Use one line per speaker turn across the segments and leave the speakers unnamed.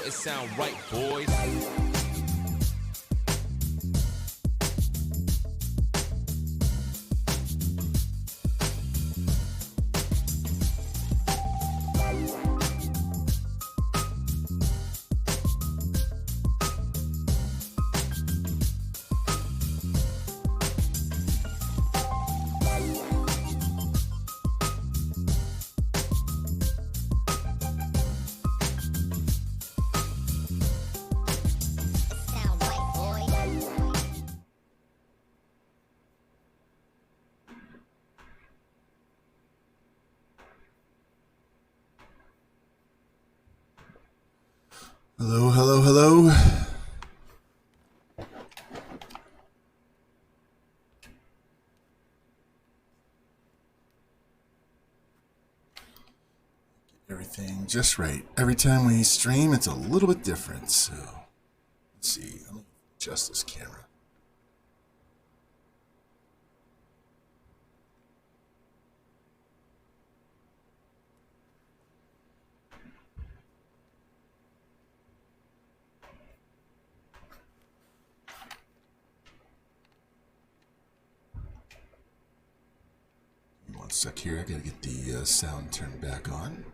It sound right, boys.
Hello, hello, hello. Everything just right. Every time we stream, it's a little bit different. So, let's see. Let me adjust this camera. One sec here. I gotta get the sound turned back on.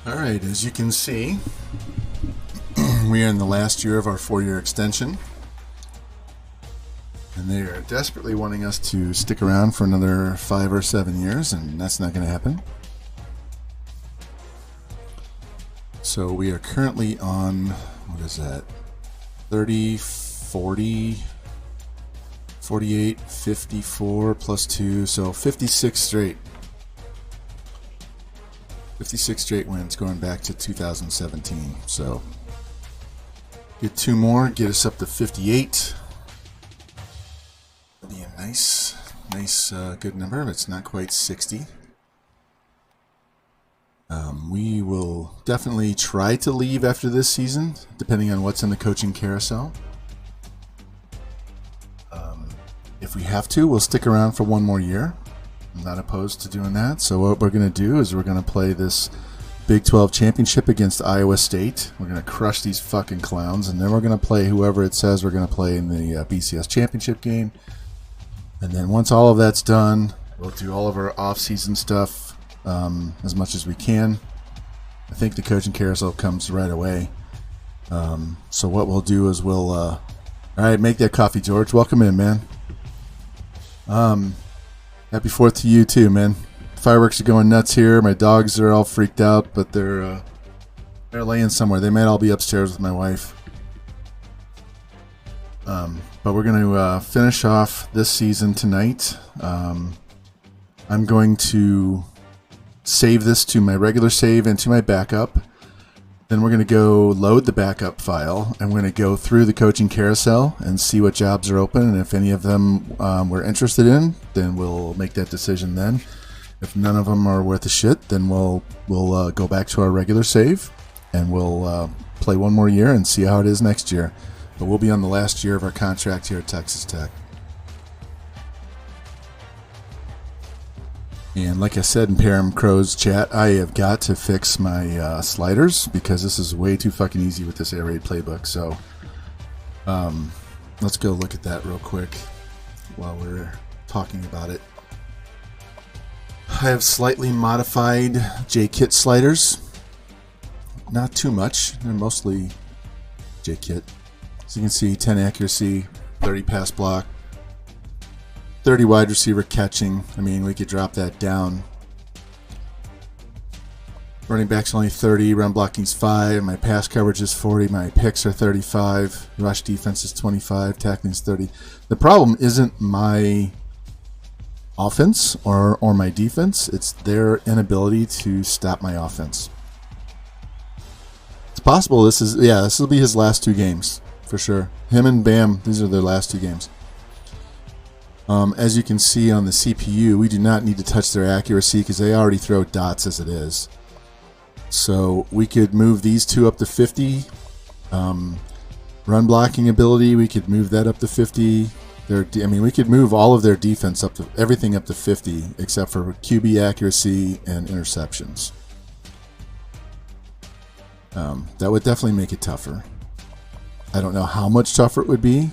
Alright, as you can see, we are in the last year of our 4-year extension. And they are desperately wanting us to stick around for another 5 or 7 years, and that's not going to happen. So we are currently on, what is that, 30, 40, 48, 54 plus 2, so 56 straight. 56 straight wins going back to 2017. So get 2 more, get us up to 58. That'd be a nice, good number. It's not quite 60. We will definitely try to leave after this season, depending on what's in the coaching carousel. If we have to, we'll stick around for 1 more year. I'm not opposed to doing that. So what we're going to do is we're going to play this Big 12 Championship against Iowa State. We're going to crush these fucking clowns, and then we're going to play whoever it says we're going to play in the BCS Championship game. And then once all of that's done, we'll do all of our off-season stuff as much as we can. I think the coaching carousel comes right away. So what we'll do is we'll... all right, make that coffee, George. Welcome in, man. Happy 4th to you too, man. Fireworks are going nuts here. My dogs are all freaked out, but they're laying somewhere. They might all be upstairs with my wife. But we're going to finish off this season tonight. I'm going to save this to my regular save and to my backup. Then we're going to go load the backup file, and we're going to go through the coaching carousel and see what jobs are open, and if any of them we're interested in, then we'll make that decision then. If none of them are worth a shit, then we'll go back to our regular save, and we'll play 1 more year and see how it is next year. But we'll be on the last year of our contract here at Texas Tech. And like I said in Param Crow's chat, I have got to fix my sliders because this is way too fucking easy with this air raid playbook. So let's go look at that real quick while we're talking about it. I have slightly modified J-Kit sliders. Not too much. They're mostly J-Kit. As you can see, 10 accuracy, 30 pass block, 30 wide receiver catching. I mean, we could drop that down. Running back's only 30, run blocking's 5, my pass coverage is 40, my picks are 35, rush defense is 25, tackling's 30. The problem isn't my offense or my defense, it's their inability to stop my offense. It's possible this will be his last 2 games, for sure. Him and Bam, these are their last 2 games. As you can see on the CPU, we do not need to touch their accuracy because they already throw dots as it is. So we could move these 2 up to 50. Run blocking ability, we could move that up to 50. We could move all of their defense up to everything up to 50 except for QB accuracy and interceptions. That would definitely make it tougher. I don't know how much tougher it would be,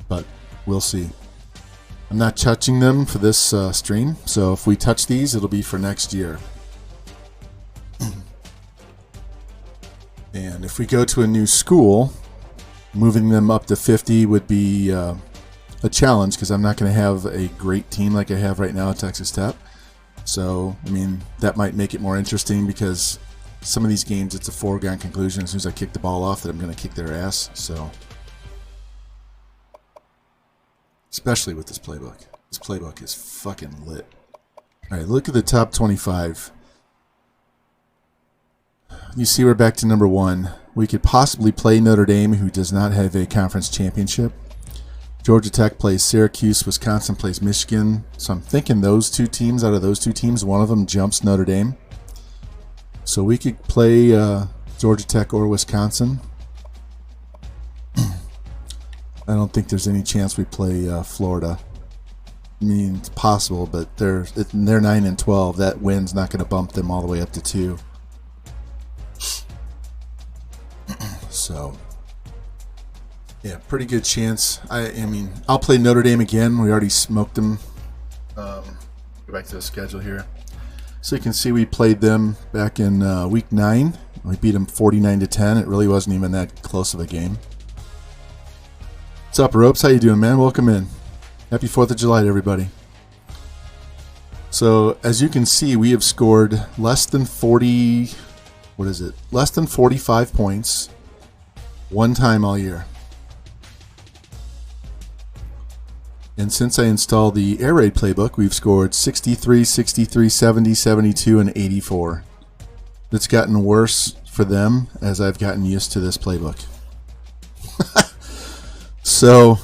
but we'll see. I'm not touching them for this stream, so if we touch these, it'll be for next year. And if we go to a new school, moving them up to 50 would be a challenge because I'm not going to have a great team like I have right now at Texas Tech. So, I mean, that might make it more interesting because some of these games, it's a foregone conclusion as soon as I kick the ball off that I'm going to kick their ass. So, especially with this playbook. This playbook is fucking lit. All right, look at the top 25. You see we're back to number 1. We could possibly play Notre Dame, who does not have a conference championship. Georgia Tech plays Syracuse. Wisconsin plays Michigan. So I'm thinking those 2 teams, out of those 2 teams, one of them jumps Notre Dame. So we could play Georgia Tech or Wisconsin. I don't think there's any chance we play Florida. I mean, it's possible, but they're 9-12. That win's not going to bump them all the way up to 2. So, yeah, pretty good chance. I mean, I'll play Notre Dame again. We already smoked them. Go back to the schedule here. So you can see we played them back in week 9. We beat them 49-10. It really wasn't even that close of a game. What's up, Ropes? How you doing, man? Welcome in. Happy 4th of July to everybody. So, as you can see, we have scored less than 45 points one time all year. And since I installed the Air Raid playbook, we've scored 63, 63, 70, 72, and 84. It's gotten worse for them as I've gotten used to this playbook. So,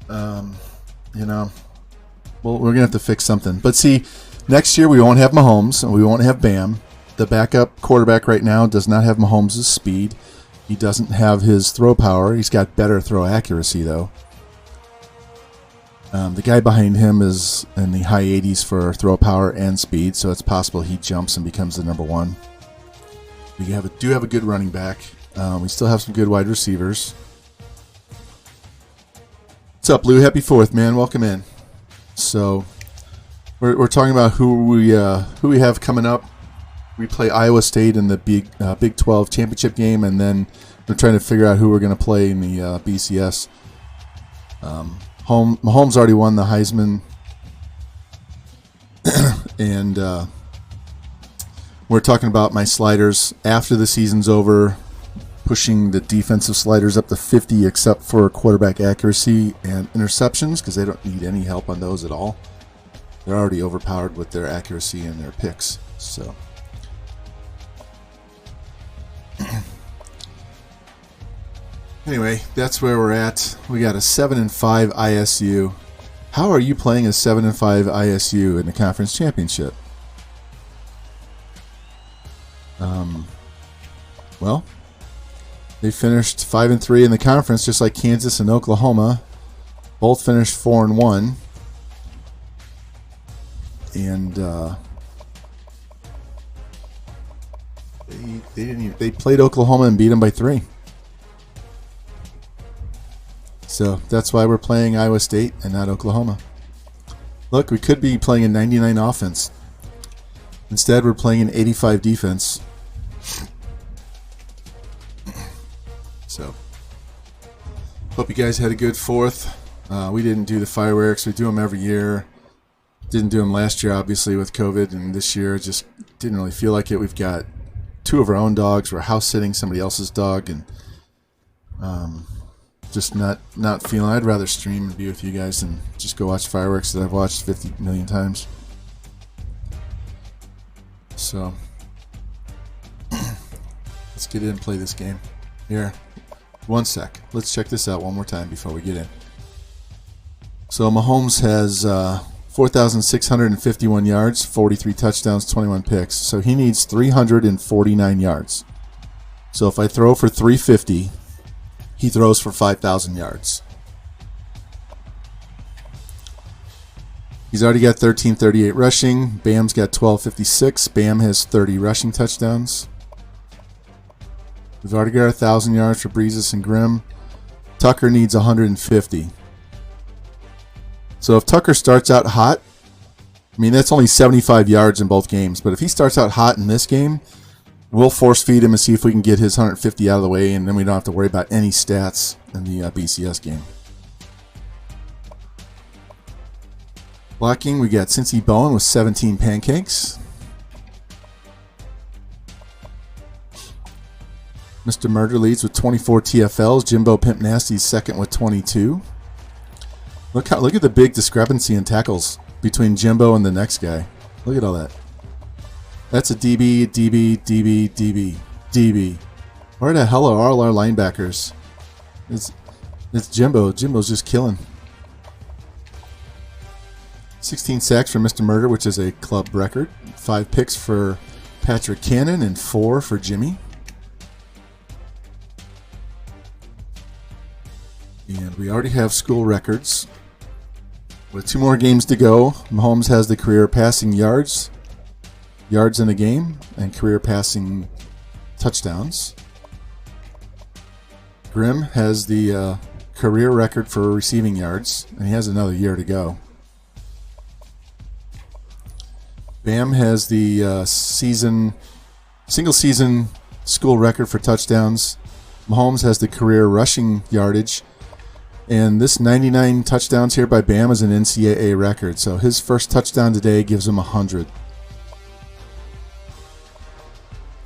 well, we're going to have to fix something. But see, next year we won't have Mahomes and we won't have Bam. The backup quarterback right now does not have Mahomes' speed. He doesn't have his throw power. He's got better throw accuracy, though. The guy behind him is in the high 80s for throw power and speed, so it's possible he jumps and becomes the number 1. We do have a good running back. We still have some good wide receivers. What's up, Lou? Happy 4th, man. Welcome in. So, we're talking about who we have coming up. We play Iowa State in the Big 12 championship game, and then we're trying to figure out who we're going to play in the BCS. Mahomes already won the Heisman, and we're talking about my sliders after the season's over, pushing the defensive sliders up to 50 except for quarterback accuracy and interceptions because they don't need any help on those at all. They're already overpowered with their accuracy and their picks. So, anyway, that's where we're at. We got a 7-5 ISU. How are you playing a 7-5 ISU in the conference championship? Well, they finished 5-3 in the conference, just like Kansas and Oklahoma. Both finished 4-1, and they played Oklahoma and beat them by 3. So that's why we're playing Iowa State and not Oklahoma. Look, we could be playing a 99 offense. Instead, we're playing an 85 defense. So, hope you guys had a good 4th. We didn't do the fireworks. We do them every year. Didn't do them last year, obviously, with COVID, and this year just didn't really feel like it. We've got 2 of our own dogs. We're house sitting somebody else's dog, and just not feeling. I'd rather stream and be with you guys than just go watch fireworks that I've watched 50 million times. So let's get in and play this game. Here, one sec. Let's check this out one more time before we get in. So Mahomes has 4,651 yards, 43 touchdowns, 21 picks. So he needs 349 yards. So if I throw for 350, he throws for 5,000 yards. He's already got 1338 rushing. Bam's got 1256. Bam has 30 rushing touchdowns. We've already got 1,000 yards for Breezes and Grimm. Tucker needs 150. So if Tucker starts out hot, I mean, that's only 75 yards in both games. But if he starts out hot in this game, we'll force feed him and see if we can get his 150 out of the way, and then we don't have to worry about any stats in the BCS game. Blocking, we got Cincy Bowen with 17 pancakes. Mr. Murder leads with 24 TFLs. Jimbo Pimp Nasty's second with 22. Look at the big discrepancy in tackles between Jimbo and the next guy. Look at all that. That's a DB, DB, DB, DB, DB. Where the hell are all our linebackers? It's Jimbo. Jimbo's just killing. 16 sacks for Mr. Murder, which is a club record. 5 picks for Patrick Cannon and 4 for Jimmy. And we already have school records. With 2 more games to go, Mahomes has the career passing yards in a game, and career passing touchdowns. Grimm has the career record for receiving yards, and he has another year to go. Bam has the single season school record for touchdowns. Mahomes has the career rushing yardage. And this 99 touchdowns here by Bam is an NCAA record. So his first touchdown today gives him 100.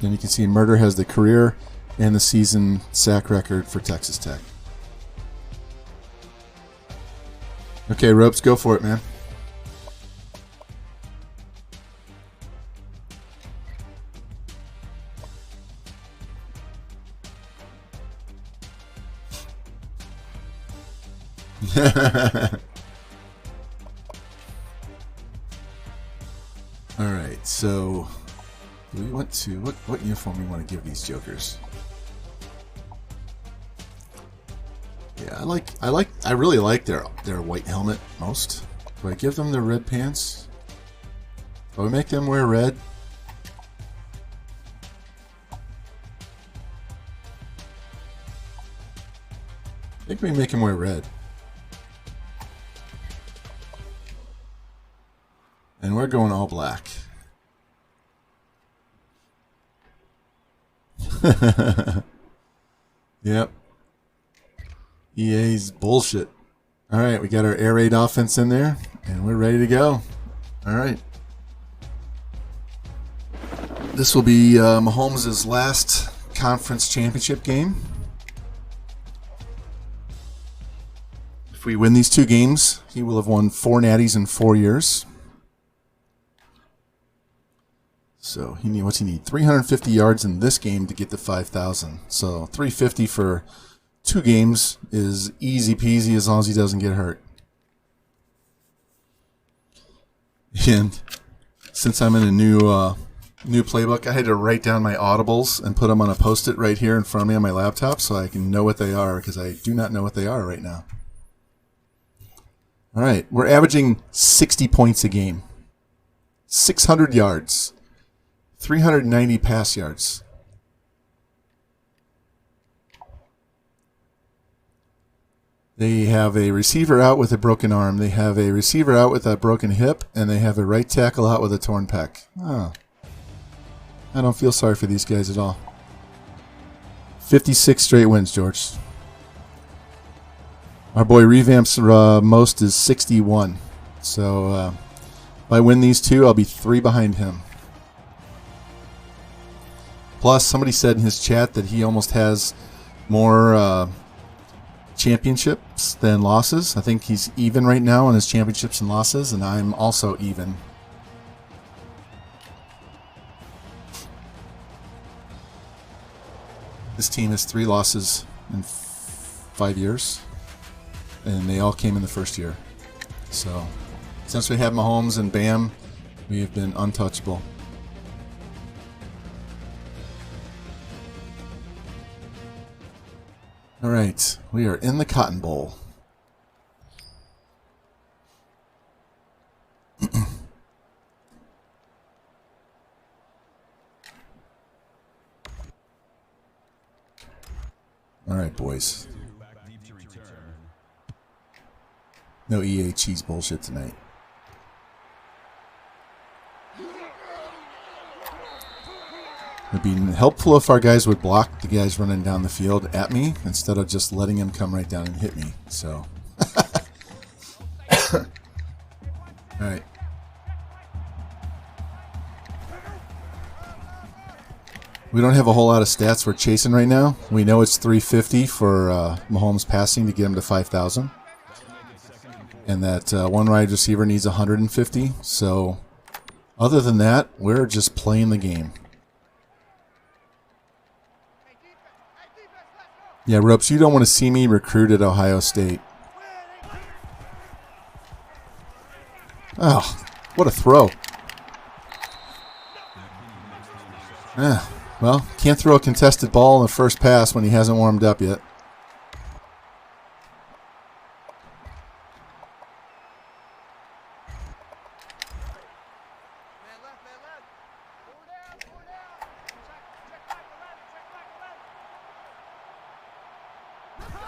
Then you can see Murder has the career and the season sack record for Texas Tech. Okay, Ropes, go for it, man. All right, so do we want to what uniform we want to give these jokers? Yeah, I really like their white helmet most. Do I give them the red pants? Do I make them wear red? I think we make him wear red. And we're going all black. Yep. EA's bullshit. All right, we got our air raid offense in there, and we're ready to go. All right. This will be Mahomes' last conference championship game. If we win these 2 games, he will have won 4 Natties in 4 years. So what's he need? 350 yards in this game to get to 5,000. So 350 for 2 games is easy peasy as long as he doesn't get hurt. And since I'm in a new playbook, I had to write down my audibles and put them on a post-it right here in front of me on my laptop so I can know what they are, because I do not know what they are right now. All right, we're averaging 60 points a game, 600 yards. 390 pass yards. They have a receiver out with a broken arm. They have a receiver out with a broken hip, and they have a right tackle out with a torn pec. Oh. I don't feel sorry for these guys at all. 56 straight wins, George. Our boy Revamp's most is 61. So if I win these two, I'll be 3 behind him. Plus, somebody said in his chat that he almost has more championships than losses. I think he's even right now on his championships and losses, and I'm also even. This team has 3 losses in 5 years, and they all came in the first year. So, since we have Mahomes and Bam, we have been untouchable. All right, we are in the Cotton Bowl. All right, boys. No EA cheese bullshit tonight. It'd be helpful if our guys would block the guys running down the field at me instead of just letting him come right down and hit me. So, all right. We don't have a whole lot of stats we're chasing right now. We know it's 350 for Mahomes passing to get him to 5,000. And that one wide receiver needs 150. So, other than that, we're just playing the game. Yeah, Ropes, you don't want to see me recruit at Ohio State. Oh, what a throw. Well, can't throw a contested ball in the first pass when he hasn't warmed up yet.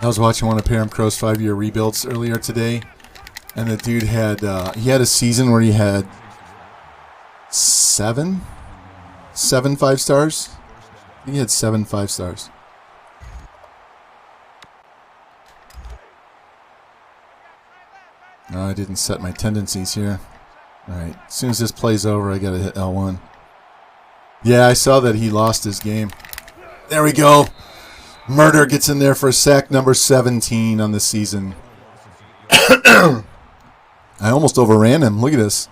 I was watching one of Parham Crow's 5-year rebuilds earlier today, and the dude had he had a season where he had seven 5-stars. I think he had 7 5-stars. No, I didn't set my tendencies here. All right, as soon as this play's over, I gotta hit L1. Yeah, I saw that he lost his game. There we go. Murder gets in there for sack number 17 on the season. I almost overran him. Look at this.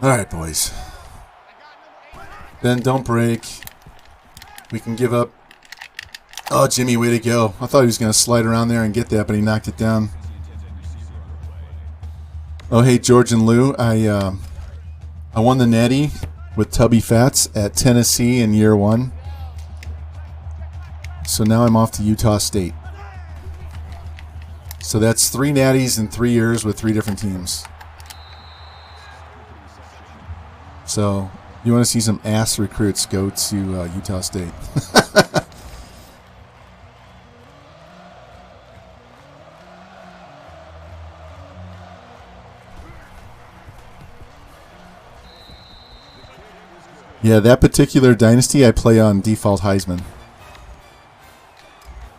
All right, boys. Ben, don't break. We can give up. Oh, Jimmy, way to go. I thought he was going to slide around there and get that, but he knocked it down. Oh, hey, George and Lou. I won the Natty with Tubby Fats at Tennessee in year 1. So now I'm off to Utah State. So that's 3 Natties in 3 years with 3 different teams. So you want to see some ass recruits, go to Utah State. Yeah, that particular dynasty, I play on default Heisman.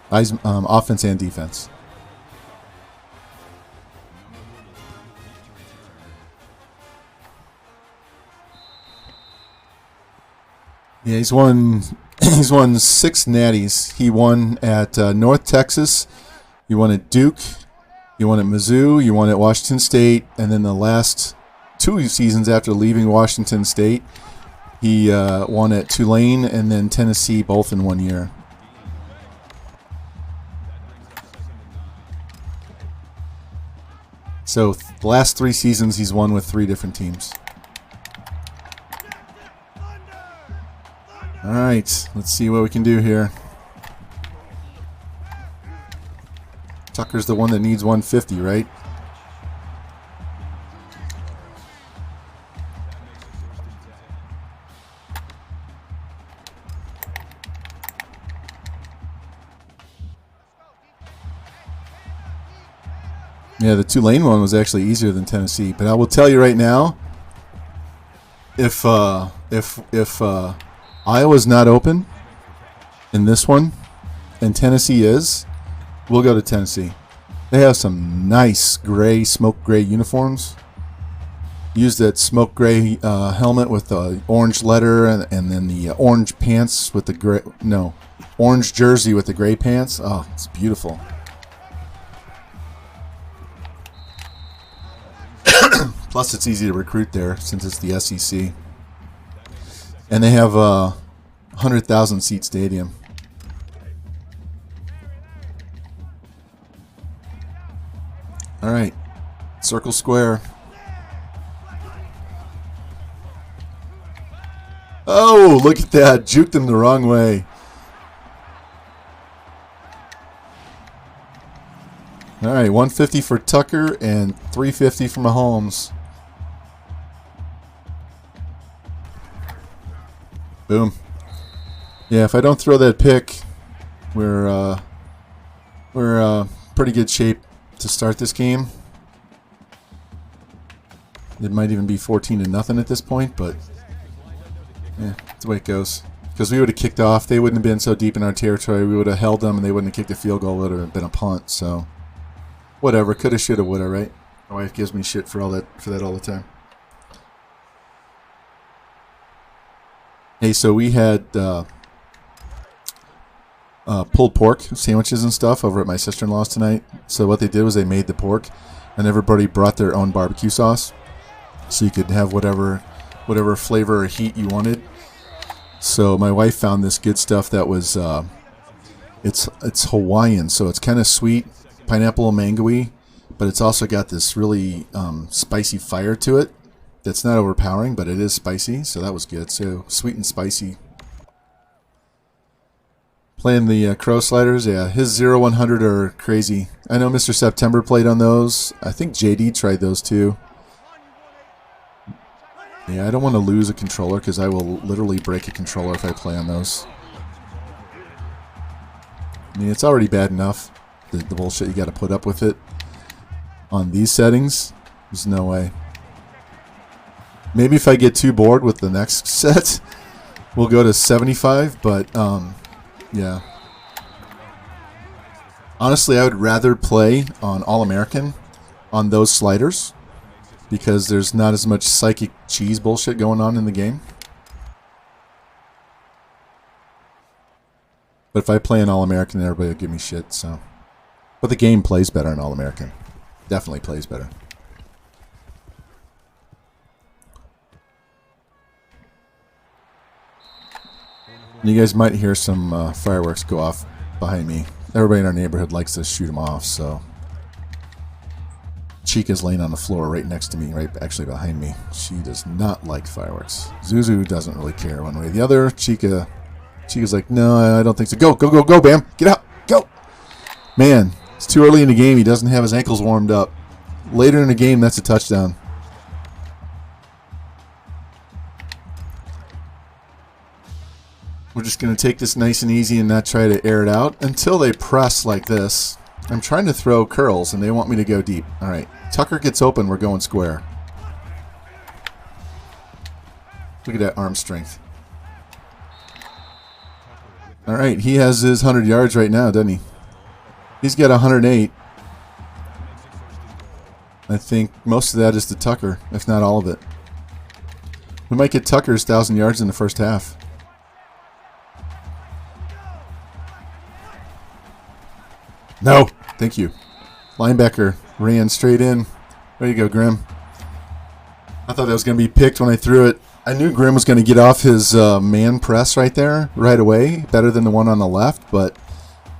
Offense and defense. Yeah, he's won 6 Natties. He won at North Texas. He won at Duke. He won at Mizzou. He won at Washington State. And then the last 2 seasons after leaving Washington State, he won at Tulane and then Tennessee, both in 1 year. So the last 3 seasons, he's won with 3 different teams. All right, let's see what we can do here. Tucker's the one that needs 150, right? Yeah, the Tulane one was actually easier than Tennessee. But I will tell you right now, if Iowa's not open in this one, and Tennessee is, we'll go to Tennessee. They have some nice gray, smoke gray uniforms. Use that smoke gray helmet with the orange letter, and then the orange pants with the gray. No, orange jersey with the gray pants. Oh, it's beautiful. Plus, it's easy to recruit there since it's the SEC, and they have a 100,000 seat stadium. All right, circle square. Oh, look at that. Juked him the wrong way. All right, 150 for Tucker and 350 for Mahomes. Boom. Yeah, if I don't throw that pick, we're pretty good shape to start this game. It might even be 14-0 at this point, but yeah, that's the way it goes. Because we would have kicked off, they wouldn't have been so deep in our territory. We would have held them, and they wouldn't have kicked a field goal. It would have been a punt. So, whatever. Coulda, shoulda, woulda. Right? My wife gives me shit for that all the time. Hey, so we had pulled pork sandwiches and stuff over at my sister-in-law's tonight. So what they did was they made the pork, and everybody brought their own barbecue sauce, so you could have whatever flavor or heat you wanted. So my wife found this good stuff that was it's Hawaiian, so it's kind of sweet, pineapple and mango-y, but it's also got this really spicy fire to it that's not overpowering, but it is spicy, so that was good. So sweet and spicy. Playing the Crow sliders, yeah, his 0-100 are crazy. I know Mr. September played on those. I think JD tried those too. Yeah, I don't want to lose a controller because I will literally break a controller if I play on those. I mean, it's already bad enough, the bullshit you got to put up with it. On these settings, there's no way. Maybe if I get too bored with the next set, we'll go to 75, but yeah. Honestly, I would rather play on All-American on those sliders because there's not as much psychic cheese bullshit going on in the game. But if I play an All-American, everybody will give me shit, so. But the game plays better in All-American. Definitely plays better. You guys might hear some fireworks go off behind me. Everybody in our neighborhood likes to shoot them off, so. Chica's laying on the floor right next to me, right actually behind me. She does not like fireworks. Zuzu doesn't really care one way or the other. Chica's like, no, I don't think so. Go, go, go, go, Bam. Get out. Go. Man, it's too early in the game. He doesn't have his ankles warmed up. Later in the game, that's a touchdown. We're just going to take this nice and easy and not try to air it out until they press like this. I'm trying to throw curls, and they want me to go deep. All right. Tucker gets open. We're going square. Look at that arm strength. All right. He has his 100 yards right now, doesn't he? He's got 108. I think most of that is to Tucker, if not all of it. We might get Tucker's 1,000 yards in the first half. No, thank you. Linebacker ran straight in. There you go, Grim. I thought that was going to be picked when I threw it. I knew Grim was going to get off his man press right there, right away. Better than the one on the left, but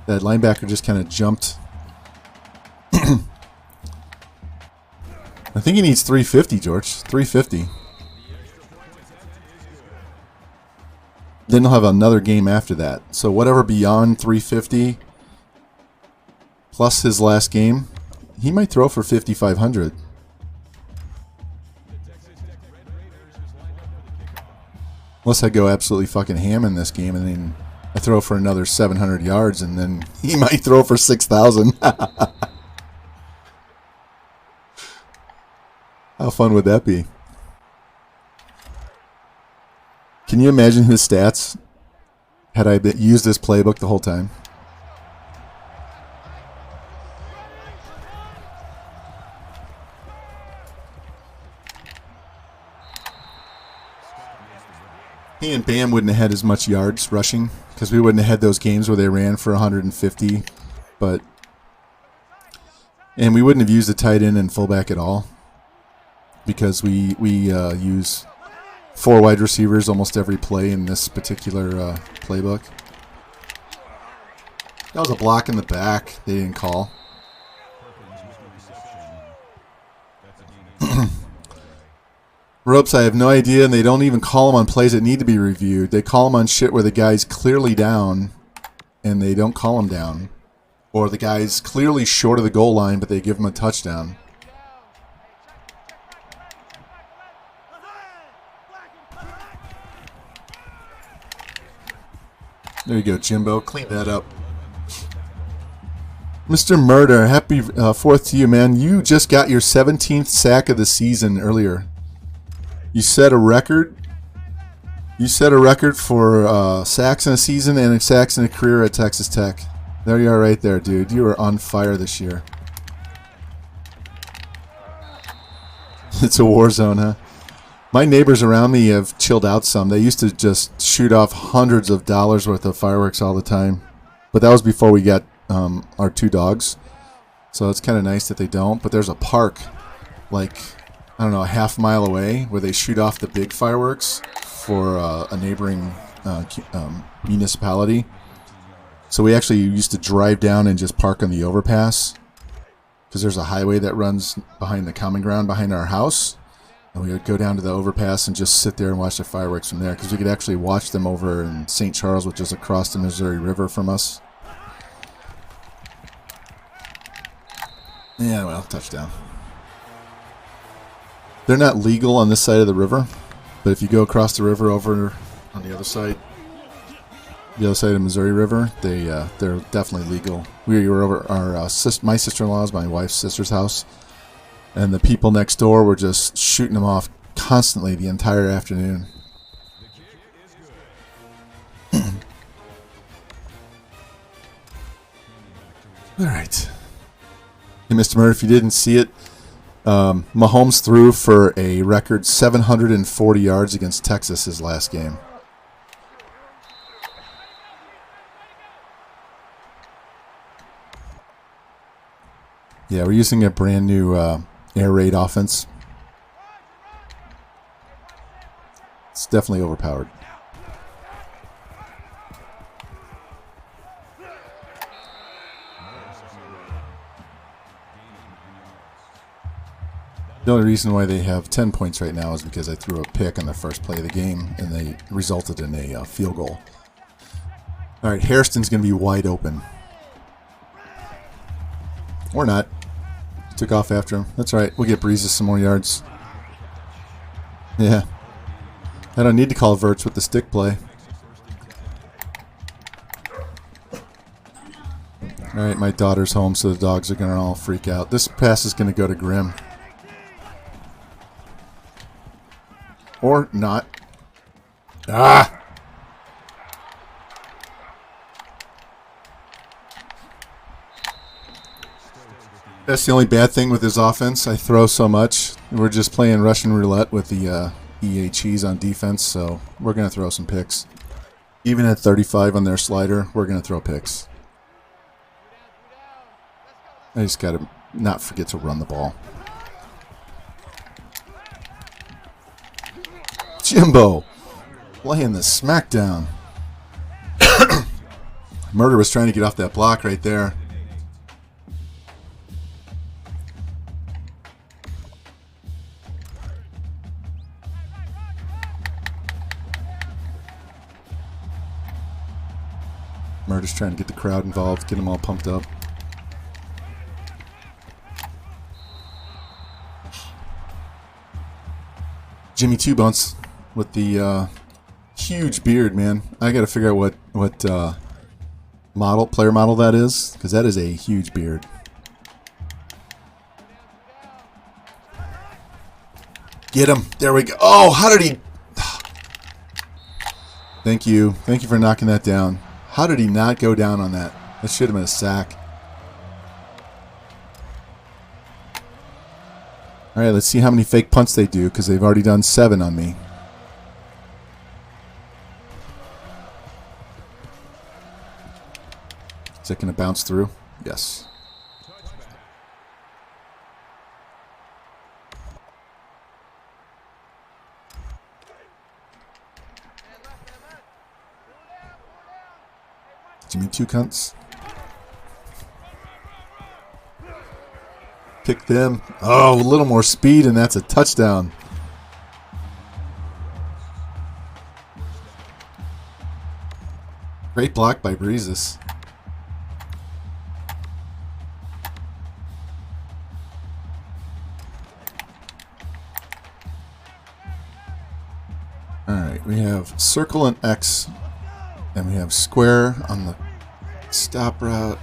that linebacker just kind of jumped. I think he needs 350, George. 350. Then he'll have another game after that. So whatever beyond 350... plus his last game, he might throw for 5,500. Unless I go absolutely fucking ham in this game, and then I throw for another 700 yards, and then he might throw for 6,000. How fun would that be? Can you imagine his stats had I used this playbook the whole time? He and Bam wouldn't have had as much yards rushing because we wouldn't have had those games where they ran for 150, and we wouldn't have used the tight end and fullback at all because we use 4 wide receivers almost every play in this particular playbook. That was a block in the back they didn't call. Ropes, I have no idea, and they don't even call them on plays that need to be reviewed. They call them on shit where the guy's clearly down, and they don't call him down. Or the guy's clearly short of the goal line, but they give him a touchdown. There you go, Jimbo. Clean that up. Mr. Murder, happy 4th to you, man. You just got your 17th sack of the season earlier. You set a record. You set a record for sacks in a season and sacks in a career at Texas Tech. There you are right there, dude. You are on fire this year. It's a war zone, huh? My neighbors around me have chilled out some. They used to just shoot off hundreds of dollars worth of fireworks all the time. But that was before we got our 2 dogs. So it's kind of nice that they don't. But there's a park, like, I don't know, a half mile away where they shoot off the big fireworks for a neighboring municipality. So we actually used to drive down and just park on the overpass because there's a highway that runs behind the common ground behind our house. And we would go down to the overpass and just sit there and watch the fireworks from there because we could actually watch them over in St. Charles, which is across the Missouri River from us. Yeah, well, touchdown. They're not legal on this side of the river, but if you go across the river over on the other side of the Missouri River, they're definitely legal. We were over my sister-in-law's, my wife's sister's house, and the people next door were just shooting them off constantly the entire afternoon. All right. Hey, Mr. Murray, if you didn't see it, Mahomes threw for a record 740 yards against Texas his last game. Yeah, we're using a brand new air raid offense. It's definitely overpowered. The only reason why they have 10 points right now is because I threw a pick on the first play of the game, and they resulted in a field goal. All right, Hairston's going to be wide open. Or not. Took off after him. That's all right. We'll get Breezes some more yards. Yeah. I don't need to call Verts with the stick play. All right, my daughter's home, so the dogs are going to all freak out. This pass is going to go to Grimm. Or not. Ah! That's the only bad thing with his offense. I throw so much. We're just playing Russian roulette with the EA cheese on defense, so we're going to throw some picks. Even at 35 on their slider, we're going to throw picks. I just got to not forget to run the ball. Jimbo laying the smackdown. Murder was trying to get off that block right there. Murder's trying to get the crowd involved, get them all pumped up. Jimmy Two Bones with the huge beard, man. I got to figure out what player model that is, because that is a huge beard. Get him. There we go. Oh, how did he... Thank you. Thank you for knocking that down. How did he not go down on that? That should have been a sack. All right, let's see how many fake punts they do, because they've already done 7 on me. Is it going to bounce through? Yes. Give me 2 cunts. Pick them. Oh, a little more speed, and that's a touchdown. Great block by Breezes. Alright, we have circle and X, and we have square on the stop route.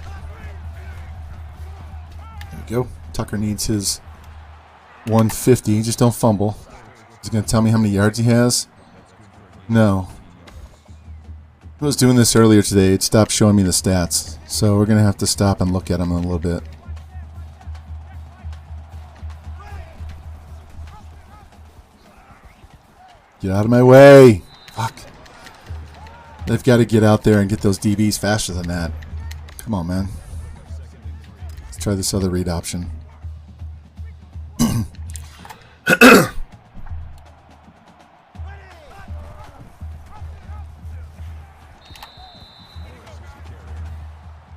There we go. Tucker needs his 150. Just don't fumble. Is he going to tell me how many yards he has? No. I was doing this earlier today. It stopped showing me the stats. So we're going to have to stop and look at them a little bit. Get out of my way. Fuck. They've got to get out there and get those DBs faster than that. Come on, man. Let's try this other read option.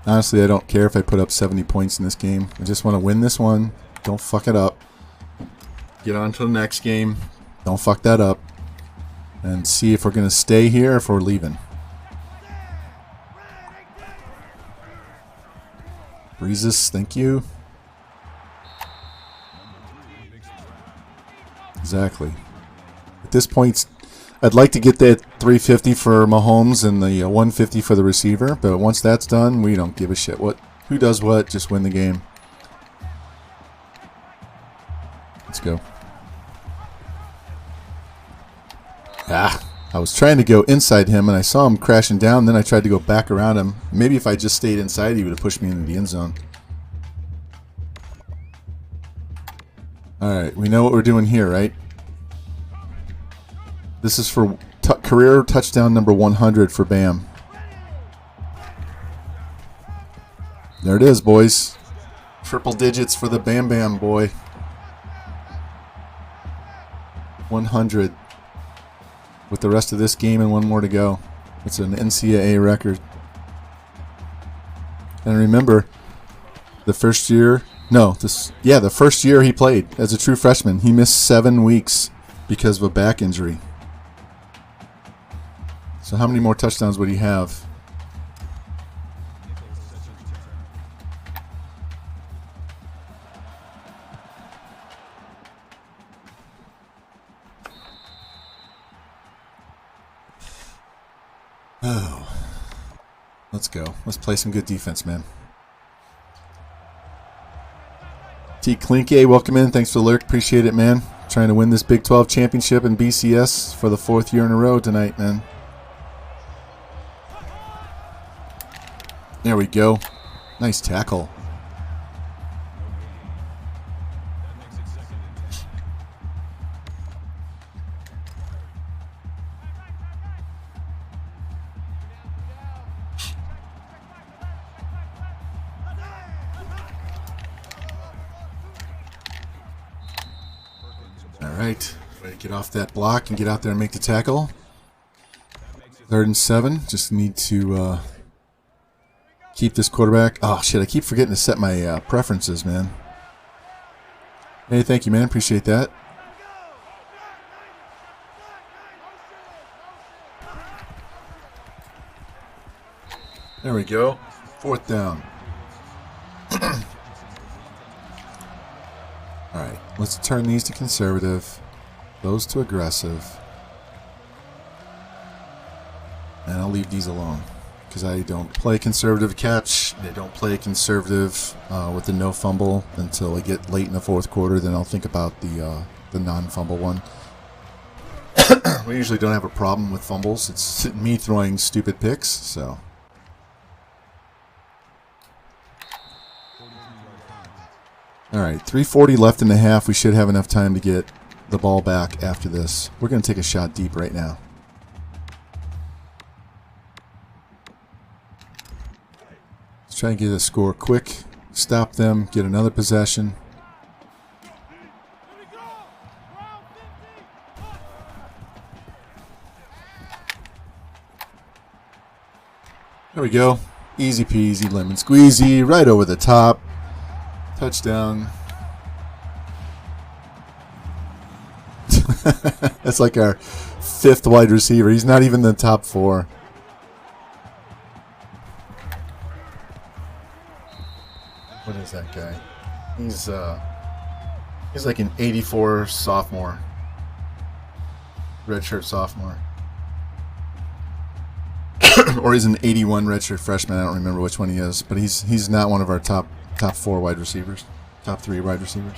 Honestly, I don't care if I put up 70 points in this game. I just want to win this one. Don't fuck it up. Get on to the next game. Don't fuck that up. And see if we're going to stay here or if we're leaving. Breezes, thank you. Exactly. At this point, I'd like to get that 350 for Mahomes and the 150 for the receiver, but once that's done, we don't give a shit who does what, just win the game. Let's go. I was trying to go inside him, and I saw him crashing down, then I tried to go back around him. Maybe if I just stayed inside, he would have pushed me into the end zone. Alright, we know what we're doing here, right? This is for career touchdown number 100 for Bam. There it is, boys. Triple digits for the Bam Bam boy. 100. With the rest of this game and one more to go. It's an NCAA record. And remember, the first year he played as a true freshman, he missed 7 weeks because of a back injury. So how many more touchdowns would he have? Oh. Let's go. Let's play some good defense, man. T. Klinke, welcome in. Thanks for the lurk. Appreciate it, man. Trying to win this Big 12 championship in BCS for the 4th year in a row tonight, man. There we go. Nice tackle. Alright, get off that block and get out there and make the tackle. 3rd and 7. Just need to keep this quarterback. Oh shit, I keep forgetting to set my preferences, man. Hey, thank you, man. Appreciate that. There we go. 4th down. Alright, let's turn these to conservative, those to aggressive, and I'll leave these alone. because I don't play conservative catch. I don't play conservative with the no fumble until I get late in the fourth quarter. Then I'll think about the non-fumble one. We usually don't have a problem with fumbles. It's me throwing stupid picks, so. All right, 3:40 left in the half. We should have enough time to get the ball back after this. We're going to take a shot deep right now. Let's try and get a score quick. Stop them, get another possession. There we go. Easy peasy, lemon squeezy, right over the top. Touchdown. That's like our fifth wide receiver. He's not even in the top four. What is that guy? He's like an 84 sophomore. Redshirt sophomore. Or he's an 81 redshirt freshman. I don't remember which one he is, but he's not one of our top four wide receivers, top three wide receivers.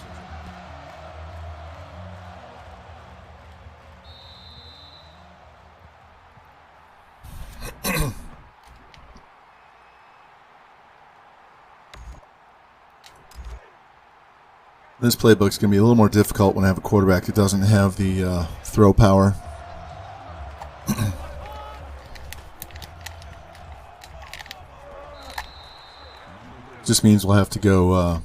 This playbook's going to be a little more difficult when I have a quarterback who doesn't have the throw power. Just means we'll have to go.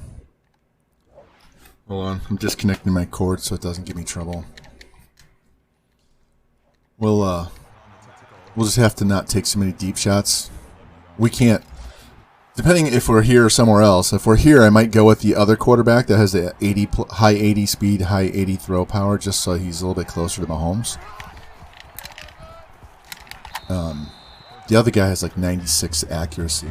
Hold on, I'm disconnecting my cord so it doesn't give me trouble. We'll just have to not take so many deep shots. We can't. Depending if we're here or somewhere else. If we're here, I might go with the other quarterback that has the high 80 speed, high 80 throw power, just so he's a little bit closer to Mahomes. The other guy has like 96 accuracy.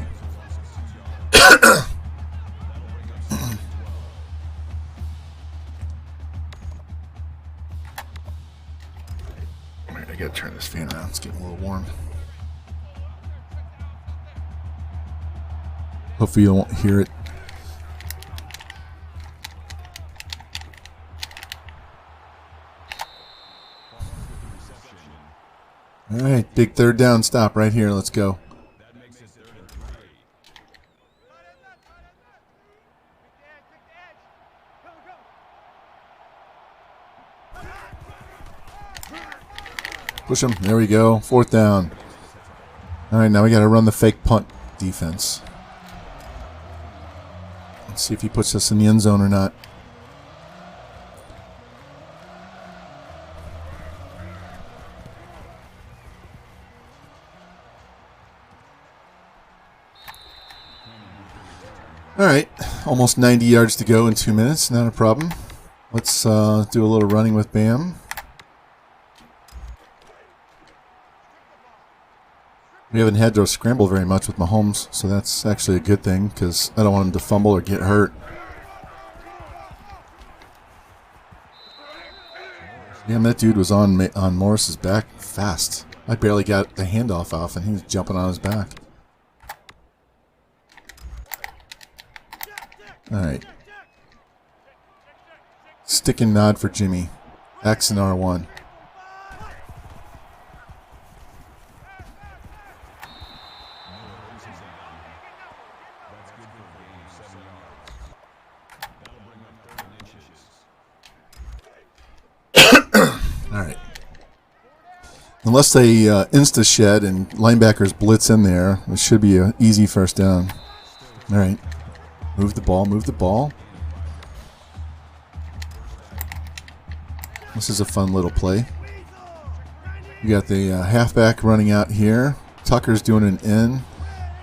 Alright, I gotta turn this fan around. It's getting a little warm. Hopefully you won't hear it. Alright, big third down stop right here. Let's go. Push him. There we go. Fourth down. Alright, now we got to run the fake punt defense. Let's see if he puts us in the end zone or not. Alright, almost 90 yards to go in 2 minutes. Not a problem. Let's do a little running with Bam. We haven't had to scramble very much with Mahomes, so that's actually a good thing because I don't want him to fumble or get hurt. Damn, that dude was on Morris's back fast. I barely got the handoff off, and he was jumping on his back. All right. Stick and nod for Jimmy. X and R1. Unless they insta-shed and linebackers blitz in there, it should be an easy first down. All right. Move the ball, move the ball. This is a fun little play. We got the halfback running out here. Tucker's doing an in.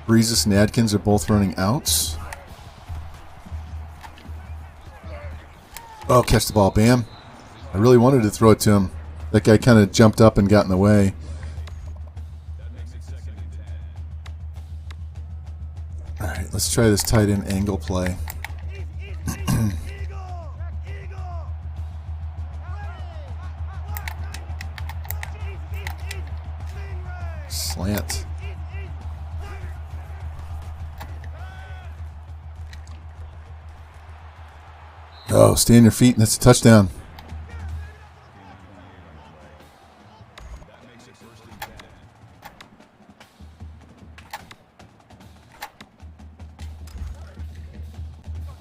Breezes and Adkins are both running outs. Oh, catch the ball, Bam. I really wanted to throw it to him. That guy kind of jumped up and got in the way. All right, let's try this tight end angle play. Slant. go. Stay on your feet, and that's a touchdown.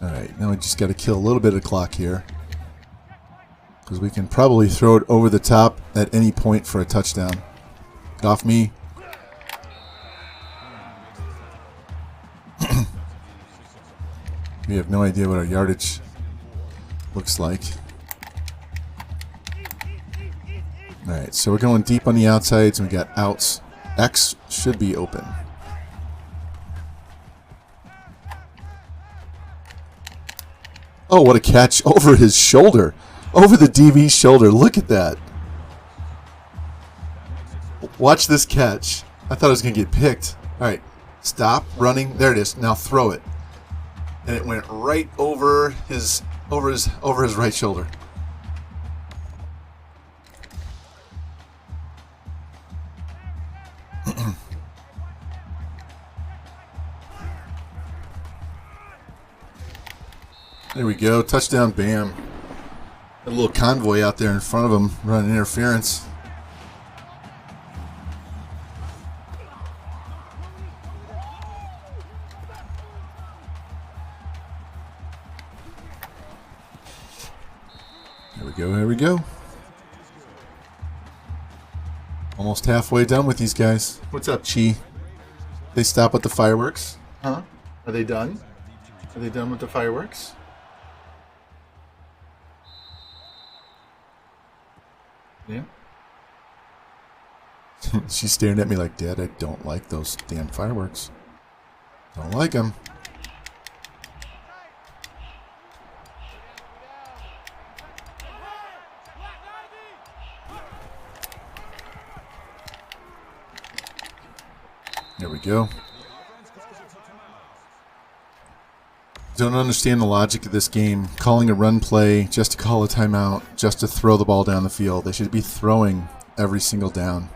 All right, now we just got to kill a little bit of clock here, because we can probably throw it over the top at any point for a touchdown. Get off me. We have no idea what our yardage looks like. All right, so we're going deep on the outsides, and we got outs. X should be open. Oh, what a catch over his shoulder. Over the DB's shoulder. Look at that. Watch this catch. I thought I was going to get picked. All right, stop running. There it is. Now throw it. And it went right over his right shoulder. There we go. Touchdown, bam. A little convoy out there in front of him running interference. Here we go. Almost halfway done with these guys. What's up, Chi? They stop with the fireworks? Huh? Are they done? Are they done with the fireworks? Yeah. She's staring at me like, Dad, I don't like those damn fireworks. Don't like them. There we go. Don't understand the logic of this game. Calling a run play just to call a timeout, just to throw the ball down the field. They should be throwing every single down.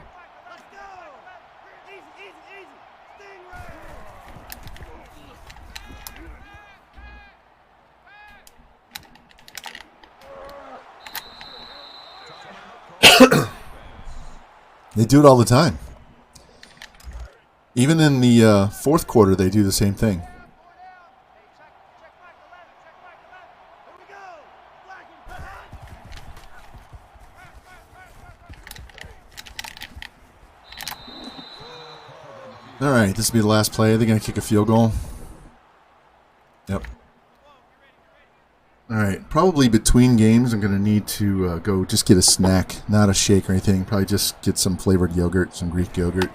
They do it all the time. Even in the fourth quarter, they do the same thing. All right, this will be the last play. They're going to kick a field goal. Yep. All right, probably between games, I'm going to need to go just get a snack, not a shake or anything. Probably just get some flavored yogurt, some Greek yogurt.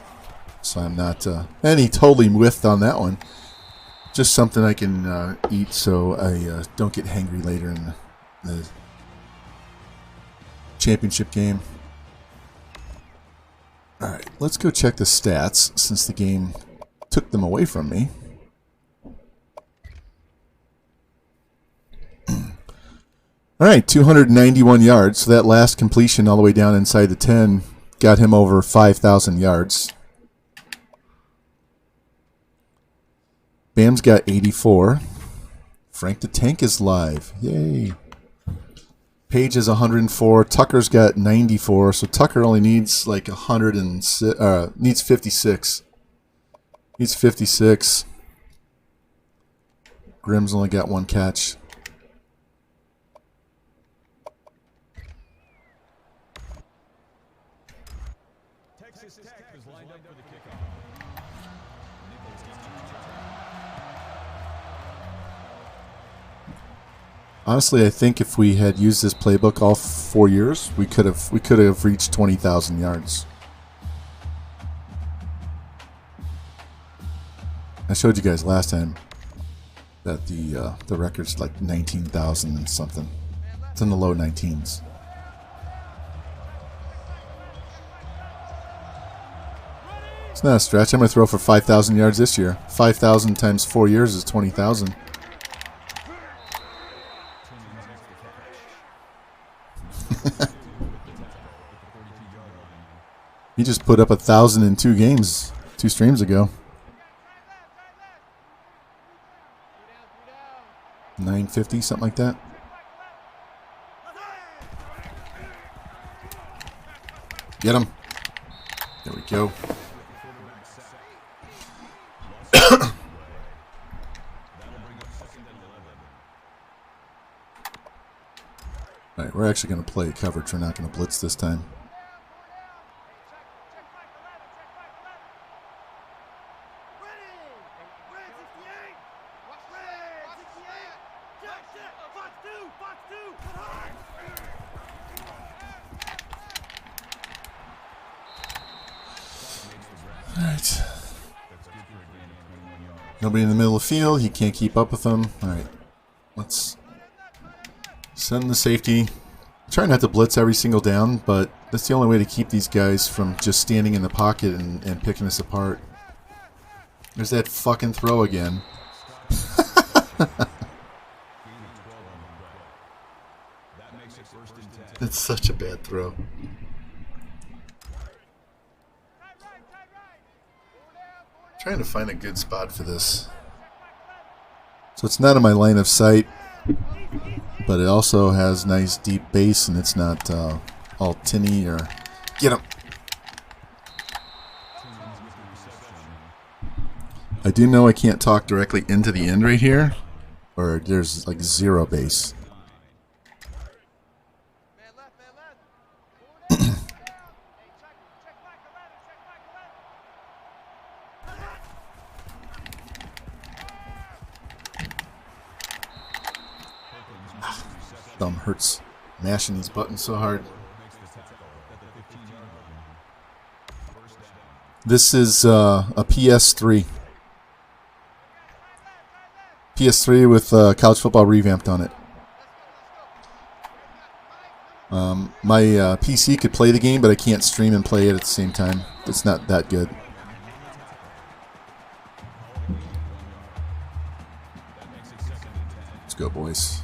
So I'm not, and he totally whiffed on that one. Just something I can eat so I don't get hangry later in the championship game. All right, let's go check the stats since the game took them away from me. All right, 291 yards. So that last completion all the way down inside the 10 got him over 5,000 yards. Bam's got 84. Frank the Tank is live. Yay. Page is 104. Tucker's got 94. So Tucker only needs like 106. Needs 56. Needs 56. Grimm's only got one catch. Honestly, I think if we had used this playbook all 4 years, we could have reached 20,000 yards. I showed you guys last time that the record's like 19,000 and something. It's in the low 19s. It's not a stretch. I'm going to throw for 5,000 yards this year. 5,000 times 4 years is 20,000. He just put up 1,000 in 2 games, 2 streams ago. 950, something like that. Get him. There we go. All right, we're actually going to play coverage. We're not going to blitz this time. All right. Nobody in the middle of the field. He can't keep up with them. All right. Let's send the safety. Try not to blitz every single down, but that's the only way to keep these guys from just standing in the pocket and picking us apart. There's that fucking throw again. That's such a bad throw. Trying to find a good spot for this. So it's not in my line of sight, but it also has nice deep base, and it's not all tinny or... Get him! I do know I can't talk directly into the end right here, or there's like zero base. Thumb hurts mashing these buttons so hard. This is a PS3. PS3 with College Football Revamped on it. My PC could play the game, but I can't stream and play it at the same time. It's not that good. Let's go, boys.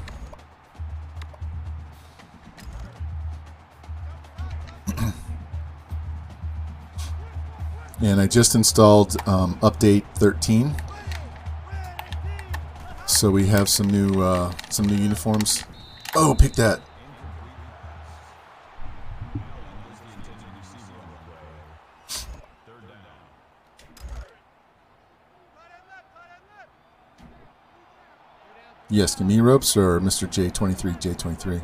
And I just installed update 13, so we have some new uniforms. Oh, pick that! Yes, give me ropes or Mr. J23, J23.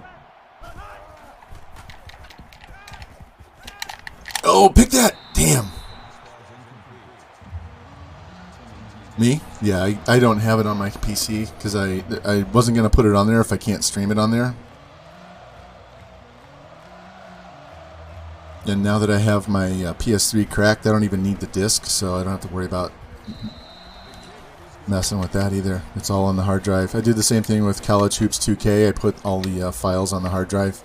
Oh, pick that! Damn. Me? Yeah, I don't have it on my PC because I wasn't going to put it on there if I can't stream it on there. And now that I have my PS3 cracked, I don't even need the disc, so I don't have to worry about messing with that either. It's all on the hard drive. I did the same thing with College Hoops 2K. I put all the files on the hard drive.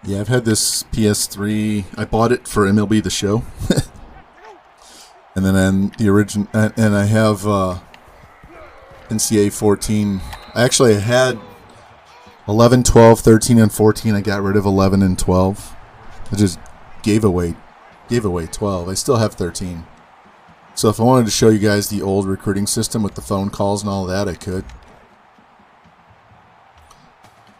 Yeah, I've had this PS3. I bought it for MLB The Show. And then the original, and I have NCAA 14. I actually had 11, 12, 13, and 14. I got rid of 11 and 12. I just gave away 12. I still have 13. So if I wanted to show you guys the old recruiting system with the phone calls and all that, I could.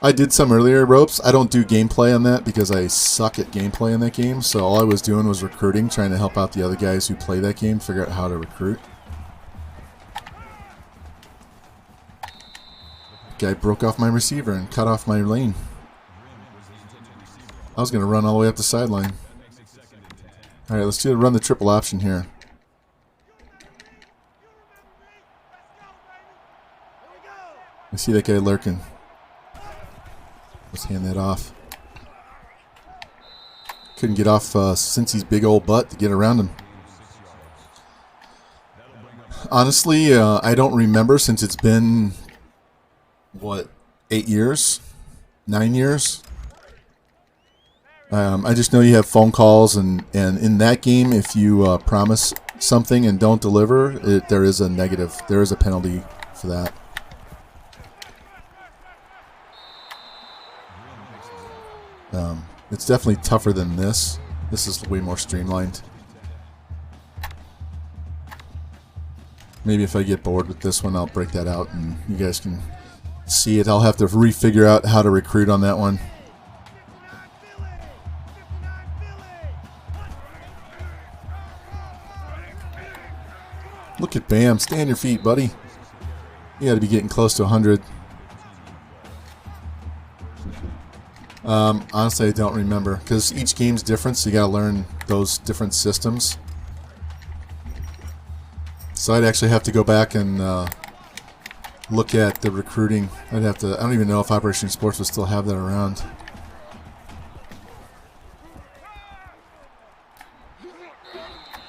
I did some earlier, Ropes. I don't do gameplay on that because I suck at gameplay in that game. So all I was doing was recruiting, trying to help out the other guys who play that game, figure out how to recruit. Guy broke off my receiver and cut off my lane. I was going to run all the way up the sideline. All right, let's run the triple option here. I see that guy lurking. Let's hand that off. Couldn't get off Cincy's big old butt to get around him. Honestly, I don't remember since it's been, what, 8 years? 9 years? I just know you have phone calls, and in that game, if you promise something and don't deliver, there is a negative. There is a penalty for that. It's definitely tougher than this. This is way more streamlined. Maybe if I get bored with this one, I'll break that out and you guys can see it. I'll have to refigure out how to recruit on that one. Look at Bam. Stay on your feet, buddy. You got to be getting close to 100. Honestly, I don't remember because each game's different, so you got to learn those different systems. So I'd actually have to go back and look at the recruiting. I'd have to. I don't even know if Operation Sports would still have that around.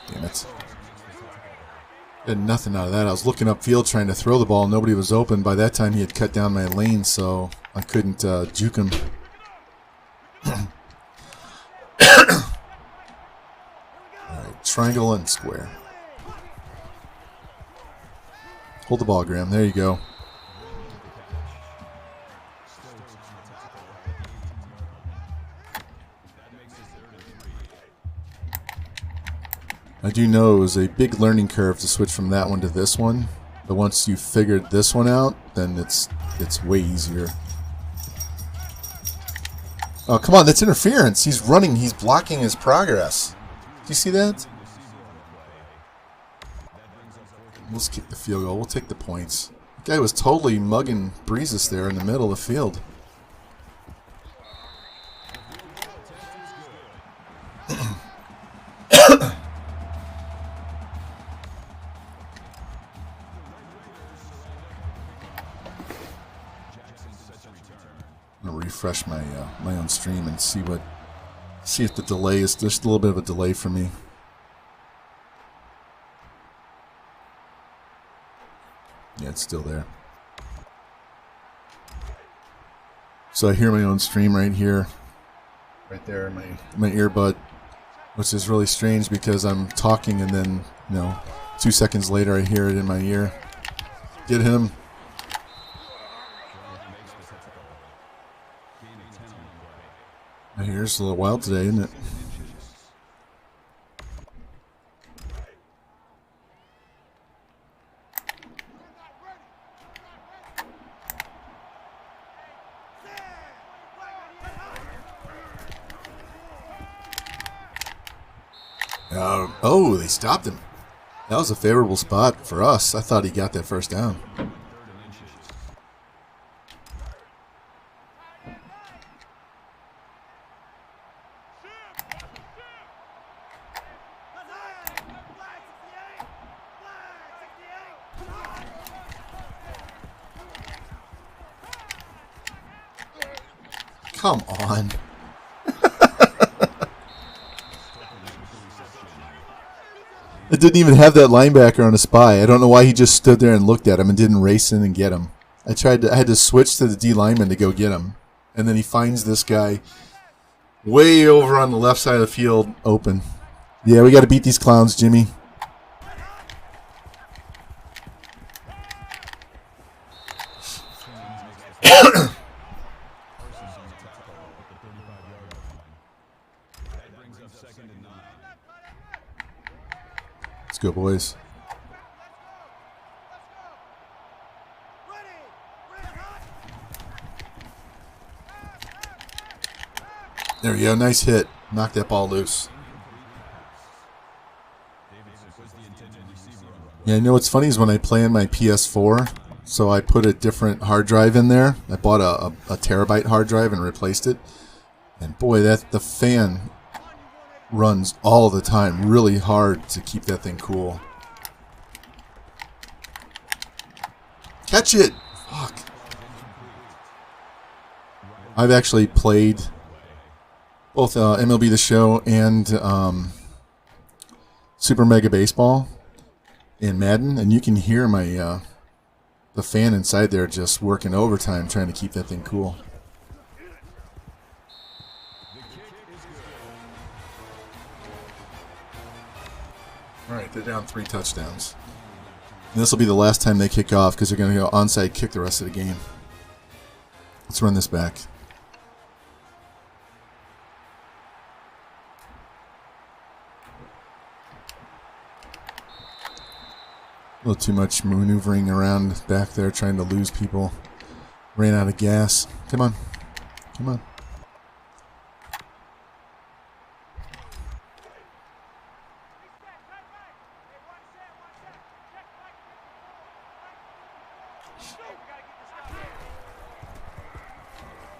Damn it. Had nothing out of that. I was looking upfield trying to throw the ball. Nobody was open. By that time, he had cut down my lane, so I couldn't juke him. Alright, triangle and square. Hold the ball, Graham. There you go. I do know it was a big learning curve to switch from that one to this one, but once you figured this one out, then it's way easier. Oh, come on, that's interference. He's running, he's blocking his progress. Do you see that? Let's kick the field goal. We'll take the points. The guy was totally mugging Breezes there in the middle of the field. I'm gonna refresh my my own stream and see if the delay is just a little bit of a delay for me. Yeah, it's still there. So I hear my own stream right here, right there in my earbud, which is really strange because I'm talking and then 2 seconds later I hear it in my ear. Get him. My ear's a little wild today, isn't it? Oh, they stopped him. That was a favorable spot for us. I thought he got that first down. Come on. It didn't even have that linebacker on a spy. I don't know why he just stood there and looked at him and didn't race in and get him. I had to switch to the D lineman to go get him. And then he finds this guy way over on the left side of the field open. Yeah, we got to beat these clowns, Jimmy. Let's go, boys. There we go. Nice hit. Knock that ball loose. Yeah, you know what's funny is when I play on my PS4, so I put a different hard drive in there. I bought a terabyte hard drive and replaced it. And boy, the fan runs all the time really hard to keep that thing cool. Catch it! Fuck. I've actually played both MLB The Show and Super Mega Baseball in Madden, and you can hear my the fan inside there just working overtime trying to keep that thing cool. Alright, they're down 3 touchdowns. And this will be the last time they kick off because they're going to go onside kick the rest of the game. Let's run this back. A little too much maneuvering around back there trying to lose people. Ran out of gas. Come on. Come on.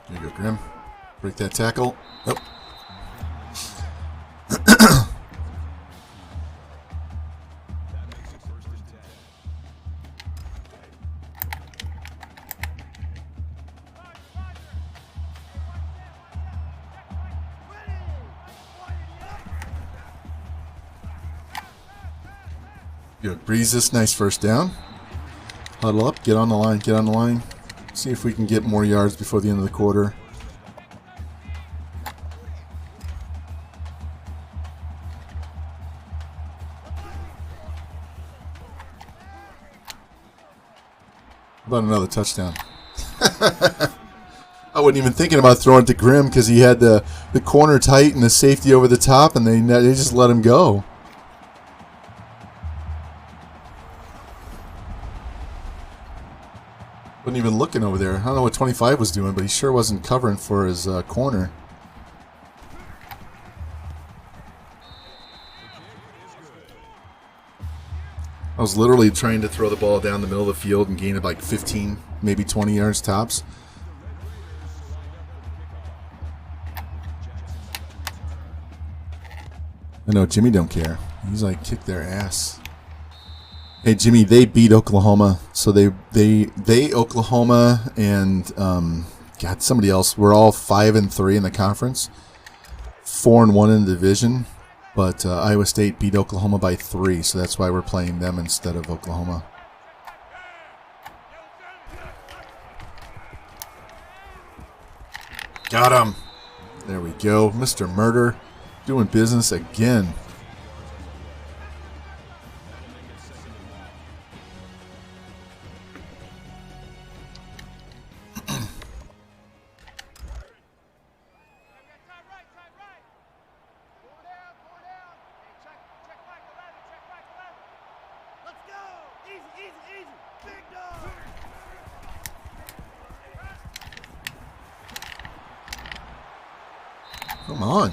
There you go, Grim. Break that tackle. Oh. Good. Breeze this. Nice first down. Huddle up. Get on the line. Get on the line. See if we can get more yards before the end of the quarter. How about another touchdown? I wasn't even thinking about throwing it to Grimm because he had the corner tight and the safety over the top, and they just let him go. Wasn't even looking over there. I don't know what 25 was doing, but he sure wasn't covering for his corner. I was literally trying to throw the ball down the middle of the field and gain it like 15, maybe 20 yards tops. I know Jimmy don't care. He's like, kick their ass. Hey Jimmy, they beat Oklahoma, so they Oklahoma and God, somebody else. We're all 5-3 in the conference, 4-1 in the division, but Iowa State beat Oklahoma by 3, so that's why we're playing them instead of Oklahoma. Got him. There we go, Mr. Murder, doing business again. Come on.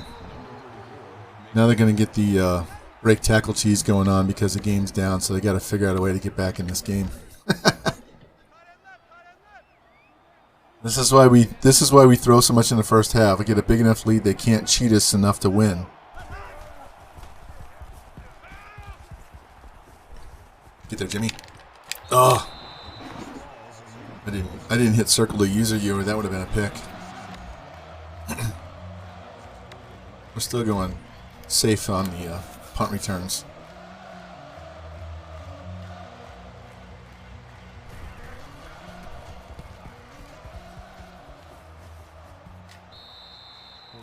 Now they're going to get the break tackle cheese going on because the game's down, so they got to figure out a way to get back in this game. This is why we throw so much in the first half. We get a big enough lead they can't cheat us enough to win. Get there, Jimmy. Oh. I didn't hit circle to user you, or that would have been a pick. We're still going safe on the punt returns.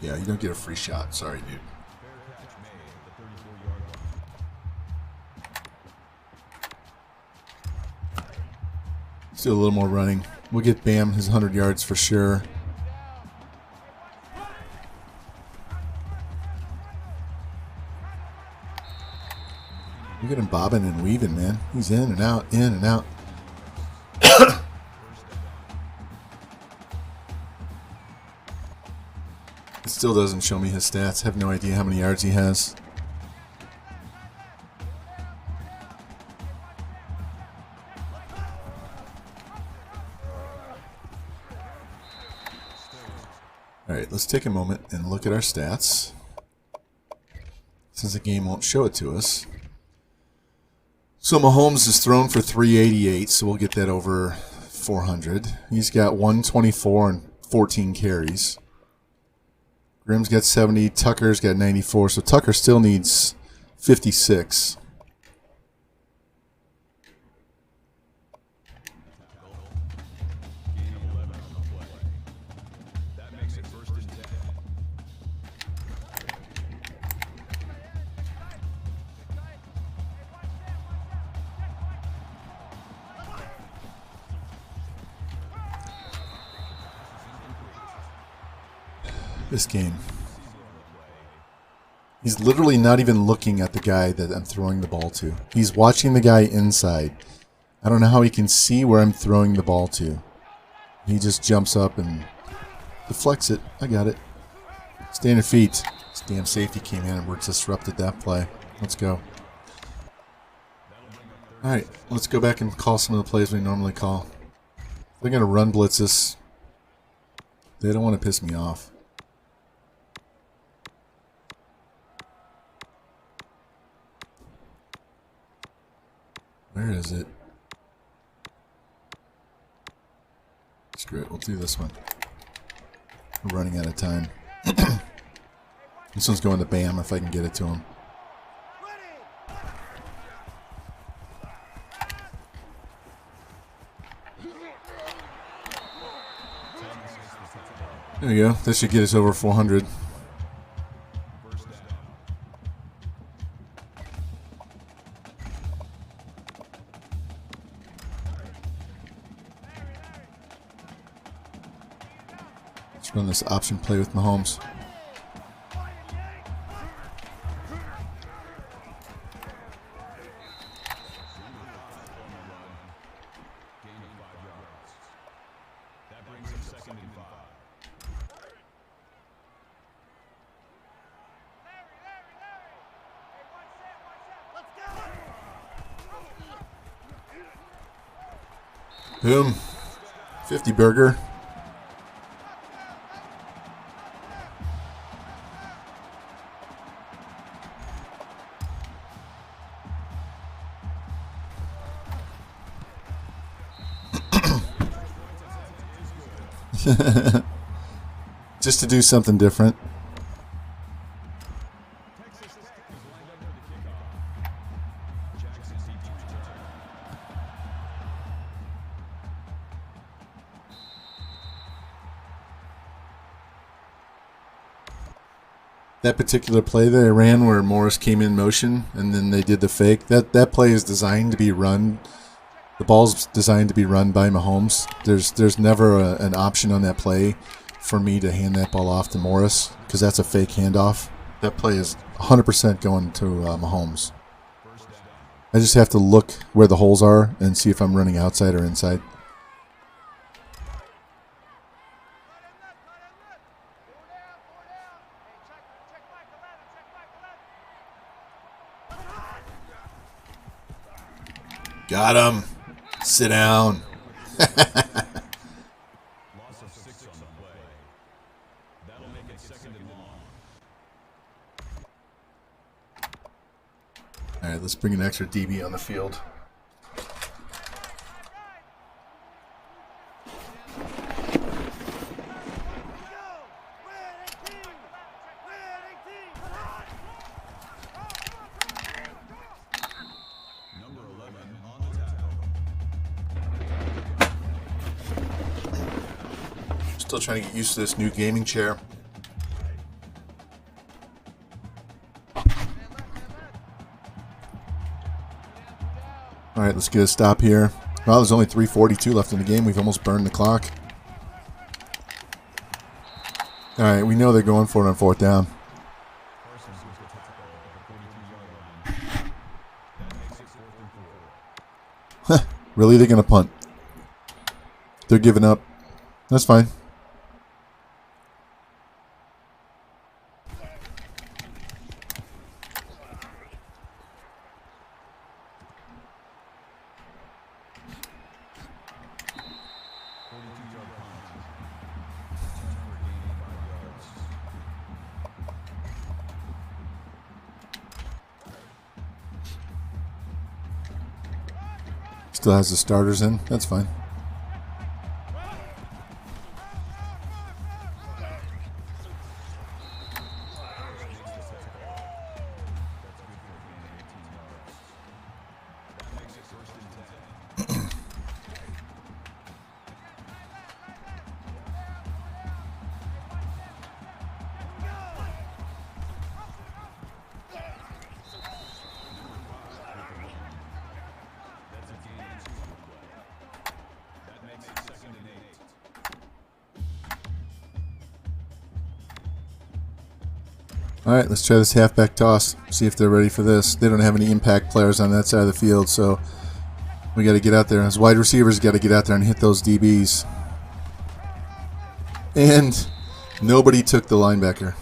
Yeah, you don't get a free shot. Sorry, dude. Let's do a little more running. We'll get Bam his 100 yards for sure. Look at him bobbing and weaving, man. He's in and out, in and out. It still doesn't show me his stats. I have no idea how many yards he has. All right, let's take a moment and look at our stats, since the game won't show it to us. So Mahomes is thrown for 388, so we'll get that over 400. He's got 124 and 14 carries. Grimm's got 70. Tucker's got 94, so Tucker still needs 56. This game. He's literally not even looking at the guy that I'm throwing the ball to. He's watching the guy inside. I don't know how he can see where I'm throwing the ball to. He just jumps up and deflects it. I got it. Stay on your feet. This damn safety came in and disrupted that play. Let's go. Alright, let's go back and call some of the plays we normally call. They're going to run blitzes. They don't want to piss me off. Where is it? Screw it, we'll do this one. We're running out of time. This one's going to Bam if I can get it to him. There we go. This should get us over 400. Let's run this option play with Mahomes. Boom. 50 burger. Just to do something different. That particular play that I ran where Morris came in motion and then they did the fake, that play is designed to be run. The ball's designed to be run by Mahomes. There's never an option on that play for me to hand that ball off to Morris because that's a fake handoff. That play is 100% going to Mahomes. I just have to look where the holes are and see if I'm running outside or inside. Got him. Sit down. All right, let's bring an extra DB on the field. Still trying to get used to this new gaming chair. All right, let's get a stop here. Well, there's only 3:42 left in the game. We've almost burned the clock. All right, we know they're going for it on 4th down. Really? They're going to punt. They're giving up. That's fine. Still has the starters in. That's fine. All right, let's try this halfback toss. See if they're ready for this. They don't have any impact players on that side of the field, so we got to get out there. As wide receivers, got to get out there and hit those DBs. And nobody took the linebacker.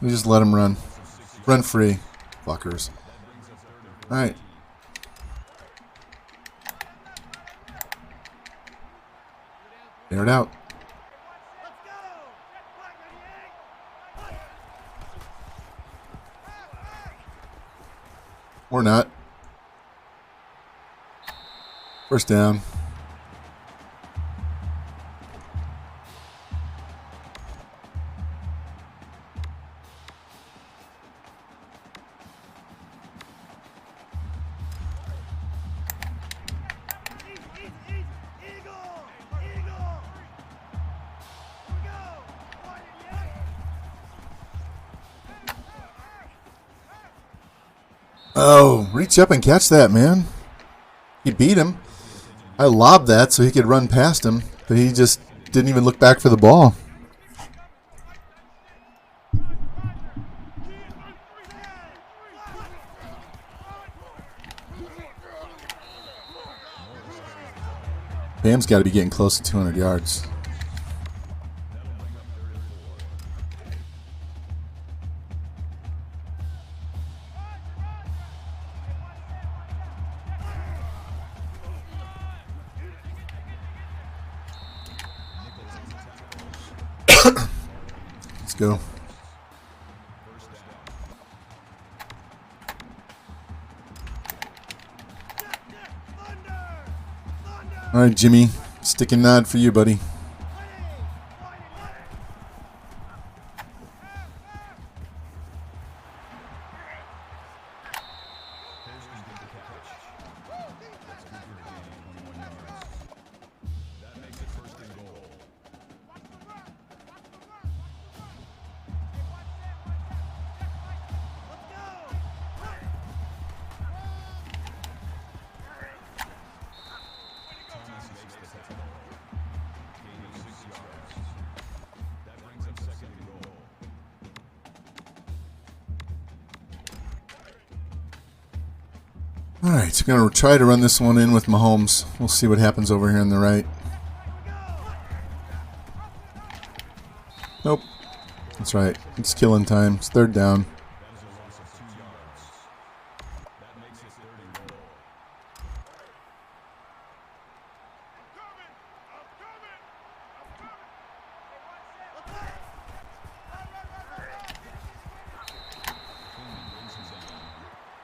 We just let him run. Run free. Fuckers. All right. Air it out. Or not. First down. Oh, reach up and catch that, man. He beat him. I lobbed that so he could run past him, but he just didn't even look back for the ball. Bam's got to be getting close to 200 yards. Let's go. All right, Jimmy. Stick and nod for you, buddy. All right, so going to try to run this one in with Mahomes. We'll see what happens over here on the right. Nope. That's right. It's killing time. It's third down.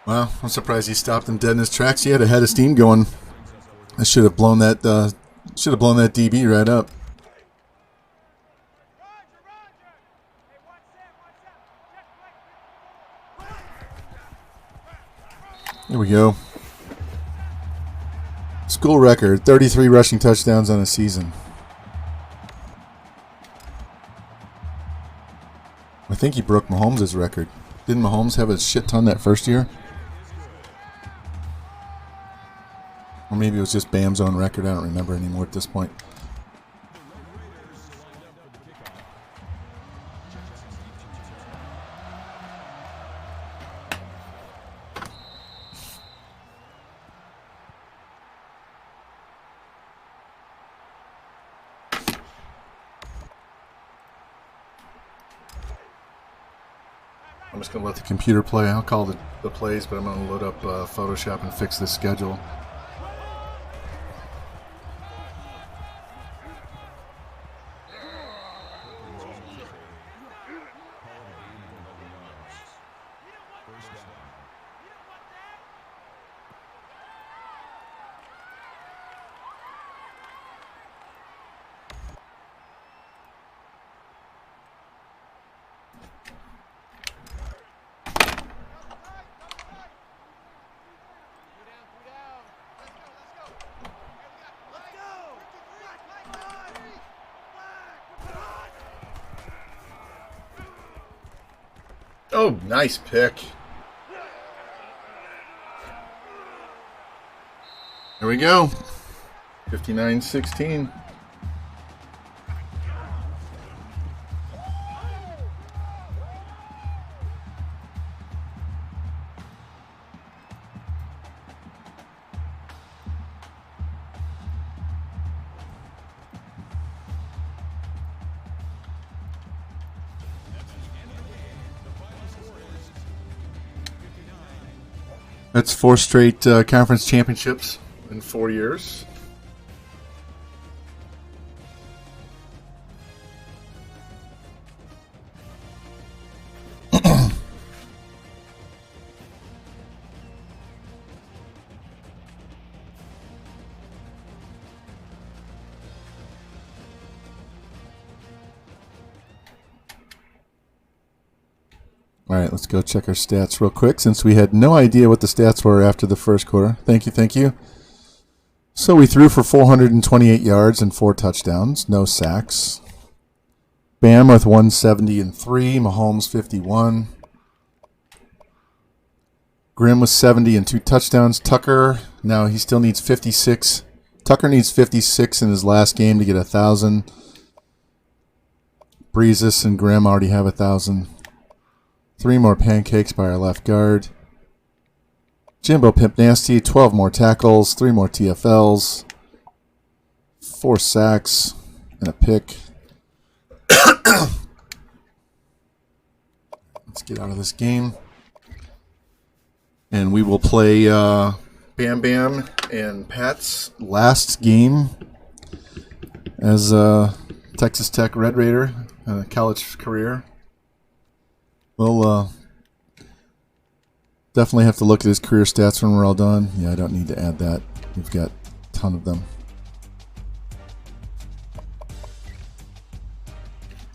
Well, I'm surprised he stopped him dead in his tracks. He had a head of steam going. I should have blown that. DB right up. Here we go. School record: 33 rushing touchdowns on a season. I think he broke Mahomes' record. Didn't Mahomes have a shit ton that first year? Or maybe it was just Bam's own record. I don't remember anymore at this point. I'm just going to let the computer play. I'll call the plays, but I'm going to load up Photoshop and fix this schedule. Oh, nice pick. There we go. 59-16. That's 4 straight conference championships in 4 years. All right, let's go check our stats real quick since we had no idea what the stats were after the first quarter. Thank you. So we threw for 428 yards and 4 touchdowns, no sacks. Bam with 170 and 3, Mahomes 51. Grimm with 70 and 2 touchdowns. Tucker, now he still needs 56. Tucker needs 56 in his last game to get 1,000. Breezes and Grimm already have 1,000. 3 more pancakes by our left guard. Jimbo Pimp Nasty, 12 more tackles, 3 more TFLs, 4 sacks, and a pick. Let's get out of this game. And we will play Bam Bam and Pat's last game as a Texas Tech Red Raider in a college career. We'll definitely have to look at his career stats when we're all done. Yeah, I don't need to add that. We've got a ton of them.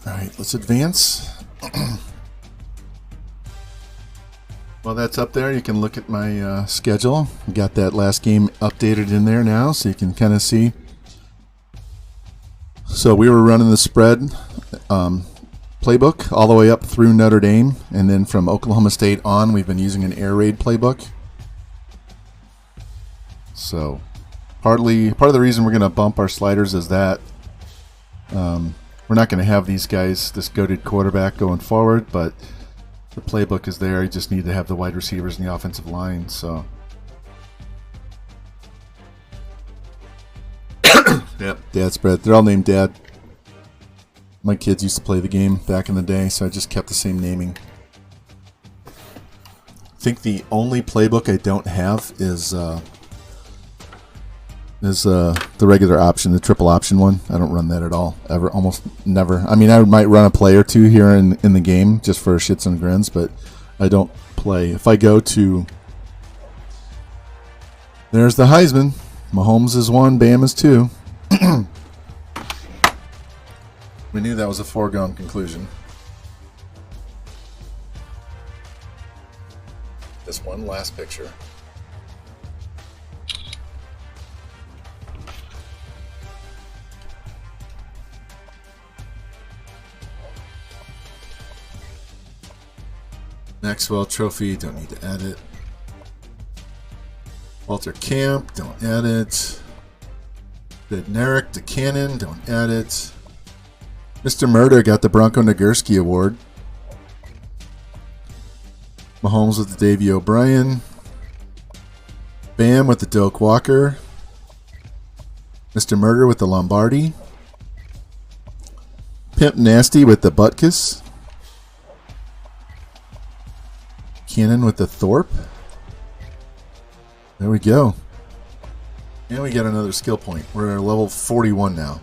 All right, let's advance. While that's up there, you can look at my schedule. We got that last game updated in there now, so you can kind of see. So we were running the spread playbook all the way up through Notre Dame, and then from Oklahoma State on, we've been using an air raid playbook. So part of the reason we're going to bump our sliders is that we're not going to have these guys, this goated quarterback going forward, but the playbook is there. You just need to have the wide receivers and the offensive line. So yep, Dad spread. They're all named Dad. My kids used to play the game back in the day, so I just kept the same naming. I think the only playbook I don't have is the regular option, the triple option one. I don't run that at all, ever, almost never. I mean, I might run a play or two here in the game just for shits and grins, but I don't play. If I go to, there's the Heisman. Mahomes is 1, Bam is 2. We knew that was a foregone conclusion. This one last picture. Maxwell Trophy, don't need to add it. Walter Camp, don't add it. Bednarik to Cannon, don't add it. Mr. Murder got the Bronco Nagurski Award. Mahomes with the Davey O'Brien. Bam with the Doak Walker. Mr. Murder with the Lombardi. Pimp Nasty with the Butkus. Cannon with the Thorpe. There we go. And we got another skill point. We're at level 41 now.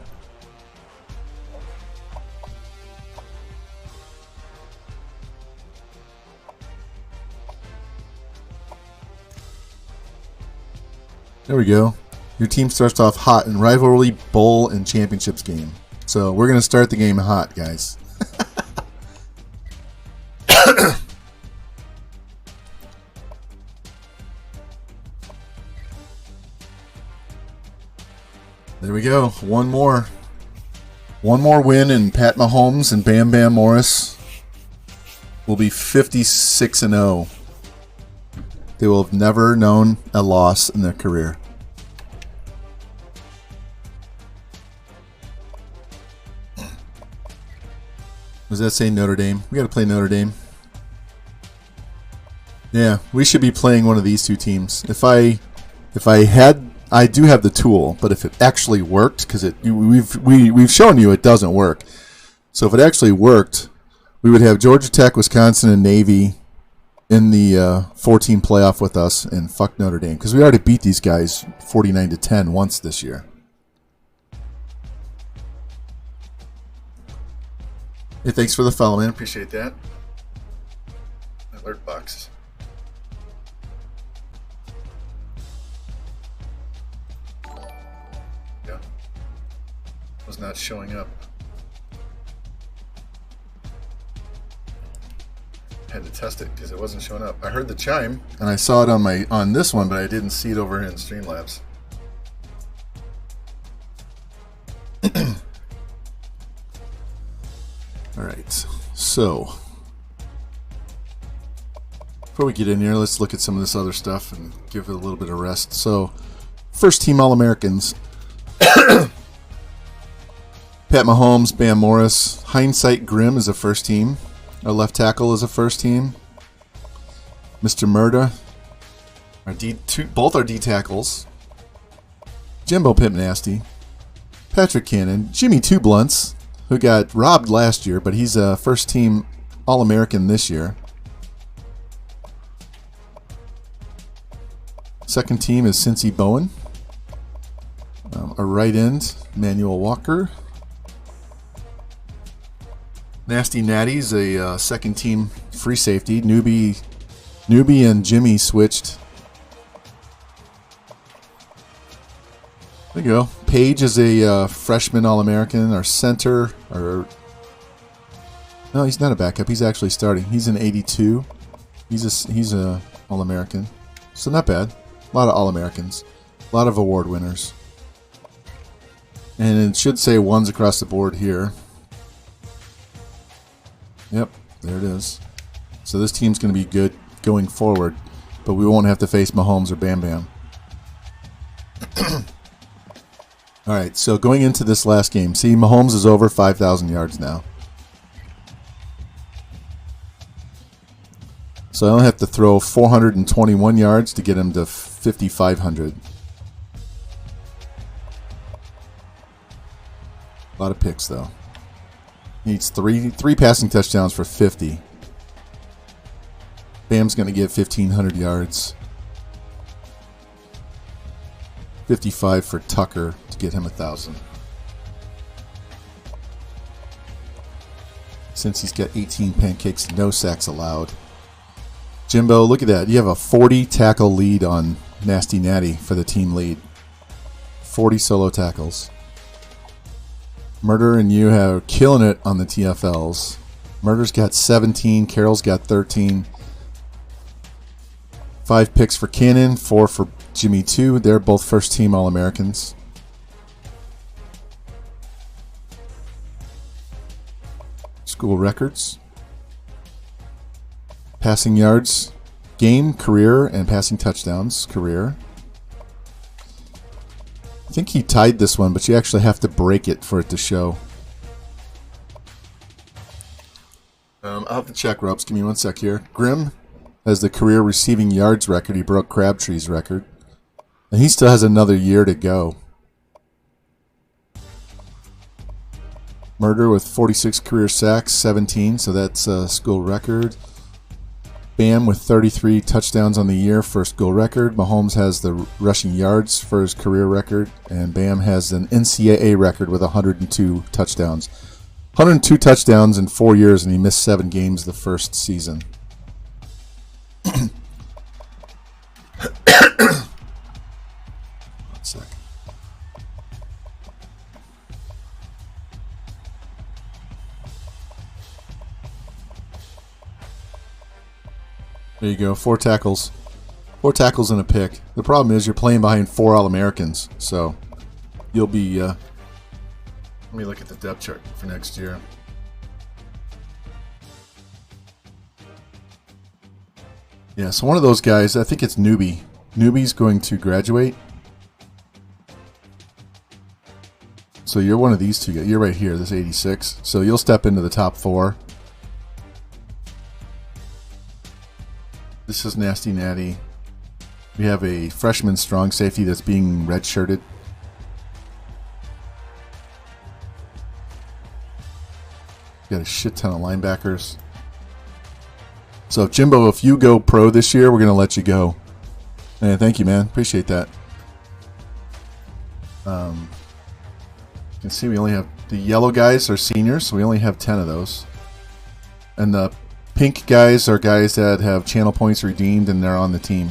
There we go. Your team starts off hot in rivalry, bowl, and championships game. So we're going to start the game hot, guys. There we go. One more win, and Pat Mahomes and Bam Bam Morris will be 56-0. They will have never known a loss in their career. Does that say Notre Dame? We got to play Notre Dame. Yeah, we should be playing one of these two teams. If I do have the tool, but if it actually worked, because we've shown you it doesn't work. So if it actually worked, we would have Georgia Tech, Wisconsin, and Navy in the 14 playoff with us, and fuck Notre Dame, because we already beat these guys 49-10 once this year. Hey, thanks for the follow, man. Appreciate that. Alert box. Yeah. Was not showing up. Had to test it because it wasn't showing up. I heard the chime and I saw it on this one, but I didn't see it over here in Streamlabs. All right, so before we get in here, let's look at some of this other stuff and give it a little bit of rest. So, first team All-Americans. Pat Mahomes, Bam Morris, Hindsight Grimm is a first team. Our left tackle is a first team. Mr. Murda, both our D tackles. Jimbo Pimp Nasty, Patrick Cannon, Jimmy Two Blunts, who got robbed last year, but he's a first team All-American this year. Second team is Cincy Bowen. Our right end, Manuel Walker. Nasty Natties, a second team free safety. Newbie and Jimmy switched. There you go. Page is a freshman All-American. Our center, no, he's not a backup. He's actually starting. He's an 82. He's a All-American. So not bad. A lot of All-Americans. A lot of award winners. And it should say ones across the board here. Yep, there it is. So this team's going to be good going forward, but we won't have to face Mahomes or Bam Bam. All right, so going into this last game, see, Mahomes is over 5,000 yards now. So I only have to throw 421 yards to get him to 5,500. A lot of picks, though. Needs three passing touchdowns for 50. Bam's going to get 1,500 yards. 55 for Tucker to get him 1,000. Since he's got 18 pancakes, no sacks allowed. Jimbo, look at that. You have a 40 tackle lead on Nasty Natty for the team lead. 40 solo tackles. Murder and you have killing it on the TFLs. Murder's got 17. Carroll's got 13. 5 picks for Cannon. 4 for Jimmy 2. They're both first team All-Americans. School records. Passing yards. Game, career, and passing touchdowns. Career. I think he tied this one, but you actually have to break it for it to show. I'll have to check ropes. Give me one sec here. Grimm has the career receiving yards record. He broke Crabtree's record. And he still has another year to go. Murder with 46 career sacks, 17, so that's a school record. Bam with 33 touchdowns on the year for a school record. Mahomes has the rushing yards for his career record. And Bam has an NCAA record with 102 touchdowns. 102 touchdowns in 4 years, and he missed 7 games the first season. One sec. There you go, 4 tackles. 4 tackles and a pick. The problem is you're playing behind 4 All-Americans, so you'll be... let me look at the depth chart for next year. Yeah, so one of those guys, I think it's Newbie. Newbie's going to graduate. So you're one of these two guys. You're right here, this 86. So you'll step into the top 4. This is Nasty Natty. We have a freshman strong safety that's being redshirted. Got a shit ton of linebackers. So, Jimbo, if you go pro this year, we're going to let you go. And thank you, man. Appreciate that. You can see we only have the yellow guys are seniors, so we only have 10 of those. And the pink guys are guys that have channel points redeemed and they're on the team.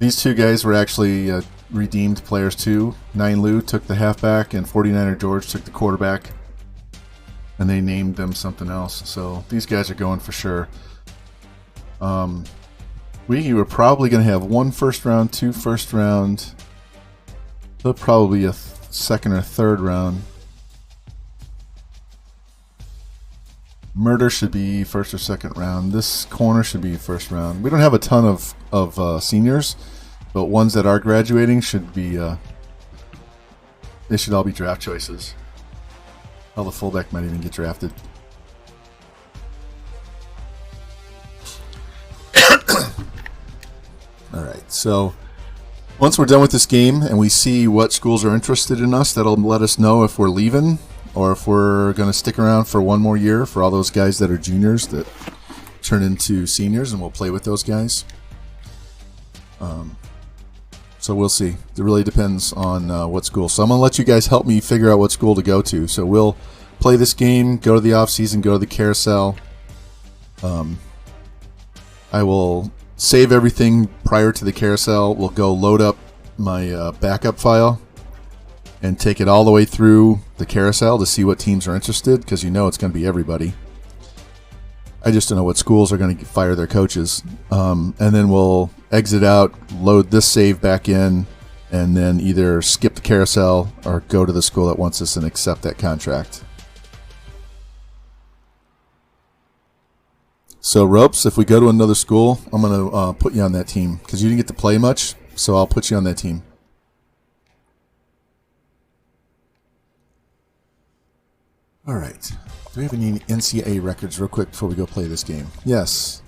These two guys were actually redeemed players too. 9 Lou took the halfback and 49er George took the quarterback. And they named them something else. So these guys are going for sure. We were probably going to have 1 first round, 2 first round. So probably a second or third round. Murder should be first or second round. This corner should be first round. We don't have a ton of seniors, but ones that are graduating should be. They should all be draft choices. Hell, the fullback might even get drafted. All right, so once we're done with this game and we see what schools are interested in us, that'll let us know if we're leaving or if we're going to stick around for one more year for all those guys that are juniors that turn into seniors, and we'll play with those guys. So we'll see. It really depends on what school. So I'm going to let you guys help me figure out what school to go to. So we'll play this game, go to the off-season, go to the carousel. I will save everything prior to the carousel. We'll go load up my backup file and take it all the way through the carousel to see what teams are interested, because you know it's going to be everybody. I just don't know what schools are going to fire their coaches. And then we'll exit out, load this save back in, and then either skip the carousel or go to the school that wants us and accept that contract. So, Ropes, if we go to another school, I'm going to put you on that team because you didn't get to play much, so I'll put you on that team. All right. Do we have any NCAA records real quick before we go play this game? Yes.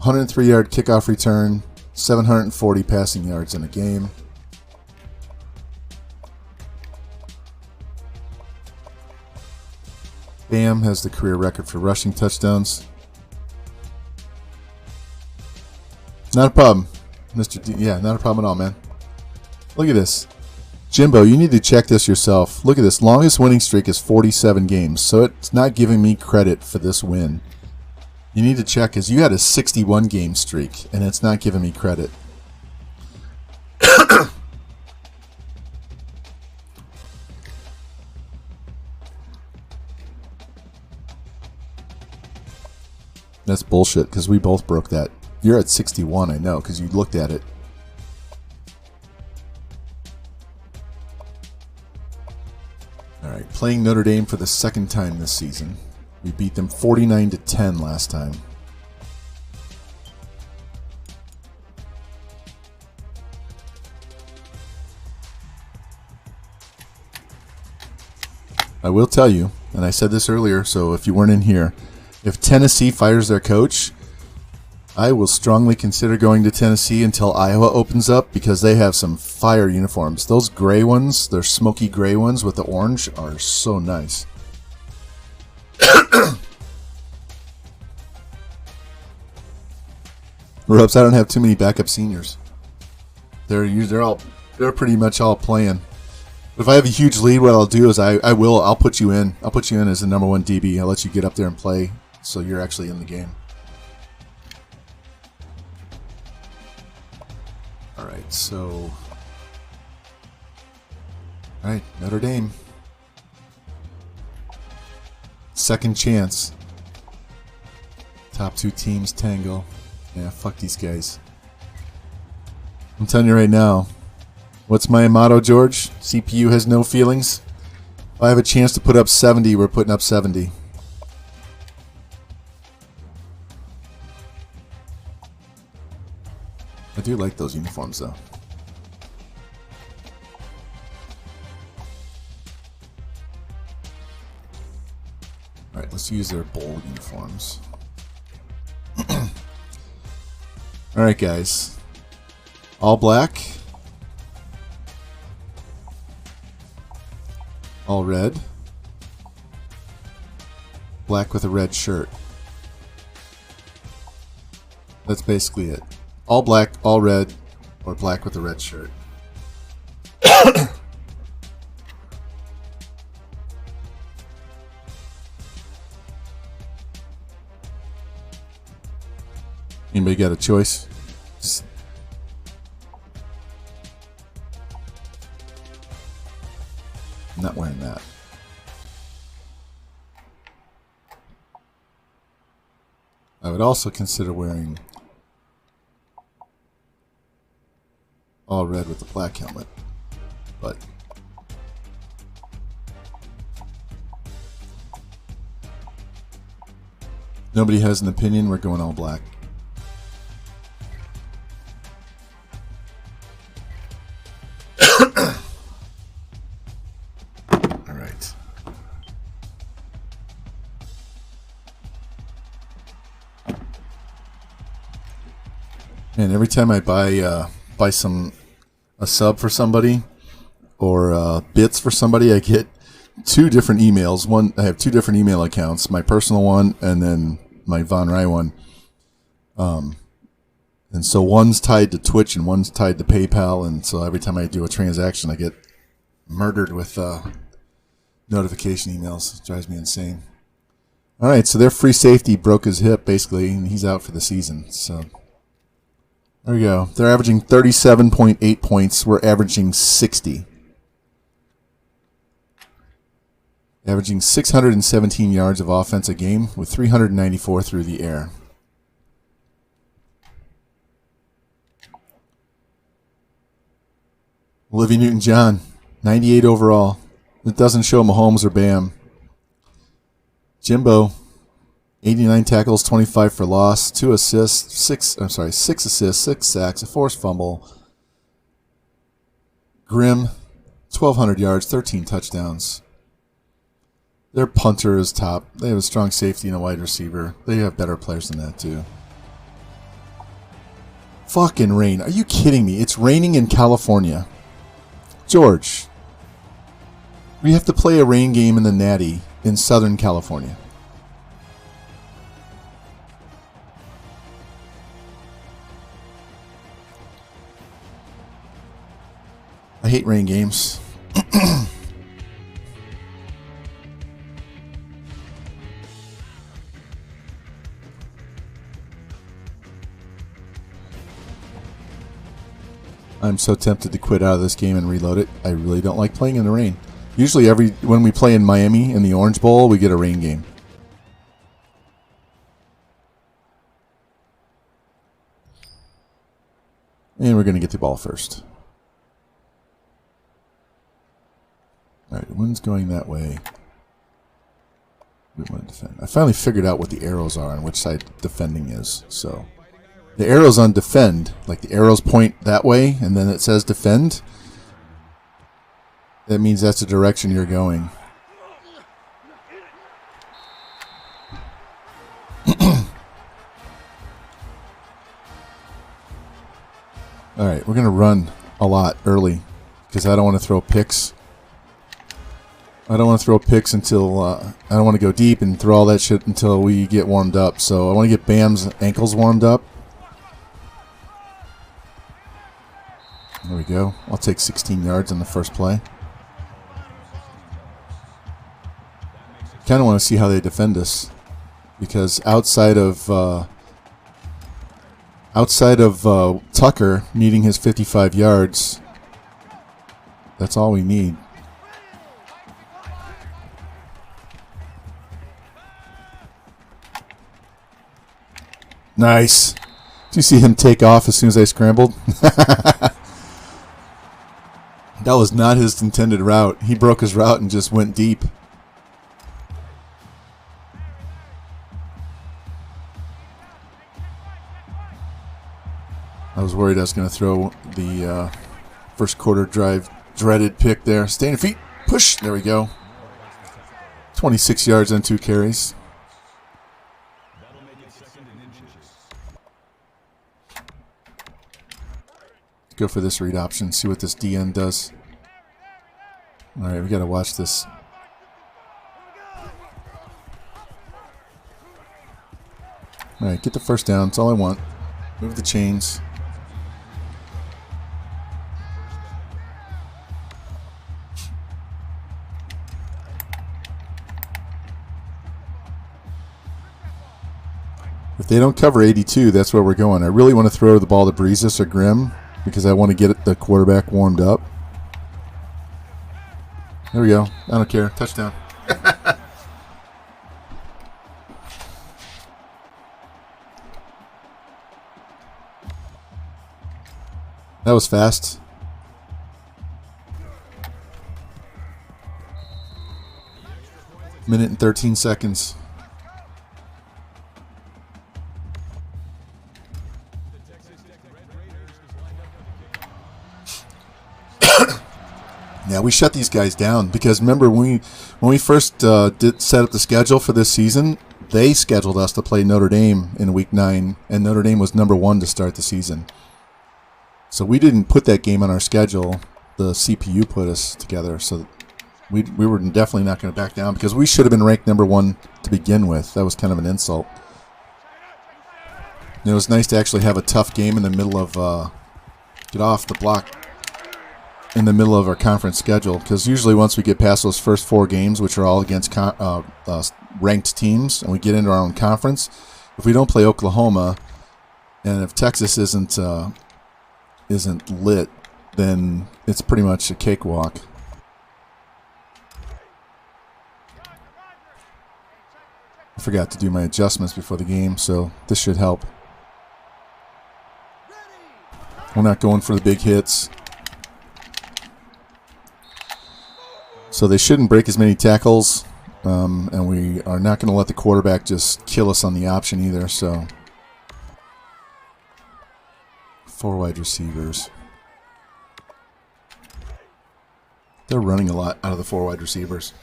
103-yard kickoff return, 740 passing yards in a game. Bam has the career record for rushing touchdowns. Not a problem, Mr. D. Yeah, not a problem at all, man. Look at this. Jimbo, you need to check this yourself. Look at this. Longest winning streak is 47 games, so it's not giving me credit for this win. You need to check, because you had a 61-game streak, and it's not giving me credit. That's bullshit, because we both broke that. You're at 61, I know, because you looked at it. All right, playing Notre Dame for the second time this season. We beat them 49-10 last time. I will tell you, and I said this earlier, so if you weren't in here, if Tennessee fires their coach, I will strongly consider going to Tennessee until Iowa opens up, because they have some fire uniforms. Those gray ones, they're smoky gray ones with the orange, are so nice. Ropes, I don't have too many backup seniors. They're pretty much all playing. But if I have a huge lead, what I'll do is I'll put you in. I'll put you in as the number 1 DB. I'll let you get up there and play, so you're actually in the game. All right, so Notre Dame. Second chance. Top 2 teams tangle. Yeah, fuck these guys. I'm telling you right now. What's my motto, George? CPU has no feelings. If I have a chance to put up 70, we're putting up 70. I do like those uniforms, though. Alright, let's use their bowl uniforms. Alright, guys. All black. All red. Black with a red shirt. That's basically it. All black, all red, or black with a red shirt. Anybody got a choice? I'm not wearing that. I would also consider wearing all red with the black helmet, but nobody has an opinion. We're going all black. All right. And every time I buy a sub for somebody or bits for somebody, I get two different emails. One, I have two different email accounts: my personal one and then my Von Rye one. And so one's tied to Twitch and one's tied to PayPal. And so every time I do a transaction, I get murdered with notification emails. It drives me insane. All right, so their free safety broke his hip basically, and he's out for the season. So. There we go. They're averaging 37.8 points. We're averaging 60. Averaging 617 yards of offense a game with 394 through the air. Olivia Newton-John, 98 overall. It doesn't show Mahomes or Bam. Jimbo, 89 tackles, 25 for loss, 6 assists, 6 sacks, a forced fumble. Grimm, 1,200 yards, 13 touchdowns. Their punter is top. They have a strong safety and a wide receiver. They have better players than that, too. Fucking rain. Are you kidding me? It's raining in California. George, we have to play a rain game in the Natty in Southern California. I hate rain games. I'm so tempted to quit out of this game and reload it. I really don't like playing in the rain. Usually when we play in Miami in the Orange Bowl, we get a rain game. And we're going to get the ball first. All right, the wind's going that way. We want to defend. I finally figured out what the arrows are and which side defending is. So the arrows on defend, like the arrows point that way, and then it says defend. That means that's the direction you're going. All right, we're going to run a lot early because I don't want to throw picks. I don't want to throw picks until I don't want to go deep and throw all that shit until we get warmed up. So I want to get Bam's ankles warmed up. There we go. I'll take 16 yards on the first play. Kind of want to see how they defend us, because outside of Tucker needing his 55 yards, that's all we need. Nice. Did you see him take off as soon as I scrambled? That was not his intended route. He broke his route and just went deep. I was worried I was going to throw the first quarter drive dreaded pick there. Stay on your feet. Push. There we go. 26 yards on 2 carries. Go for this read option, see what this DN does. All right, we got to watch this. All right, get the first down. That's all I want. Move the chains. If they don't cover 82, that's where we're going. I really want to throw the ball to Breezes or Grimm because I want to get the quarterback warmed up. There we go. I don't care. Touchdown. That was fast. Minute and 13 seconds. Yeah, we shut these guys down because remember when we first did set up the schedule for this season, they scheduled us to play Notre Dame in Week 9, and Notre Dame was #1 to start the season. So we didn't put that game on our schedule. The CPU put us together, so we were definitely not going to back down because we should have been ranked #1 to begin with. That was kind of an insult. And it was nice to actually have a tough game in the middle of get off the block in the middle of our conference schedule, because usually once we get past those first 4 games, which are all against ranked teams, and we get into our own conference, if we don't play Oklahoma, and if Texas isn't lit, then it's pretty much a cakewalk. I forgot to do my adjustments before the game, so this should help. We're not going for the big hits. So they shouldn't break as many tackles, and we are not going to let the quarterback just kill us on the option either. So 4 wide receivers. They're running a lot out of the 4 wide receivers.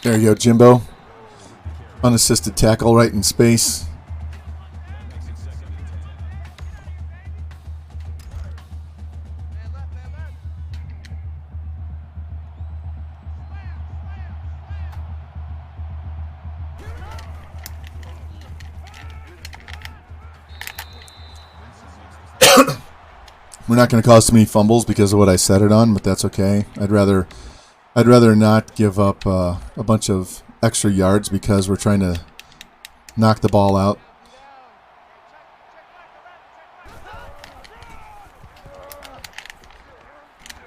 There you go, Jimbo. Unassisted tackle right in space. We're not going to cause too many fumbles because of what I set it on, but that's okay. I'd rather not give up a bunch of extra yards because we're trying to knock the ball out.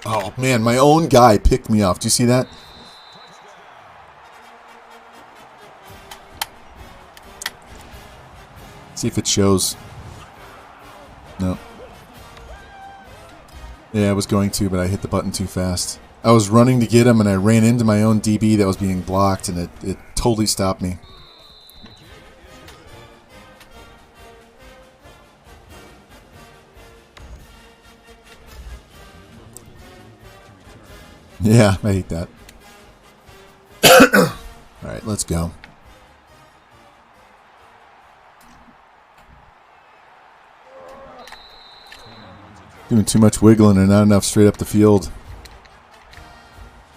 Oh man, my own guy picked me off. Do you see that? See if it shows. No. Yeah, I was going to, but I hit the button too fast. I was running to get him, and I ran into my own DB that was being blocked, and it totally stopped me. Yeah, I hate that. All right, let's go. Doing too much wiggling and not enough straight up the field.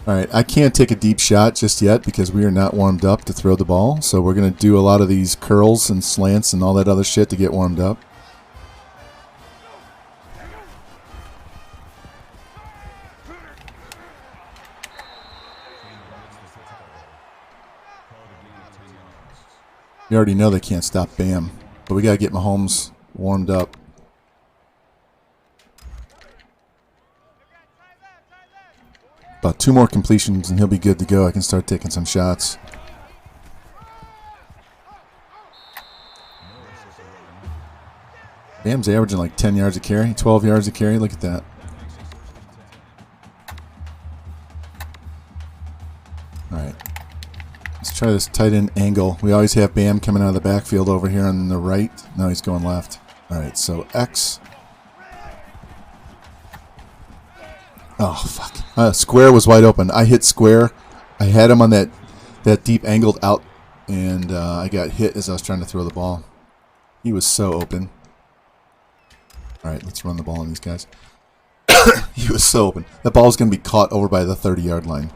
All right, I can't take a deep shot just yet because we are not warmed up to throw the ball. So we're going to do a lot of these curls and slants and all that other shit to get warmed up. You already know they can't stop Bam, but we got to get Mahomes warmed up. About 2 more completions and he'll be good to go. I can start taking some shots. Bam's averaging like 10 yards a carry, 12 yards a carry. Look at that. All right. Let's try this tight end angle. We always have Bam coming out of the backfield over here on the right. Now he's going left. All right, so X. Oh, fuck. Square was wide open. I hit Square. I had him on that deep angled out, and I got hit as I was trying to throw the ball. He was so open. All right, let's run the ball on these guys. He was so open. That ball is going to be caught over by the 30-yard line.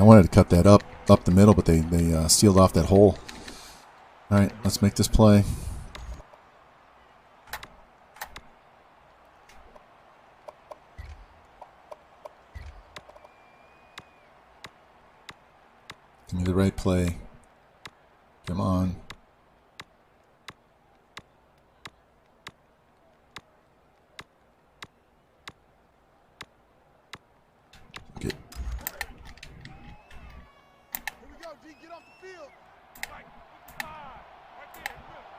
wanted to cut that up the middle, but they sealed off that hole. All right, let's make this play. Give me the right play. Come on. Good.
Here we go, D. Get off the field. Right, 55. Right there. 55.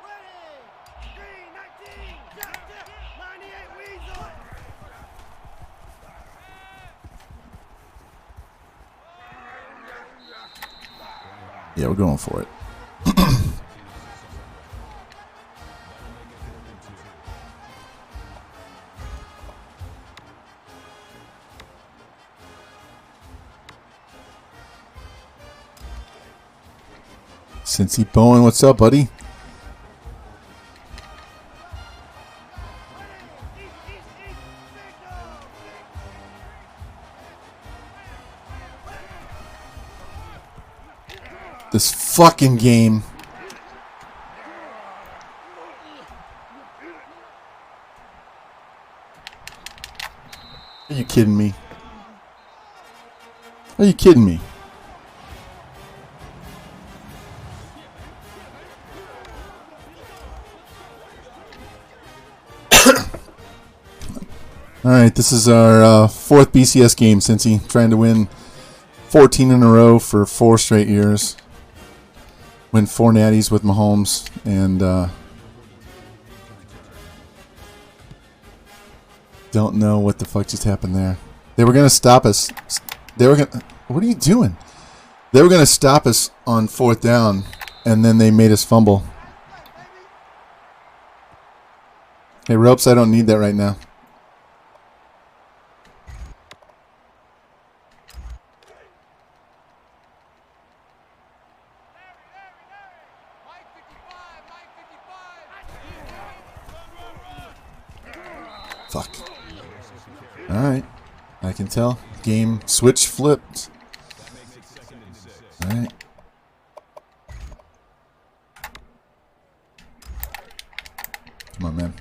Ready. Green, 19. Jump, jump. 98 Weasel.
Yeah, we're going for it. Cincy Bowen, what's up, buddy? This fucking game. Are you kidding me? Are you kidding me? All right, this is our fourth BCS game, Cincy. Trying to win 14 in a row for 4 straight years. Win 4 Natties with Mahomes, and don't know what the fuck just happened there. They were going to stop us. They were going to... What are you doing? They were going to stop us on 4th down, and then they made us fumble. Hey, Ropes, I don't need that right now. Fuck. Alright. I can tell. Game switch flipped. Alright. Come on, man.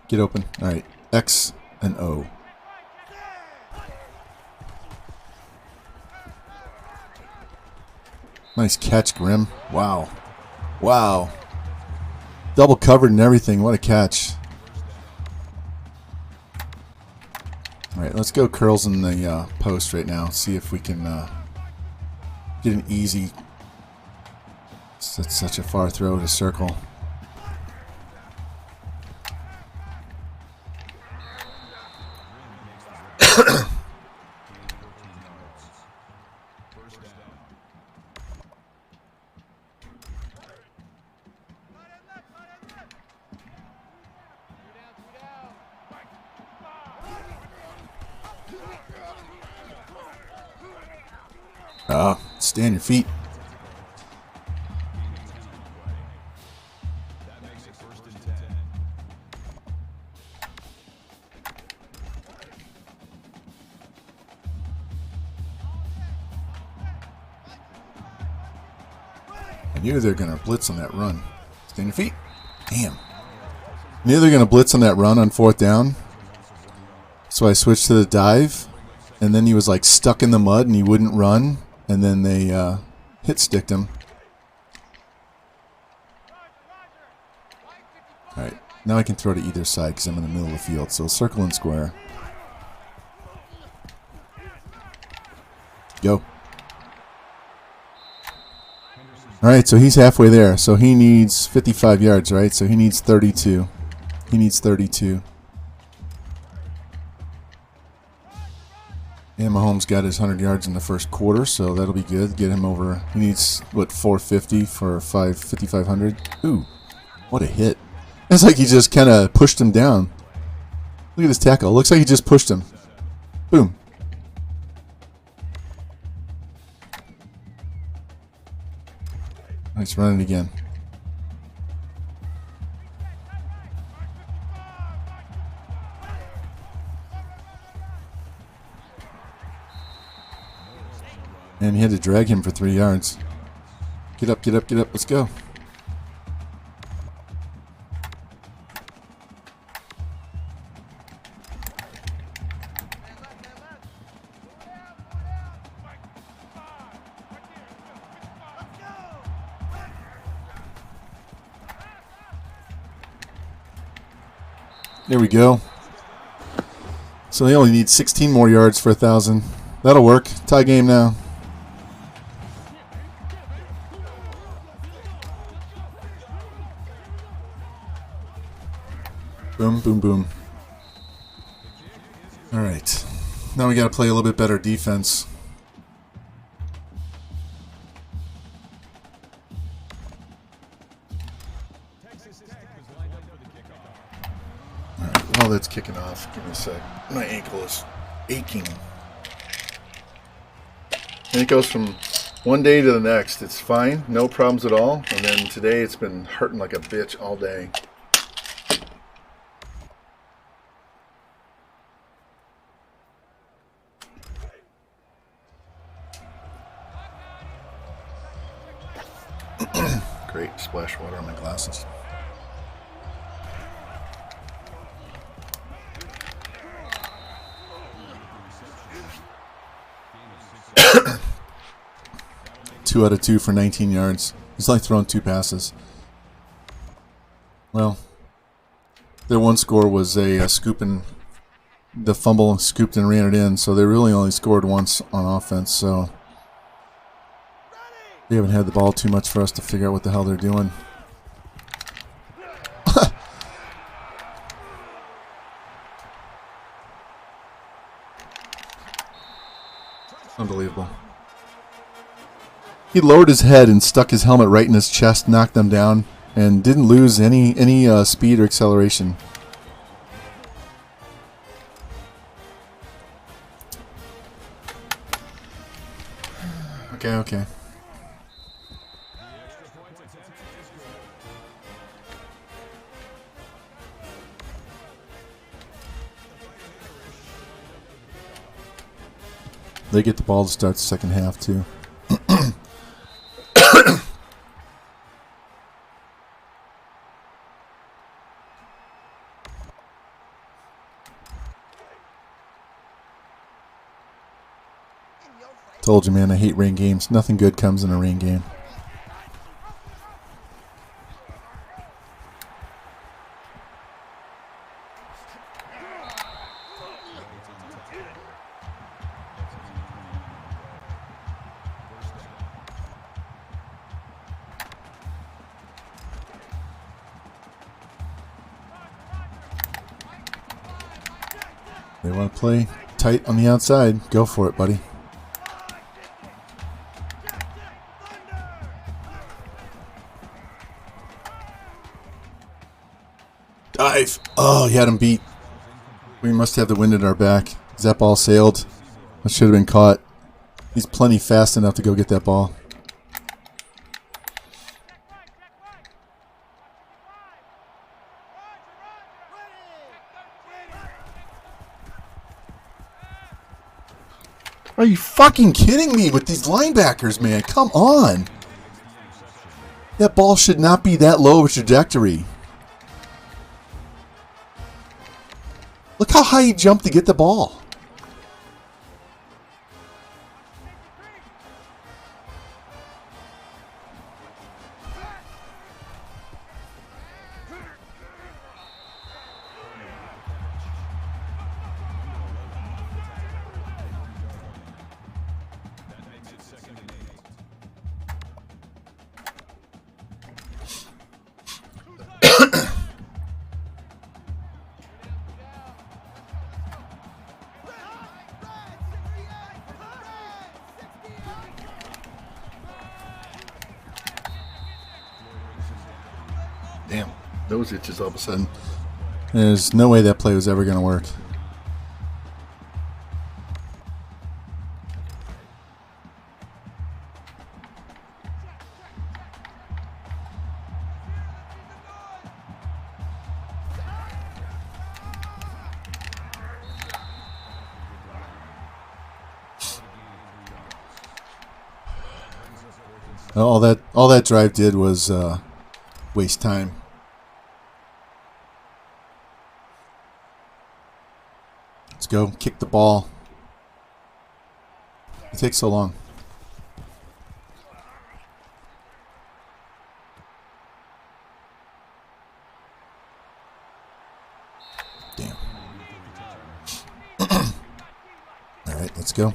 Get open. Alright. X and O. Nice catch, Grim. Wow. Wow. Double covered and everything. What a catch. Alright, let's go curls in the post right now. See if we can get an easy... That's such a far throw to circle. Stay on your feet. I knew they were going to blitz on that run. Stay on your feet. Damn. I knew they were going to blitz on that run on 4th down. So I switched to the dive. And then he was like stuck in the mud and he wouldn't run. And then they hit sticked him. Alright, now I can throw to either side because I'm in the middle of the field. So circle and square. Go. Alright, so he's halfway there. So he needs 55 yards, right? So he needs 32. He needs 32. And Mahomes got his 100 yards in the first quarter, so that'll be good. Get him over. He needs, what, 450 for 5,500? Ooh, what a hit. It's like he just kind of pushed him down. Look at this tackle. Looks like he just pushed him. Boom. Nice, run it again. And he had to drag him for 3 yards. Get up, get up, get up. Let's go. There we go. So they only need 16 more yards for 1,000. That'll work. Tie game now. Boom, boom, boom. All right. Now we got to play a little bit better defense. While that's kicking off, give me a sec. My ankle is aching. And it goes from one day to the next. It's fine, no problems at all. And then today it's been hurting like a bitch all day. Great splash water on my glasses. Two out of 2 for 19 yards. He's only thrown 2 passes. Well, their one score was a scoop and the fumble, scooped and ran it in. So they really only scored once on offense. So they haven't had the ball too much for us to figure out what the hell they're doing. Unbelievable. He lowered his head and stuck his helmet right in his chest, knocked them down, and didn't lose any speed or acceleration. Okay. They get the ball to start the second half, too. Told you, man, I hate rain games. Nothing good comes in a rain game. They want to play tight on the outside. Go for it, buddy. Dive. Oh, he had him beat. We must have the wind at our back. That ball sailed. That should have been caught. He's plenty fast enough to go get that ball. Are you fucking kidding me with these linebackers, man? Come on. That ball should not be that low of a trajectory. Look how high he jumped to get the ball. Damn, nose itches all of a sudden. There's no way that play was ever going to work. All that drive did was waste time. Let's go. Kick the ball. It takes so long. Damn. All right, let's go.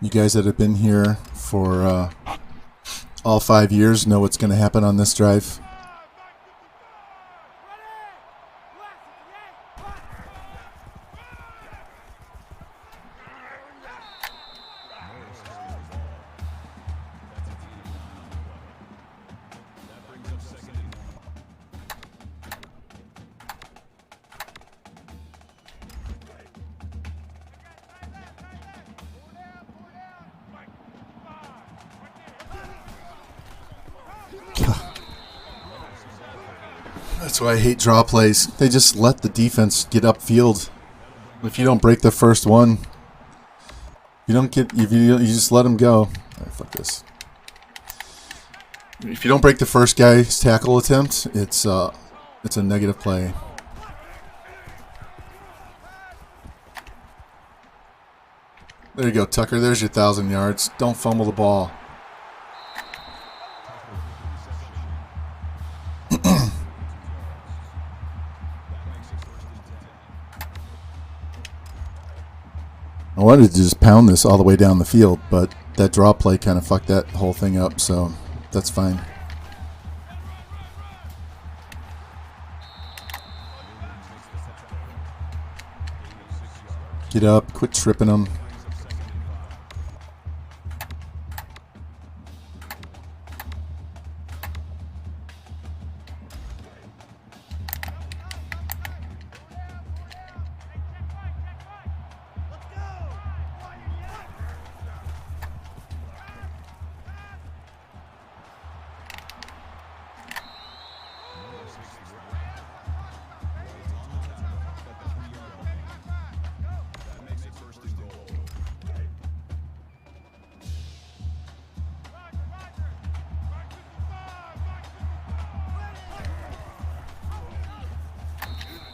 You guys that have been here for all 5 years know what's going to happen on this drive. That's why I hate draw plays. They just let the defense get upfield. If you don't break the first one, you just let them go. Right, fuck this. If you don't break the first guy's tackle attempt, it's a negative play. There you go, Tucker. There's your 1,000 yards. Don't fumble the ball. I wanted to just pound this all the way down the field, but that draw play kind of fucked that whole thing up, so that's fine. Get up, quit tripping them.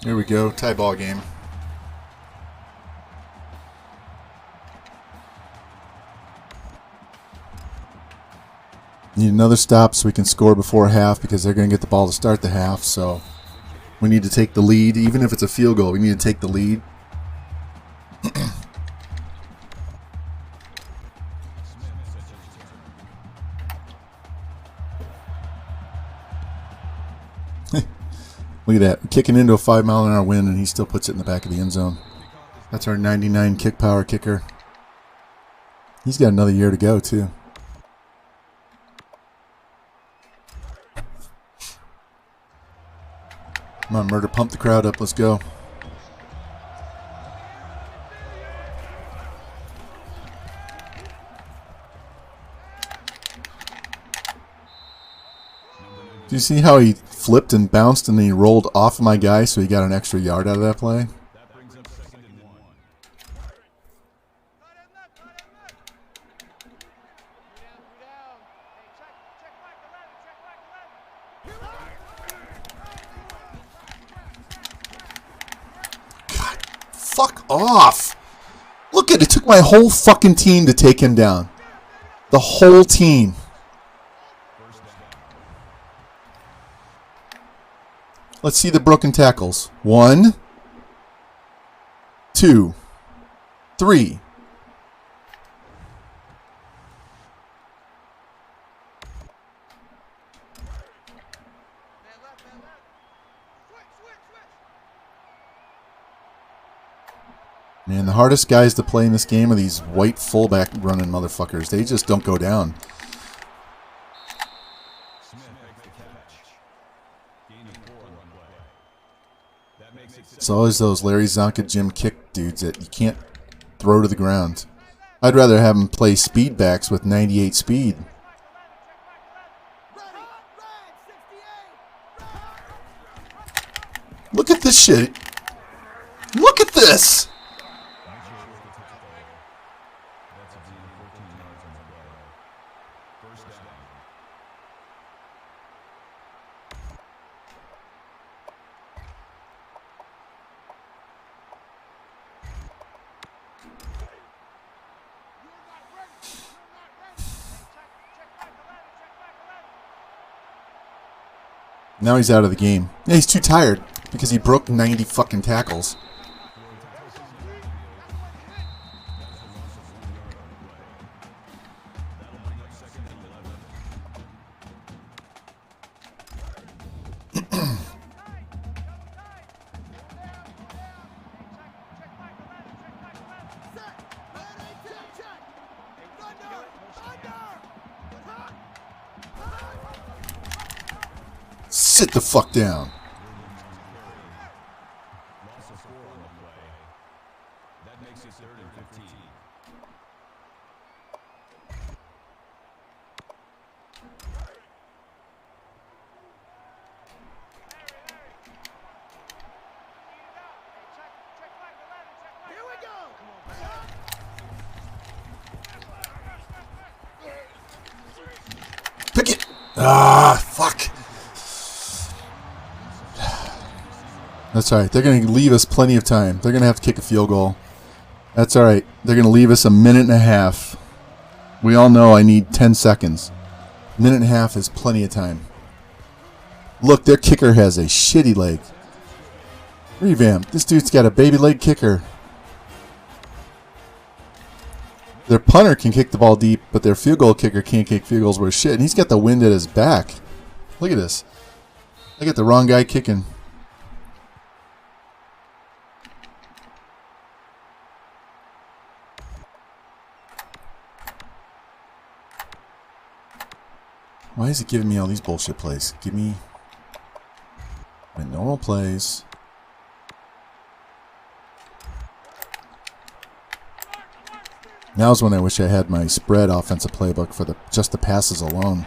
Here we go, tie ball game. Need another stop so we can score before half because they're going to get the ball to start the half. So we need to take the lead. Even if it's a field goal, we need to take the lead. Look at that. Kicking into a 5-mile-an-hour wind, and he still puts it in the back of the end zone. That's our 99 kick power kicker. He's got another year to go, too. Come on, Murder. Pump the crowd up. Let's go. Do you see how he flipped and bounced and then he rolled off my guy so he got an extra yard out of that play? God, fuck off. Look at it. It took my whole fucking team to take him down. The whole team. Let's see the broken tackles. 1, 2, 3. Man, the hardest guys to play in this game are these white fullback running motherfuckers. They just don't go down. It's always those Larry Zonka Jim Kick dudes that you can't throw to the ground. I'd rather have them play speed backs with 98 speed. Look at this shit. Look at this. Now he's out of the game. Yeah, he's too tired because he broke 90 fucking tackles. Sit the fuck down. Pick it. Ah, fuck. That's all right. They're going to leave us plenty of time. They're going to have to kick a field goal. That's all right. They're going to leave us a minute and a half. We all know I need 10 seconds. A minute and a half is plenty of time. Look, their kicker has a shitty leg. Revamped. This dude's got a baby leg kicker. Their punter can kick the ball deep, but their field goal kicker can't kick field goals worth shit. And he's got the wind at his back. Look at this. I got the wrong guy kicking. Why is it giving me all these bullshit plays? Give me my normal plays. Now's when I wish I had my spread offensive playbook for just the passes alone.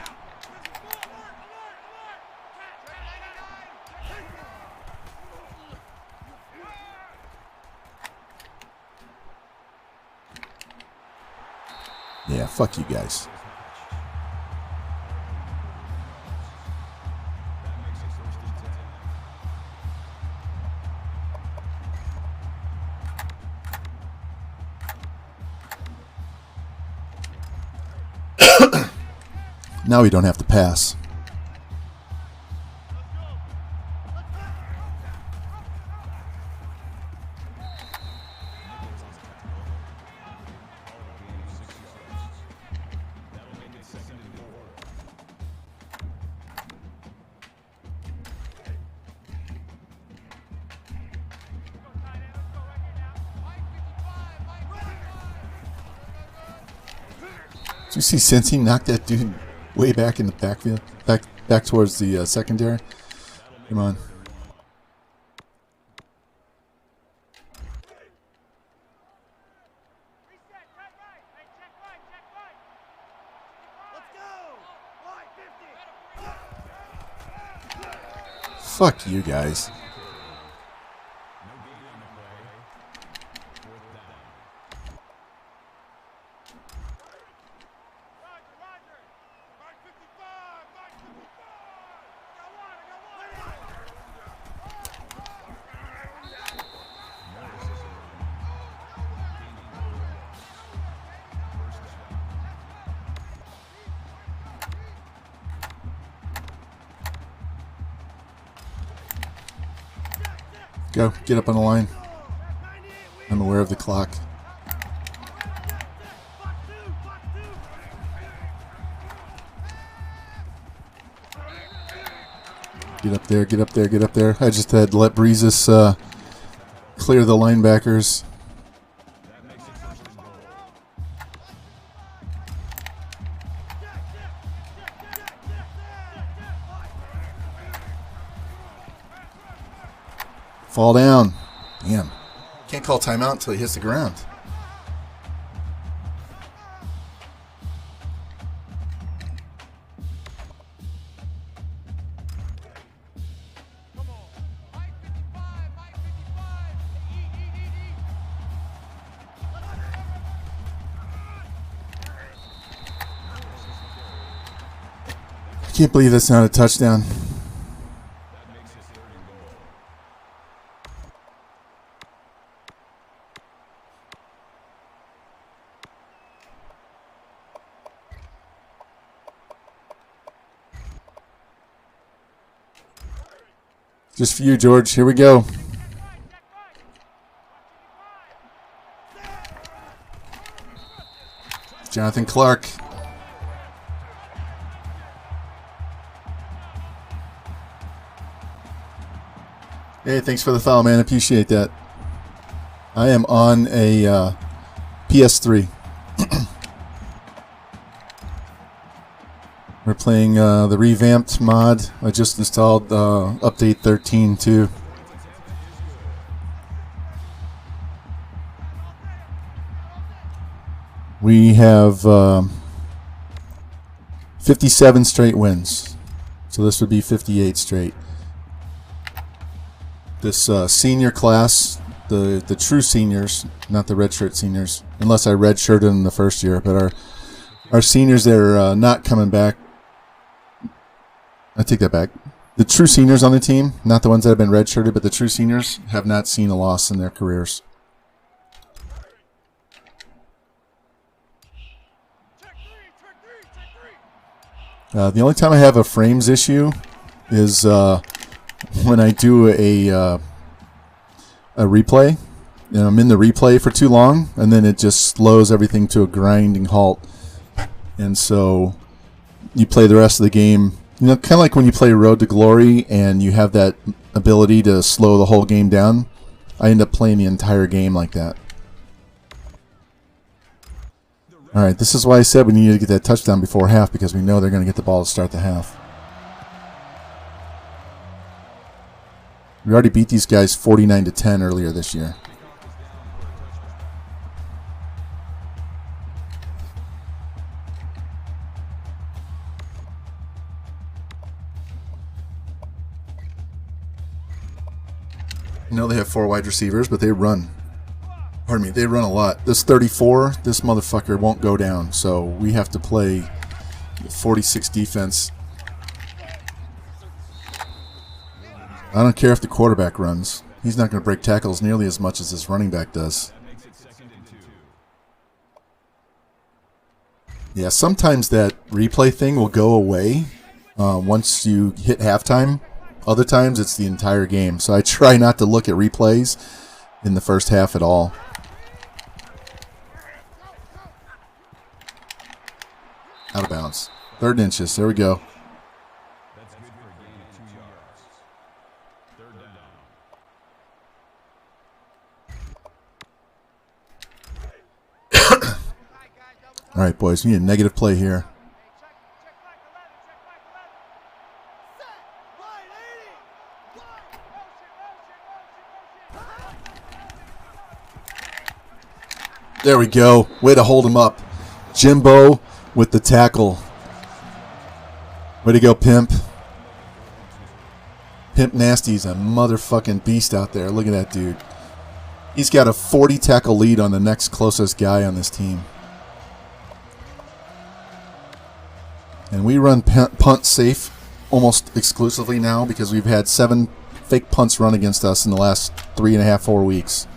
Yeah, fuck you guys. Now we don't have to pass. Did you see Cincy knock that dude way back in the backfield, back towards the secondary? Come on. Fuck you guys. Go, get up on the line. I'm aware of the clock. Get up there, get up there, get up there. I just had to let Breezes clear the linebackers. Fall down. Damn. Can't call timeout until he hits the ground. Can't believe that's not a touchdown. Just for you, George. Here we go. Jonathan Clark. Hey, thanks for the foul, man. Appreciate that. I am on a PS3. We're playing the revamped mod. I just installed update 13 too. We have 57 straight wins. So this would be 58 straight. This senior class, the true seniors, not the redshirt seniors, unless I redshirted in the first year, but our seniors, they're not coming back. I take that back. The true seniors on the team, not the ones that have been redshirted, but the true seniors have not seen a loss in their careers. The only time I have a frames issue is when I do a replay. You know, I'm in the replay for too long, and then it just slows everything to a grinding halt. And so you play the rest of the game. You know, kind of like when you play Road to Glory and you have that ability to slow the whole game down. I end up playing the entire game like that. All right, this is why I said we needed to get that touchdown before half, because we know they're going to get the ball to start the half. We already beat these guys 49-10 earlier this year. You know they have 4 wide receivers, but they run. Pardon me, they run a lot. This 34, this motherfucker won't go down, so we have to play 46 defense. I don't care if the quarterback runs. He's not going to break tackles nearly as much as this running back does. Yeah, sometimes that replay thing will go away once you hit halftime. Other times it's the entire game. So I try not to look at replays in the first half at all. Out of bounds. 3rd inches. There we go. All right, boys. We need a negative play here. There we go. Way to hold him up. Jimbo with the tackle. Way to go, Pimp. Pimp Nasty's a motherfucking beast out there. Look at that dude. He's got a 40 tackle lead on the next closest guy on this team. And we run punt safe almost exclusively now because we've had 7 fake punts run against us in the last 3.5, 4 weeks.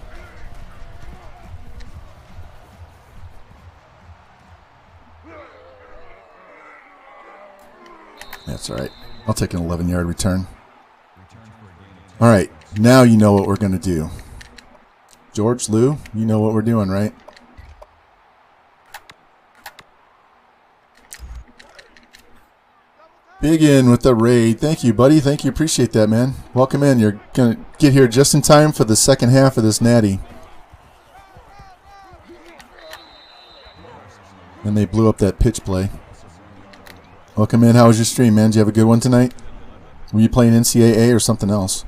That's all right. I'll take an 11-yard return. All right. Now you know what we're going to do. George, Lou, you know what we're doing, right? Big in with the raid. Thank you, buddy. Thank you. Appreciate that, man. Welcome in. You're going to get here just in time for the second half of this natty. And they blew up that pitch play. Welcome in. How was your stream, man? Did you have a good one tonight? Were you playing NCAA or something else?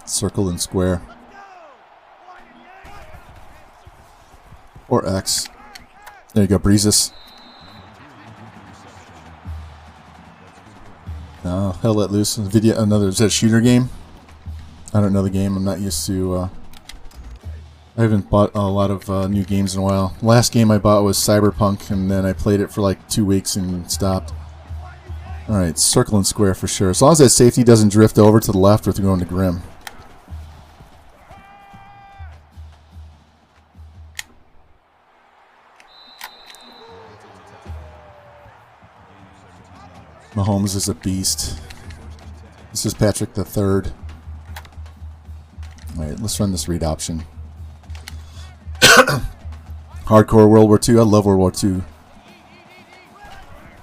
Circle and square. Or X. There you go, Breezes. Oh, hell let loose. Video, another, is that a shooter game? I don't know the game. I'm not used to I haven't bought a lot of new games in a while. Last game I bought was Cyberpunk, and then I played it for like 2 weeks and stopped. Alright, circle and square for sure. As long as that safety doesn't drift over to the left or going to Grim. Mahomes is a beast. This is Patrick the Third. Alright, let's run this read option. Hardcore World War II. I love World War II.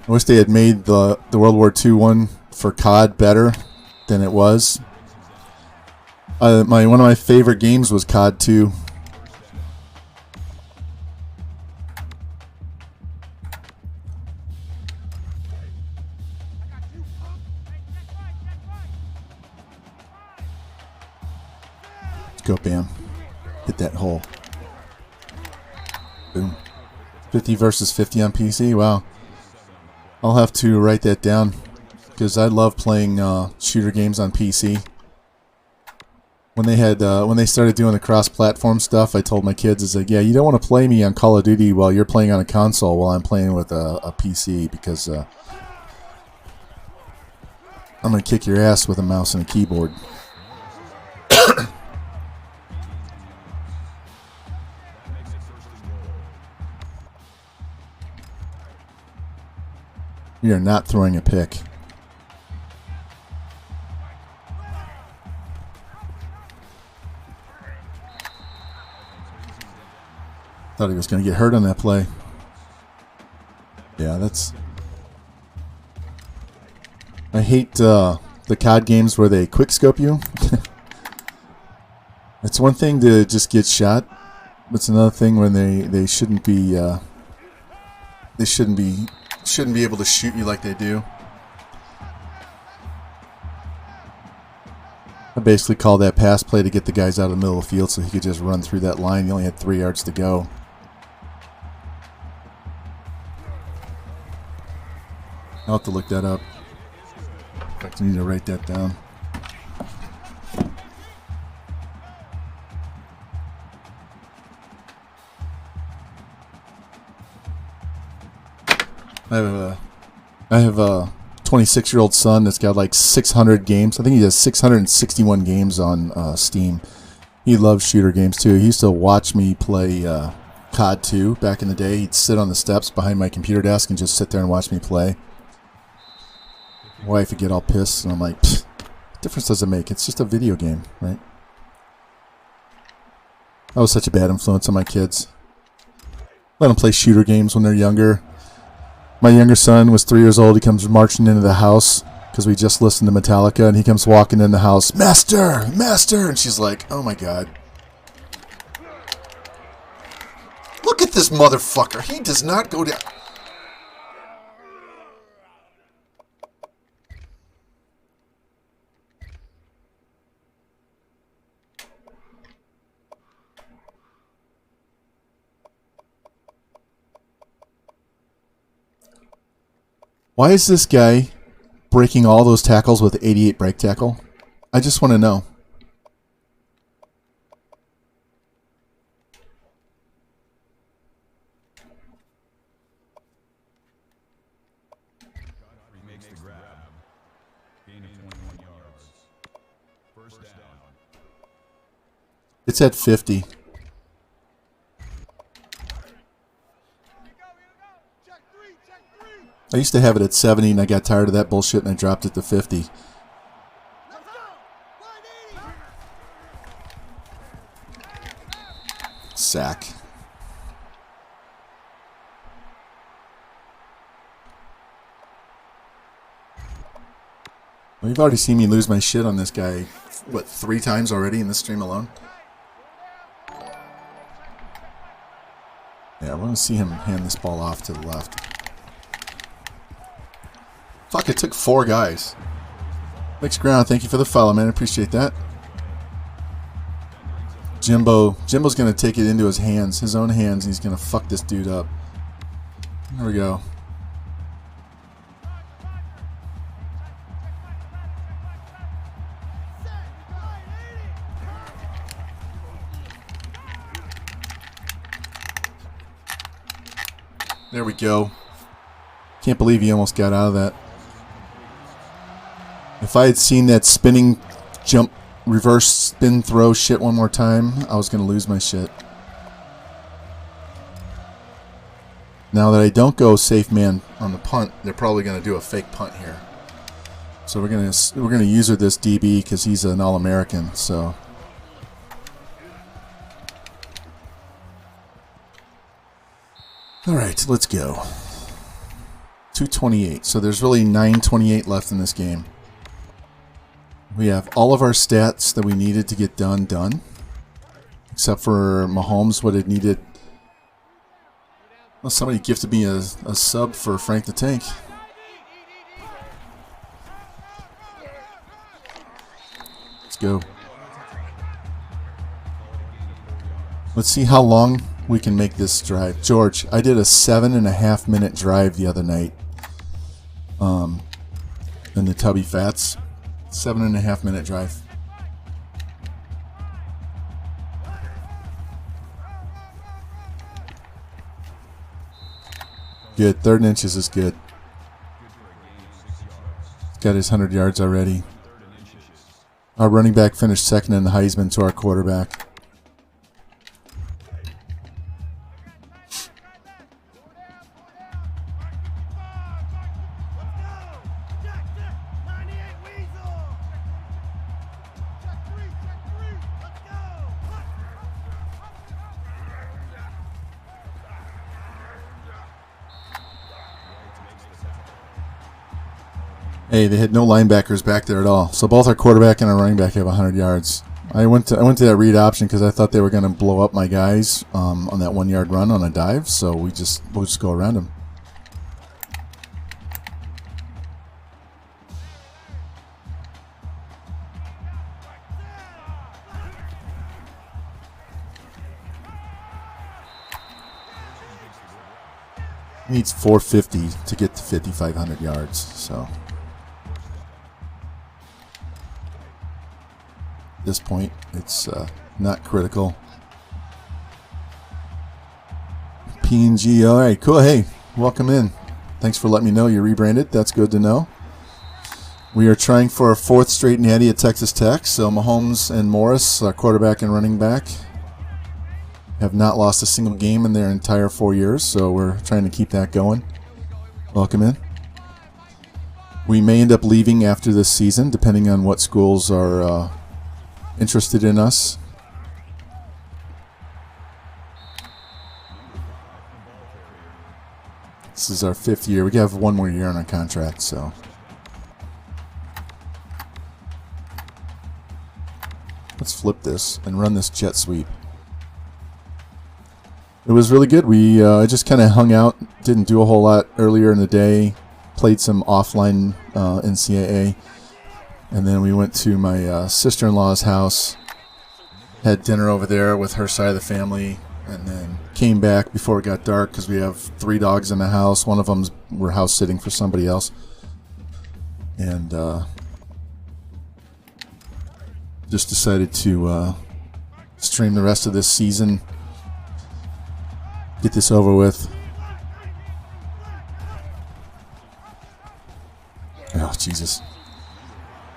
I wish they had made the World War II one for COD better than it was. One of my favorite games was COD 2. Go, bam. Hit that hole. Boom. 50 versus 50 on PC. Wow. I'll have to write that down because I love playing shooter games on PC. When they started doing the cross-platform stuff, I told my kids, "Is like, yeah, you don't want to play me on Call of Duty while you're playing on a console while I'm playing with a PC because I'm gonna kick your ass with a mouse and a keyboard." We are not throwing a pick. Thought he was going to get hurt on that play. Yeah, that's... I hate the COD games where they quickscope you. It's one thing to just get shot. But it's another thing when they shouldn't be... they shouldn't be able to shoot you like they do. I basically called that pass play to get the guys out of the middle of the field so he could just run through that line. He only had 3 yards to go. I'll have to look that up. In fact, I need to write that down. I have a 26-year-old son that's got like 600 games. I think he has 661 games on Steam. He loves shooter games too. He used to watch me play COD 2 back in the day. He'd sit on the steps behind my computer desk and just sit there and watch me play. My wife would get all pissed, and I'm like, what difference does it make? It's just a video game, right? I was such a bad influence on my kids. Let them play shooter games when they're younger. My younger son was 3 years old. He comes marching into the house because we just listened to Metallica, and he comes walking in the house, Master! Master! And she's like, oh my God. Look at this motherfucker. He does not go down. Why is this guy breaking all those tackles with 88 break tackle? I just want to know.
Makes the grab. Gain of 21 yards. First down.
It's at 50. I used to have it at 70, and I got tired of that bullshit, and I dropped it to 50. Sack. Well, you've already seen me lose my shit on this guy, what, 3 times already in this stream alone? Yeah, I want to see him hand this ball off to the left. Fuck, it took 4 guys. Mixed ground, thank you for the follow, man. I appreciate that. Jimbo's going to take it into his own hands, and he's going to fuck this dude up. There we go. There we go. Can't believe he almost got out of that. If I had seen that spinning jump, reverse spin throw shit one more time, I was going to lose my shit. Now that I don't go safe man on the punt, they're probably going to do a fake punt here. So we're going to user this DB because he's an All-American. So all right, let's go. 2:28. So there's really 9:28 left in this game. We have all of our stats that we needed to get done, except for Mahomes. What it needed. Well, somebody gifted me a sub for Frank the Tank. Let's go. Let's see how long we can make this drive. George, I did a 7.5 minute drive the other night. In the Tubby Fats. 7.5 minute drive. Good. 3rd and inches is good. He's got his 100 yards already. Our running back finished 2nd in the Heisman to our quarterback. Hey, they had no linebackers back there at all. So both our quarterback and our running back have 100 yards. I went to that read option because I thought they were going to blow up my guys on that 1 yard run on a dive. So we'll just go around them. He needs 450 to get to 5,500 yards. So. This point, it's not critical. P&G, all right, cool. Hey, welcome in. Thanks for letting me know you rebranded. That's good to know. We are trying for our 4th straight natty at Texas Tech. So Mahomes and Morris, our quarterback and running back, have not lost a single game in their entire 4 years. So we're trying to keep that going. Welcome in. We may end up leaving after this season, depending on what schools are interested in us. This is our 5th year. We have 1 more year on our contract, so. Let's flip this and run this jet sweep. It was really good. We just kind of hung out, didn't do a whole lot earlier in the day, played some offline NCAA. And then we went to my sister-in-law's house, had dinner over there with her side of the family, and then came back before it got dark because we have 3 dogs in the house. One of them we're house sitting for somebody else. And just decided to stream the rest of this season, get this over with. Oh, Jesus.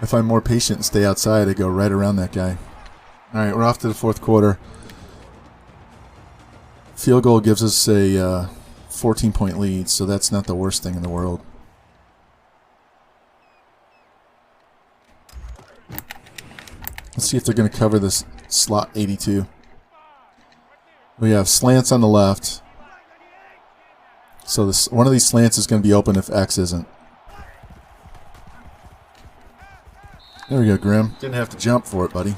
If I'm more patient and stay outside, I go right around that guy. All right, we're off to the 4th quarter. Field goal gives us a 14-point lead, so that's not the worst thing in the world. Let's see if they're going to cover this slot 82. We have slants on the left. So one of these slants is going to be open if X isn't. There we go, Grim. Didn't have to jump for it, buddy.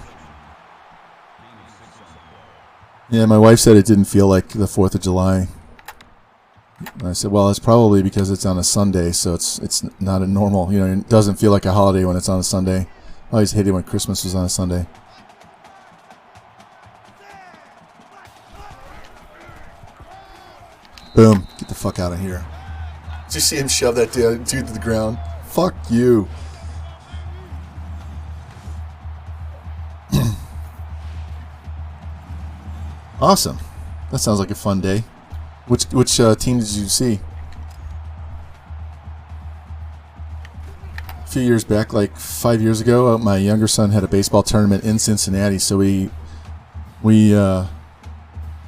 Yeah, my wife said it didn't feel like the 4th of July. And I said, well, it's probably because it's on a Sunday, so it's not a normal, it doesn't feel like a holiday when it's on a Sunday. I always hated when Christmas was on a Sunday. Boom. Get the fuck out of here. Did you see him shove that dude to the ground? Fuck you. Awesome. That sounds like a fun day. Which team did you see? A few years back, like 5 years ago, my younger son had a baseball tournament in Cincinnati, so we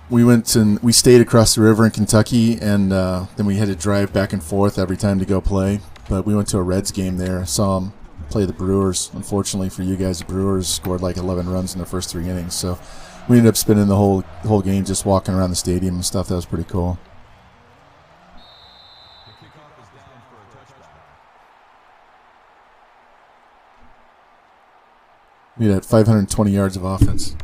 went and we stayed across the river in Kentucky, and then we had to drive back and forth every time to go play. But we went to a Reds game there, saw them play the Brewers. Unfortunately for you guys, the Brewers scored like 11 runs in the first 3 innings, so we ended up spending the whole game just walking around the stadium and stuff. That was pretty cool. We had 520 yards of offense.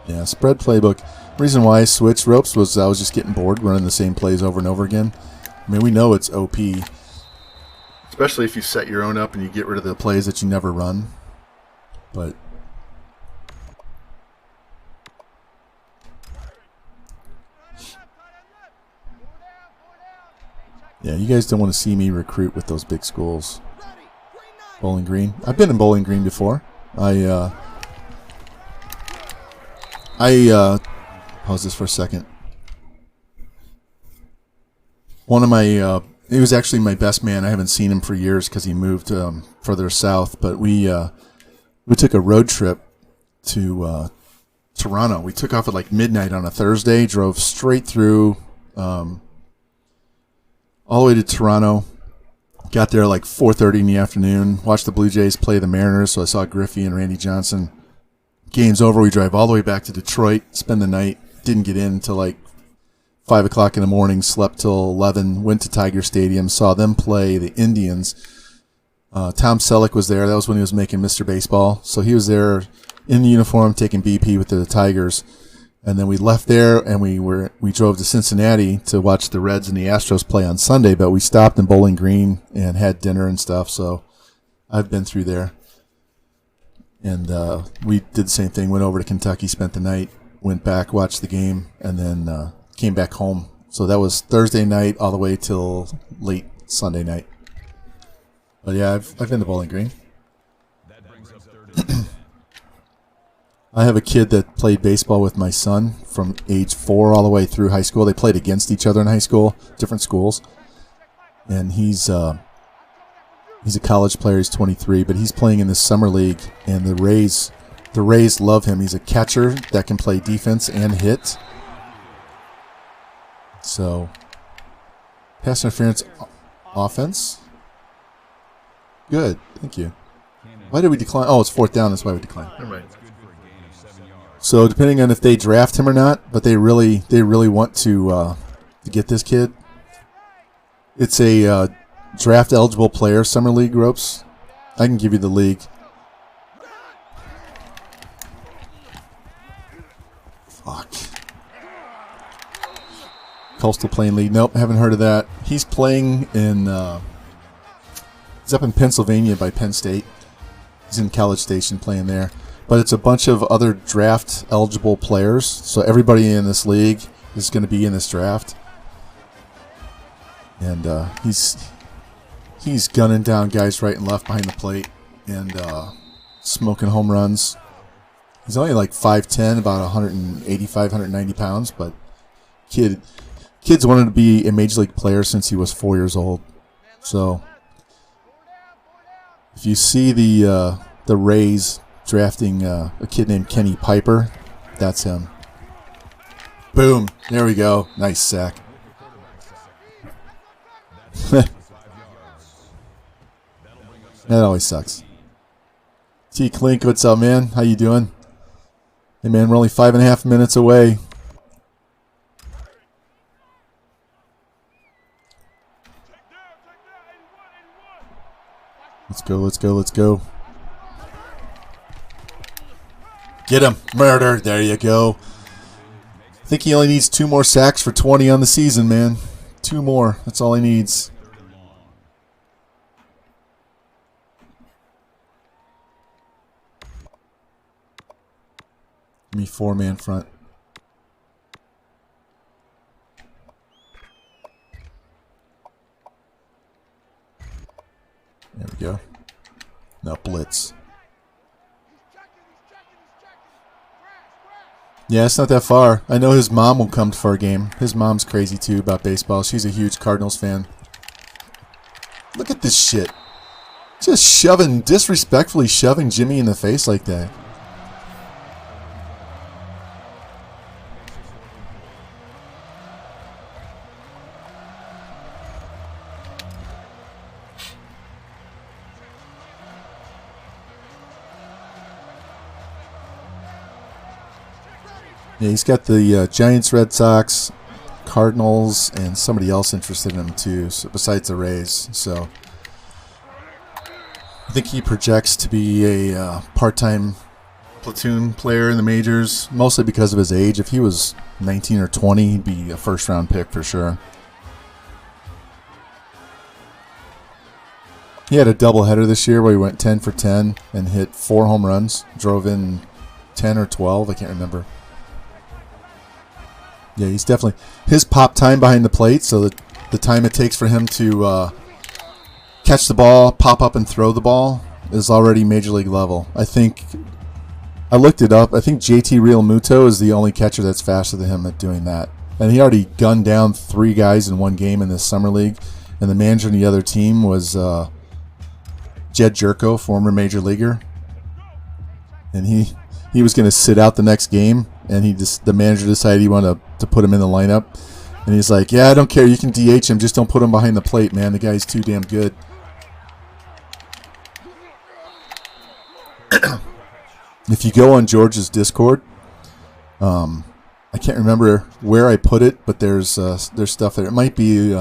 Yeah, spread playbook. Reason why I switched ropes was I was just getting bored running the same plays over and over again. I mean, we know it's OP, especially if you set your own up and you get rid of the plays that you never run. But yeah, you guys don't want to see me recruit with those big schools. Bowling Green. I've been in Bowling Green before. Pause this for a second. One of my, he was actually my best man. I haven't seen him for years because he moved further south. But we took a road trip to Toronto. We took off at like midnight on a Thursday, drove straight through all the way to Toronto. Got there like 4:30 in the afternoon. Watched the Blue Jays play the Mariners, so I saw Griffey and Randy Johnson. Game's over. We drive all the way back to Detroit, spend the night. Didn't get in until like 5 o'clock in the morning. Slept till 11. Went to Tiger Stadium. Saw them play the Indians. Tom Selleck was there. That was when he was making Mr. Baseball. So he was there in the uniform taking BP with the Tigers. And then we left there and we drove to Cincinnati to watch the Reds and the Astros play on Sunday. But we stopped in Bowling Green and had dinner and stuff. So I've been through there. And we did the same thing. Went over to Kentucky, spent the night, went back, watched the game, and then came back home. So that was Thursday night all the way till late Sunday night. But yeah, I've been to Bowling Green. I have a kid that played baseball with my son from age 4 all the way through high school. They played against each other in high school, different schools. And he's a college player. He's 23, but he's playing in this summer league, and the Rays love him. He's a catcher that can play defense and hit. So, pass interference, offense. Good, thank you. Why did we decline? Oh, it's 4th down. That's why we declined. Never mind. So, depending on if they draft him or not, but they really want to get this kid. It's a draft eligible player, summer league ropes. I can give you the league. Fuck. Coastal Plain League. Nope, haven't heard of that. He's playing in. He's up in Pennsylvania by Penn State. He's in College Station playing there. But it's a bunch of other draft eligible players. So everybody in this league is going to be in this draft. And he's gunning down guys right and left behind the plate and smoking home runs. He's only like 5'10", about 185, 190 pounds, but kid's wanted to be a major league player since he was 4 years old. So if you see the Rays drafting a kid named Kenny Piper, that's him. Boom. There we go. Nice sack. That always sucks. T. Clink, what's up, man? How you doing? Hey, man, we're only 5.5 minutes away. Let's go, let's go, let's go. Get him. Murder. There you go. I think he only needs 2 more sacks for 20 on the season, man. 2 more. That's all he needs. Give me 4-man front. There we go. Now blitz. Yeah, it's not that far. I know his mom will come for a game. His mom's crazy too about baseball. She's a huge Cardinals fan. Look at this shit. Just disrespectfully shoving Jimmy in the face like that. Yeah, he's got the Giants, Red Sox, Cardinals, and somebody else interested in him too, so besides the Rays. So I think he projects to be a part-time platoon player in the majors, mostly because of his age. If he was 19 or 20, he'd be a first-round pick for sure. He had a doubleheader this year where he went 10 for 10 and hit 4 home runs, drove in 10 or 12, I can't remember. Yeah, he's definitely... His pop time behind the plate, so the time it takes for him to catch the ball, pop up and throw the ball, is already major league level. I looked it up. I think JT Realmuto is the only catcher that's faster than him at doing that. And he already gunned down 3 guys in one game in this summer league. And the manager of the other team was Jed Jerko, former major leaguer. And he was going to sit out the next game. And the manager decided he wanted to put him in the lineup. And he's like, yeah, I don't care. You can DH him. Just don't put him behind the plate, man. The guy's too damn good. If you go on George's Discord, I can't remember where I put it, but there's stuff there. It might be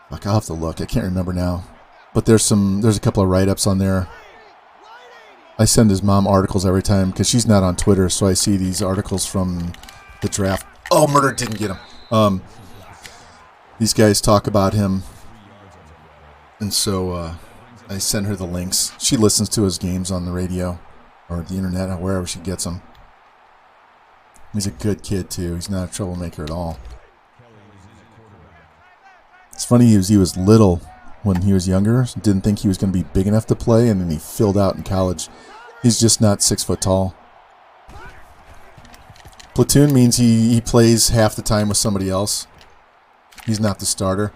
Fuck, I'll have to look. I can't remember now. But there's a couple of write-ups on there. I send his mom articles every time because she's not on Twitter, so I see these articles from the draft. Oh, murder didn't get him. These guys talk about him, and so I send her the links. She listens to his games on the radio or the internet or wherever she gets them. He's a good kid too. He's not a troublemaker at all. It's funny, he was little when he was younger. Didn't think he was going to be big enough to play, and then he filled out in college. He's just not 6 foot tall. Platoon means he plays half the time with somebody else. He's not the starter.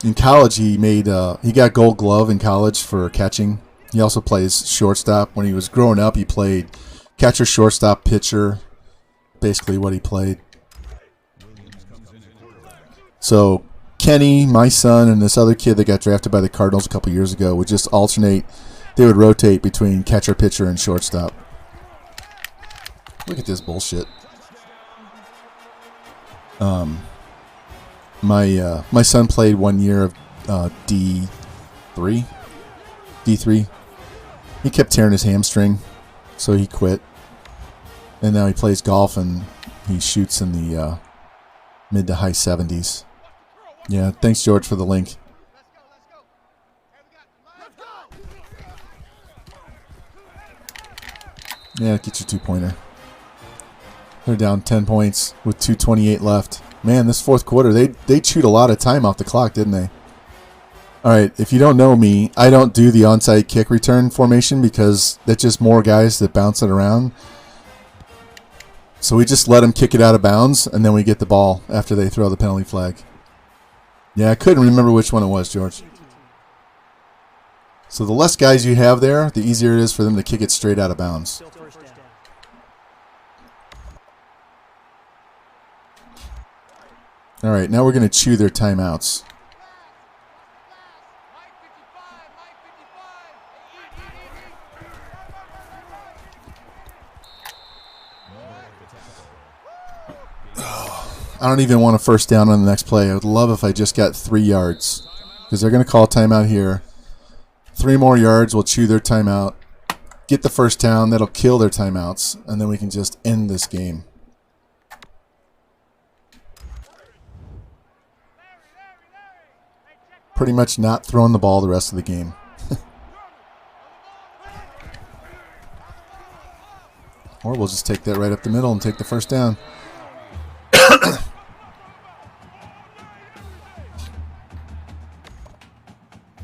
In college, he got Gold Glove in college for catching. He also plays shortstop. When he was growing up, he played catcher, shortstop, pitcher. Basically what he played. So Kenny, my son, and this other kid that got drafted by the Cardinals a couple years ago would just alternate. They would rotate between catcher, pitcher, and shortstop. Look at this bullshit. My son played 1 year of D3. He kept tearing his hamstring, so he quit. And now he plays golf and he shoots in the mid to high 70s. Yeah, thanks George for the link. Yeah, get your 2-pointer. They're down 10 points with 2:28 left. Man, this fourth quarter, they chewed a lot of time off the clock, didn't they? All right, if you don't know me, I don't do the onside kick return formation because that's just more guys that bounce it around. So we just let them kick it out of bounds, and then we get the ball after they throw the penalty flag. Yeah, I couldn't remember which one it was, George. So the less guys you have there, the easier it is for them to kick it straight out of bounds. All right, now we're going to chew their timeouts. I don't even want a first down on the next play. I would love if I just got 3 yards because they're going to call timeout here. 3 more yards will chew their timeout, get the first down. That'll kill their timeouts, and then we can just end this game. Pretty much not throwing the ball the rest of the game. Or we'll just take that right up the middle and take the first down.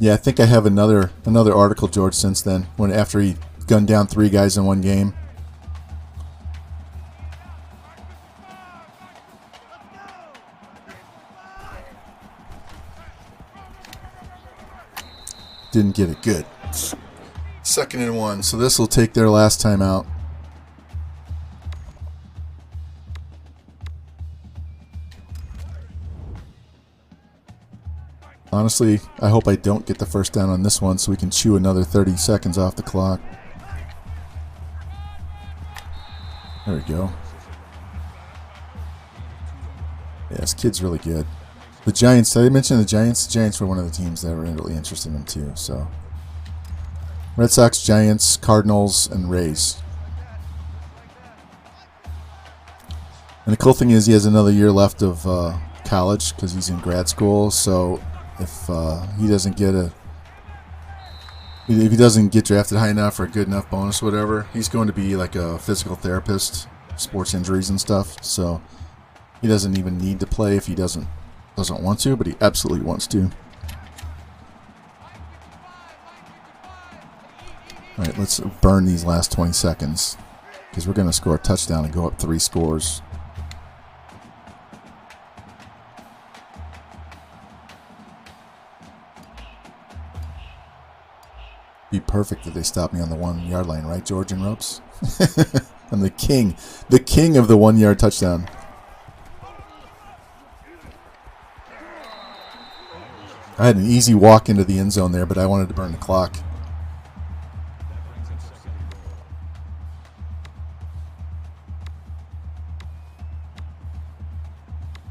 Yeah, I think I have another article, George, since then, when after he gunned down 3 guys in one game. Didn't get it good. 2nd and 1, so this will take their last time out. Honestly, I hope I don't get the first down on this one so we can chew another 30 seconds off the clock. There we go. Yeah, this kid's really good. The Giants, did I mention the Giants? The Giants were one of the teams that were really interested in him too. So, Red Sox, Giants, Cardinals, and Rays. And the cool thing is he has another year left of college because he's in grad school. So if he doesn't get drafted high enough or a good enough bonus or whatever, he's going to be like a physical therapist, sports injuries and stuff. So he doesn't even need to play if he doesn't want to, but he absolutely wants to. All right, let's burn these last 20 seconds because we're going to score a touchdown and go up 3 scores. Be perfect if they stop me on the 1-yard line, right, George and Ropes? I'm the king of the 1-yard touchdown. I had an easy walk into the end zone there, but I wanted to burn the clock.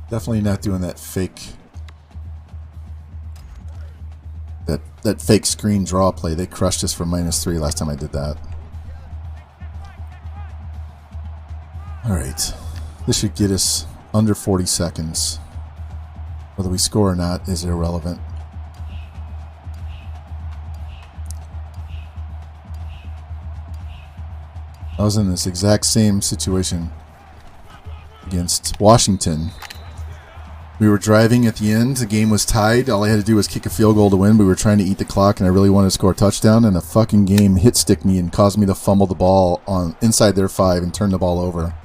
Definitely not doing that fake that fake screen draw play. They crushed us for -3 last time I did that. All right. This should get us under 40 seconds. Whether we score or not is irrelevant. I was in this exact same situation against Washington. We were driving at the end. The game was tied. All I had to do was kick a field goal to win. We were trying to eat the clock, and I really wanted to score a touchdown, and the fucking game hit stick me and caused me to fumble the ball on inside their 5 and turn the ball over.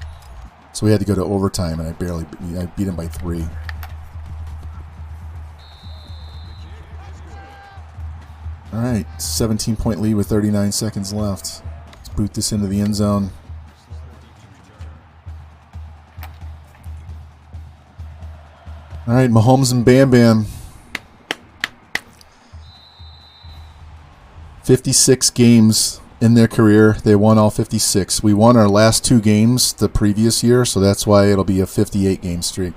So we had to go to overtime, and I beat them by 3. All right, 17-point lead with 39 seconds left. Let's boot this into the end zone. All right, Mahomes and Bam Bam. 56 games in their career. They won all 56. We won our last 2 games the previous year, so that's why it'll be a 58-game streak.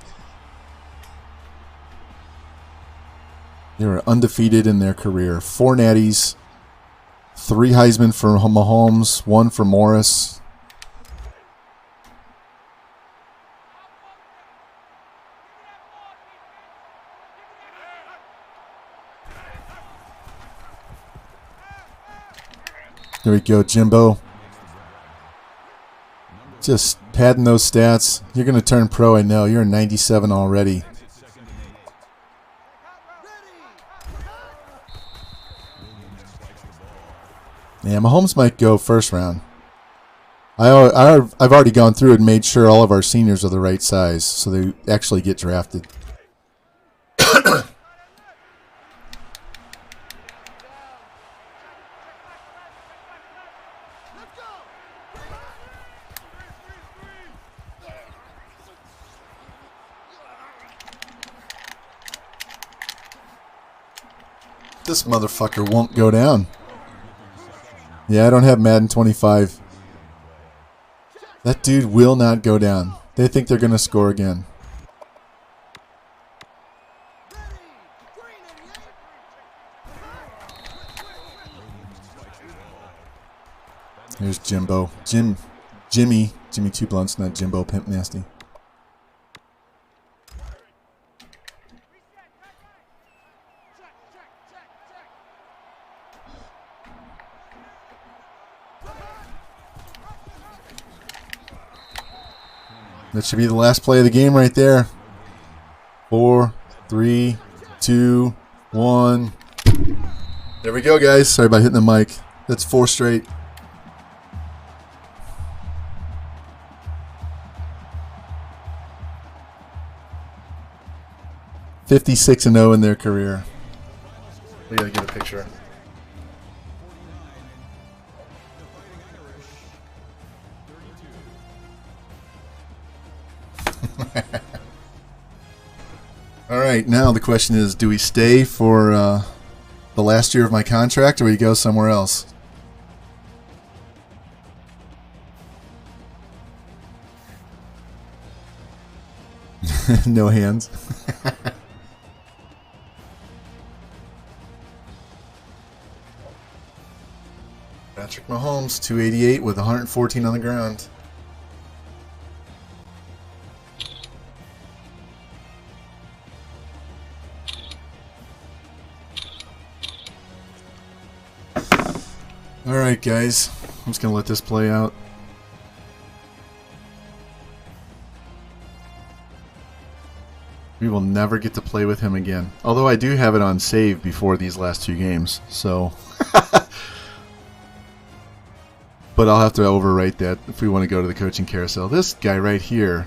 They were undefeated in their career. 4 Natties, 3 Heisman for Mahomes, 1 for Morris. There we go, Jimbo. Just padding those stats. You're going to turn pro, I know. You're a 97 already. Yeah, Mahomes might go first round. I've already gone through and made sure all of our seniors are the right size, so they actually get drafted. This motherfucker won't go down. Yeah, I don't have Madden 25. That dude will not go down. They think they're going to score again. Here's Jimbo. Jimmy 2 Blunts, not Jimbo Pimp Nasty. That should be the last play of the game right there. 4, 3, 2, 1. There we go, guys. Sorry about hitting the mic. That's 4 straight. (56-0) in their career. We gotta get a picture. All right, now the question is, do we stay for the last year of my contract, or we go somewhere else? No hands. Patrick Mahomes, 288 with 114 on the ground. All right, guys. I'm just going to let this play out. We will never get to play with him again. Although I do have it on save before these last 2 games, so... But I'll have to overwrite that if we want to go to the coaching carousel. This guy right here...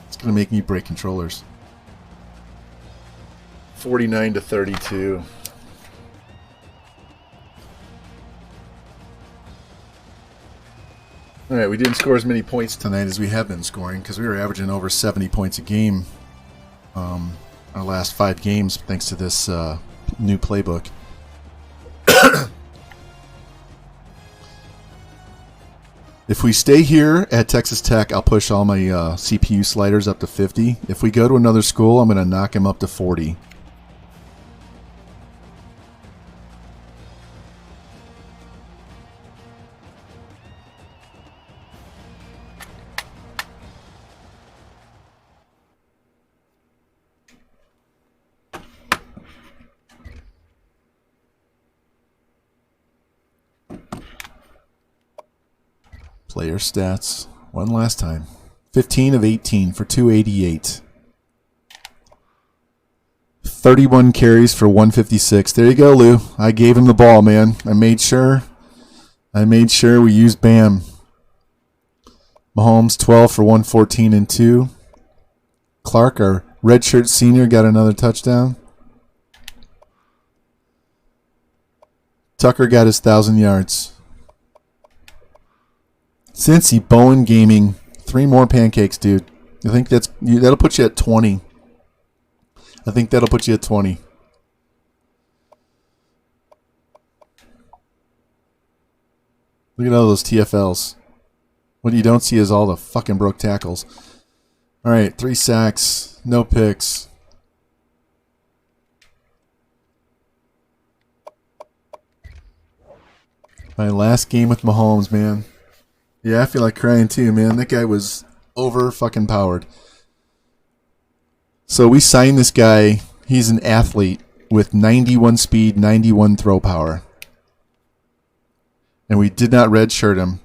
It's going to make me break controllers. 49-32. Alright, we didn't score as many points tonight as we have been scoring because we were averaging over 70 points a game our last 5 games thanks to this new playbook. If we stay here at Texas Tech, I'll push all my CPU sliders up to 50. If we go to another school, I'm going to knock him up to 40. Player stats. One last time. 15 of 18 for 288. 31 carries for 156. There you go, Lou. I gave him the ball, man. I made sure we used Bam. Mahomes, 12 for 114 and 2. Clark, our redshirt senior, got another touchdown. Tucker got his 1,000 yards. Cincy, Bowen Gaming, 3 more pancakes, dude. I think that'll put you at 20. I think that'll put you at 20. Look at all those TFLs. What you don't see is all the fucking broke tackles. All right, 3 sacks, no picks. My last game with Mahomes, man. Yeah, I feel like crying too, man. That guy was over fucking powered. So we signed this guy. He's an athlete with 91 speed, 91 throw power. And we did not redshirt him.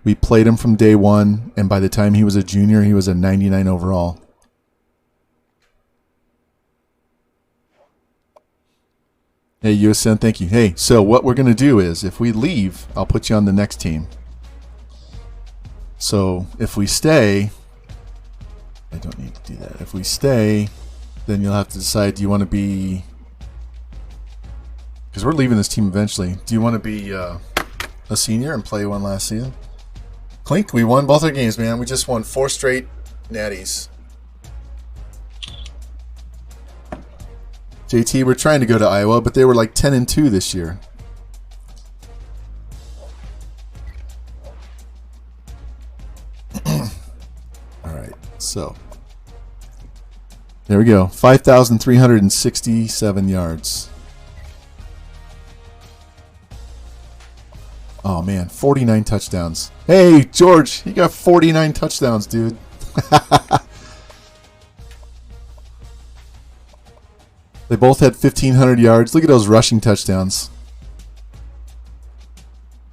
We played him from day one, and by the time he was a junior, he was a 99 overall. Hey, USN, thank you. Hey, so what we're going to do is, if we leave, I'll put you on the next team. So if we stay, I don't need to do that. If we stay, then you'll have to decide, do you want to be, because we're leaving this team eventually, do you want to be a senior and play one last season? Clink, we won both our games, man. We just won 4 straight natties. JT, we're trying to go to Iowa, but they were like 10-2 this year. So, there we go. 5,367 yards. Oh, man. 49 touchdowns. Hey, George, you got 49 touchdowns, dude. They both had 1,500 yards. Look at those rushing touchdowns.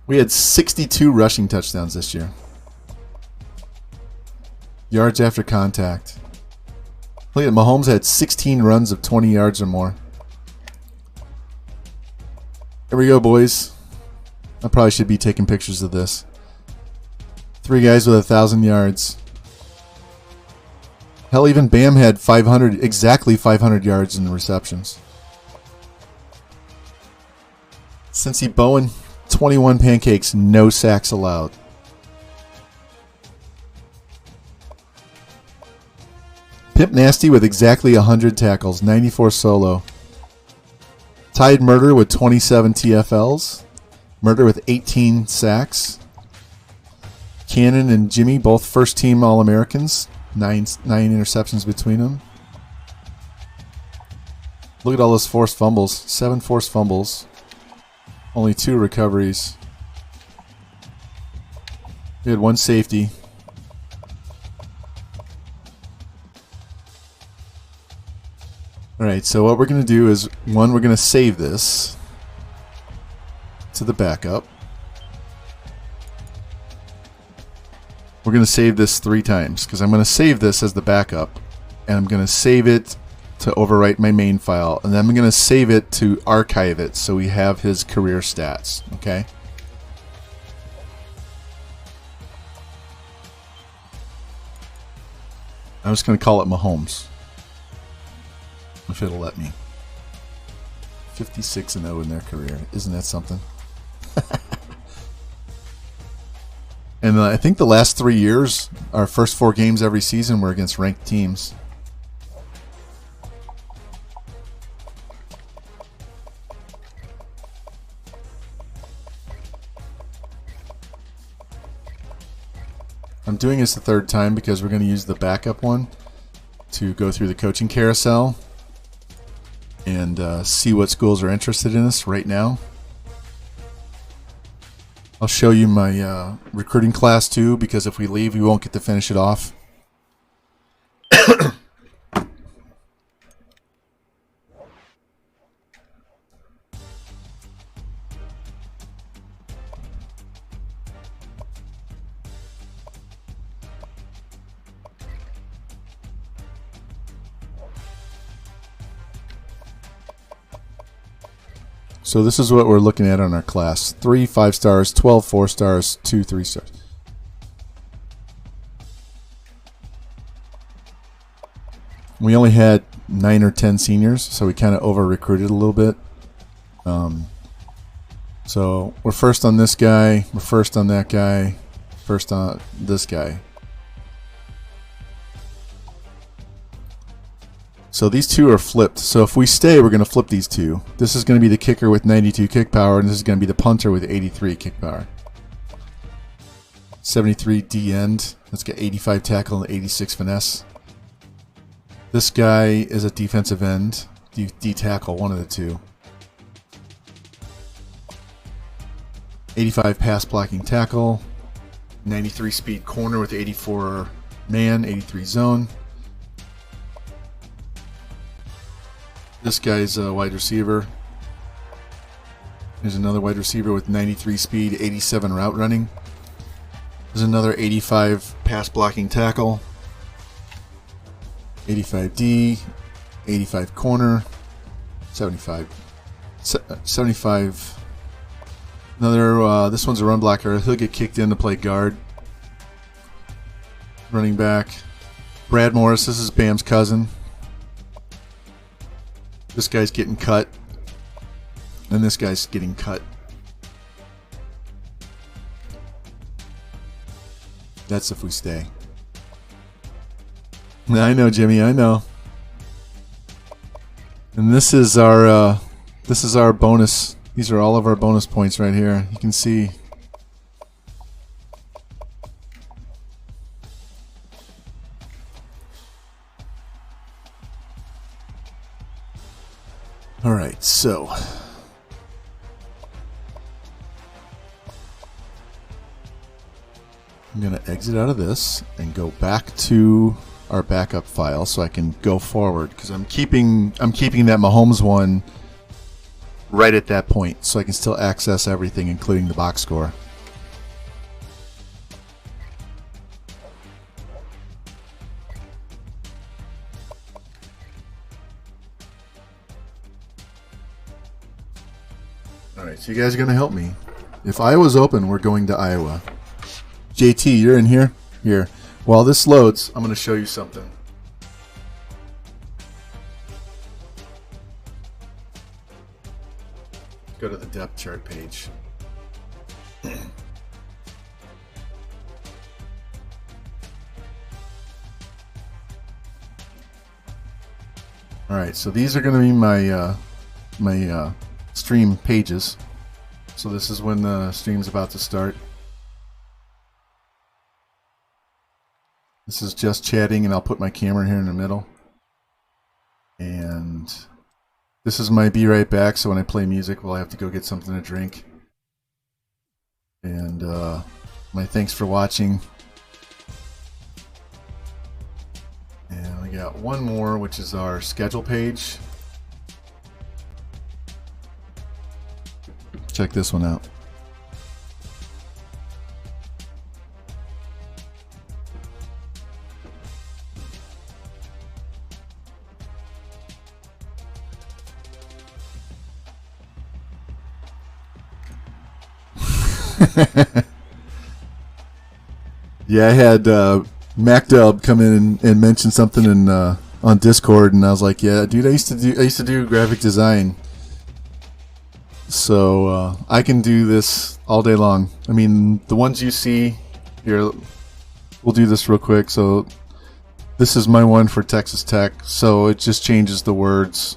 We had 62 rushing touchdowns this year. Yards after contact. Look Look at Mahomes had 16 runs of 20 yards or more. Here we go, boys. I probably should be taking pictures of this. 3 guys with 1,000 yards. Hell, even Bam had 500, exactly 500 yards in the receptions. Cincy Bowen, 21 pancakes, no sacks allowed. Pimp Nasty with exactly 100 tackles, 94 solo. Tied Murder with 27 TFLs. Murder with 18 sacks. Cannon and Jimmy, both first-team All-Americans. 9 interceptions between them. Look at all those forced fumbles. 7 forced fumbles. Only 2 recoveries. We had 1 safety. Alright, so what we're going to do is, one, we're going to save this to the backup. We're going to save this 3 times, because I'm going to save this as the backup, and I'm going to save it to overwrite my main file, and then I'm going to save it to archive it so we have his career stats, okay? I'm just going to call it Mahomes, if it'll let me. 56-0 in their career. Isn't that something? And I think the last 3 years, our first 4 games every season were against ranked teams. I'm doing this the 3rd time because we're going to use the backup one to go through the coaching carousel and see what schools are interested in us right now. I'll show you my recruiting class too, because if we leave, we won't get to finish it off. So this is what we're looking at on our class. 3 5 stars, 12 4 stars, 2 3 stars. We only had 9 or 10 seniors, so we kind of over-recruited a little bit. So we're first on this guy, we're first on that guy, first on this guy. So these 2 are flipped. So if we stay, we're going to flip these 2. This is going to be the kicker with 92 kick power, and this is going to be the punter with 83 kick power. 73 D end. Let's get 85 tackle and 86 finesse. This guy is a defensive end. D tackle, one of the 2. 85 pass blocking tackle. 93 speed corner with 84 man, 83 zone. This guy's a wide receiver. There's another wide receiver with 93 speed, 87 route running. There's another 85 pass blocking tackle. 85 D, 85 corner, 75. Another, this one's a run blocker. He'll get kicked in to play guard. Running back. Brad Morris, this is Bam's cousin. This guy's getting cut. And this guy's getting cut. That's if we stay. I know, Jimmy, I know. And this is our bonus. These are all of our bonus points right here. You can see. All right, so I'm going to exit out of this and go back to our backup file so I can go forward, because I'm keeping that Mahomes one right at that point so I can still access everything, including the box score. All right, so you guys are going to help me. If Iowa's open, we're going to Iowa. JT, you're in here? Here. While this loads, I'm going to show you something. Go to the depth chart page. All right, so these are going to be my stream pages. So this is when the stream's about to start. This is just chatting, and I'll put my camera here in the middle. And this is my be right back, so when I play music, well, I have to go get something to drink. And my thanks for watching. And we got one more, which is our schedule page. Check this one out. Yeah, I had MacDub come in and mention something on Discord, and I was like, "Yeah, dude, I used to do graphic design, so I can do this all day long." I mean, the ones you see here, we'll do this real quick. So this is my one for Texas Tech, so it just changes the words.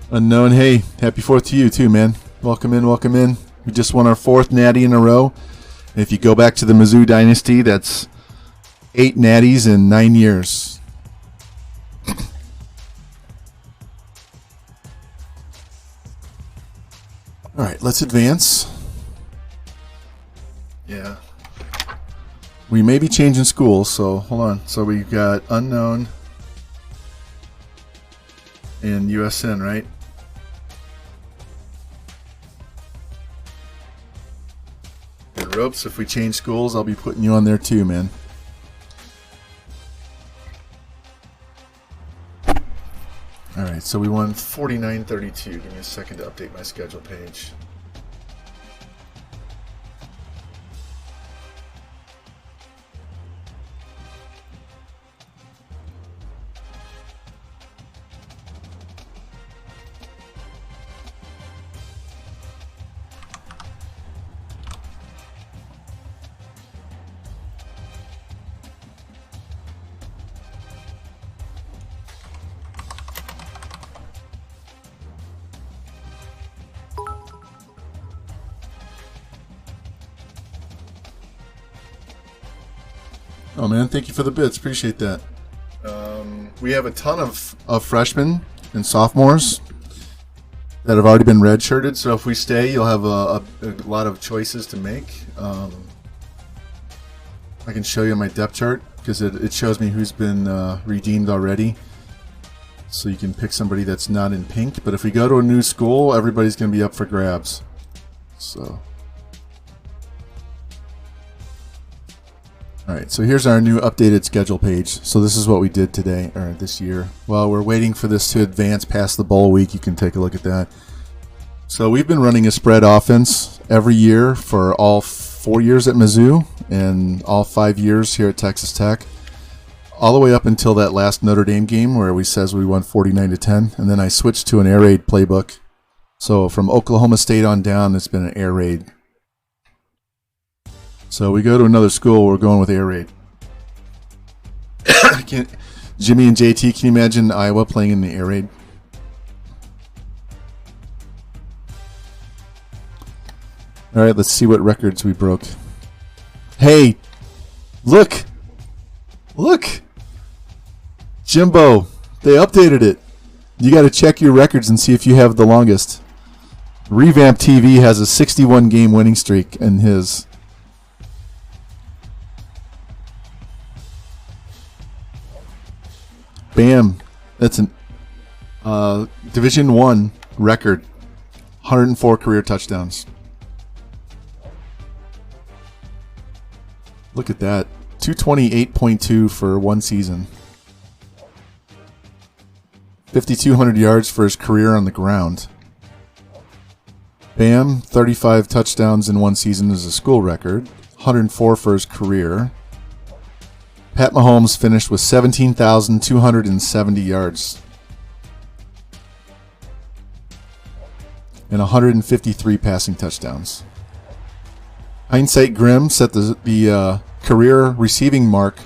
Unknown, hey, happy 4th to you too, man. Welcome in, welcome in. We just won our 4th natty in a row. And if you go back to the Mizzou Dynasty, that's 8 natties in 9 years. All right, let's advance. Yeah. We may be changing schools, so hold on. So we've got unknown and USN, right? And ropes, if we change schools, I'll be putting you on there too, man. All right, so we won 49-32. Give me a second to update my schedule page. Oh man, thank you for the bits. Appreciate that. We have a ton of freshmen and sophomores that have already been redshirted. So if we stay, you'll have a lot of choices to make. I can show you my depth chart because it shows me who's been redeemed already. So you can pick somebody that's not in pink. But if we go to a new school, everybody's going to be up for grabs. So. Alright, so here's our new updated schedule page. So this is what we did today, or this year. While we're waiting for this to advance past the bowl week, you can take a look at that. So we've been running a spread offense every year for all 4 years at Mizzou and all 5 years here at Texas Tech. All the way up until that last Notre Dame game where we says we won 49-10, and then I switched to an air raid playbook. So from Oklahoma State on down, it's been an air raid. So we go to another school, we're going with air raid. Jimmy and JT, can you imagine Iowa playing in the air raid? All right, let's see what records we broke. Hey, look. Look. Jimbo, they updated it. You got to check your records and see if you have the longest. Revamped TV has a 61 game winning streak in his. Bam. That's an Division I record. 104 career touchdowns. Look at that. 228.2 for one season. 5,200 yards for his career on the ground. Bam, 35 touchdowns in one season is a school record. 104 for his career. Pat Mahomes finished with 17,270 yards. And 153 passing touchdowns. Hindsight Grim set the career receiving mark,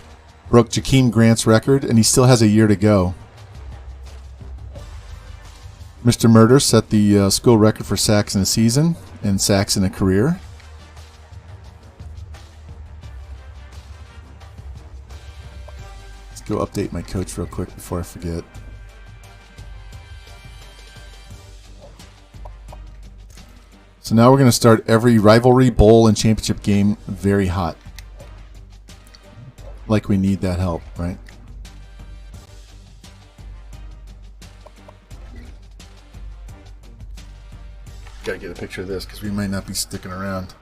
broke Jakeem Grant's record, and he still has a year to go. Mr. Murder set the school record for sacks in a season and sacks in a career. Let's go update my coach real quick before I forget. So now we're going to start every rivalry, bowl, and championship game very hot. Like we need that help, right? Gotta get a picture of this because we might not be sticking around.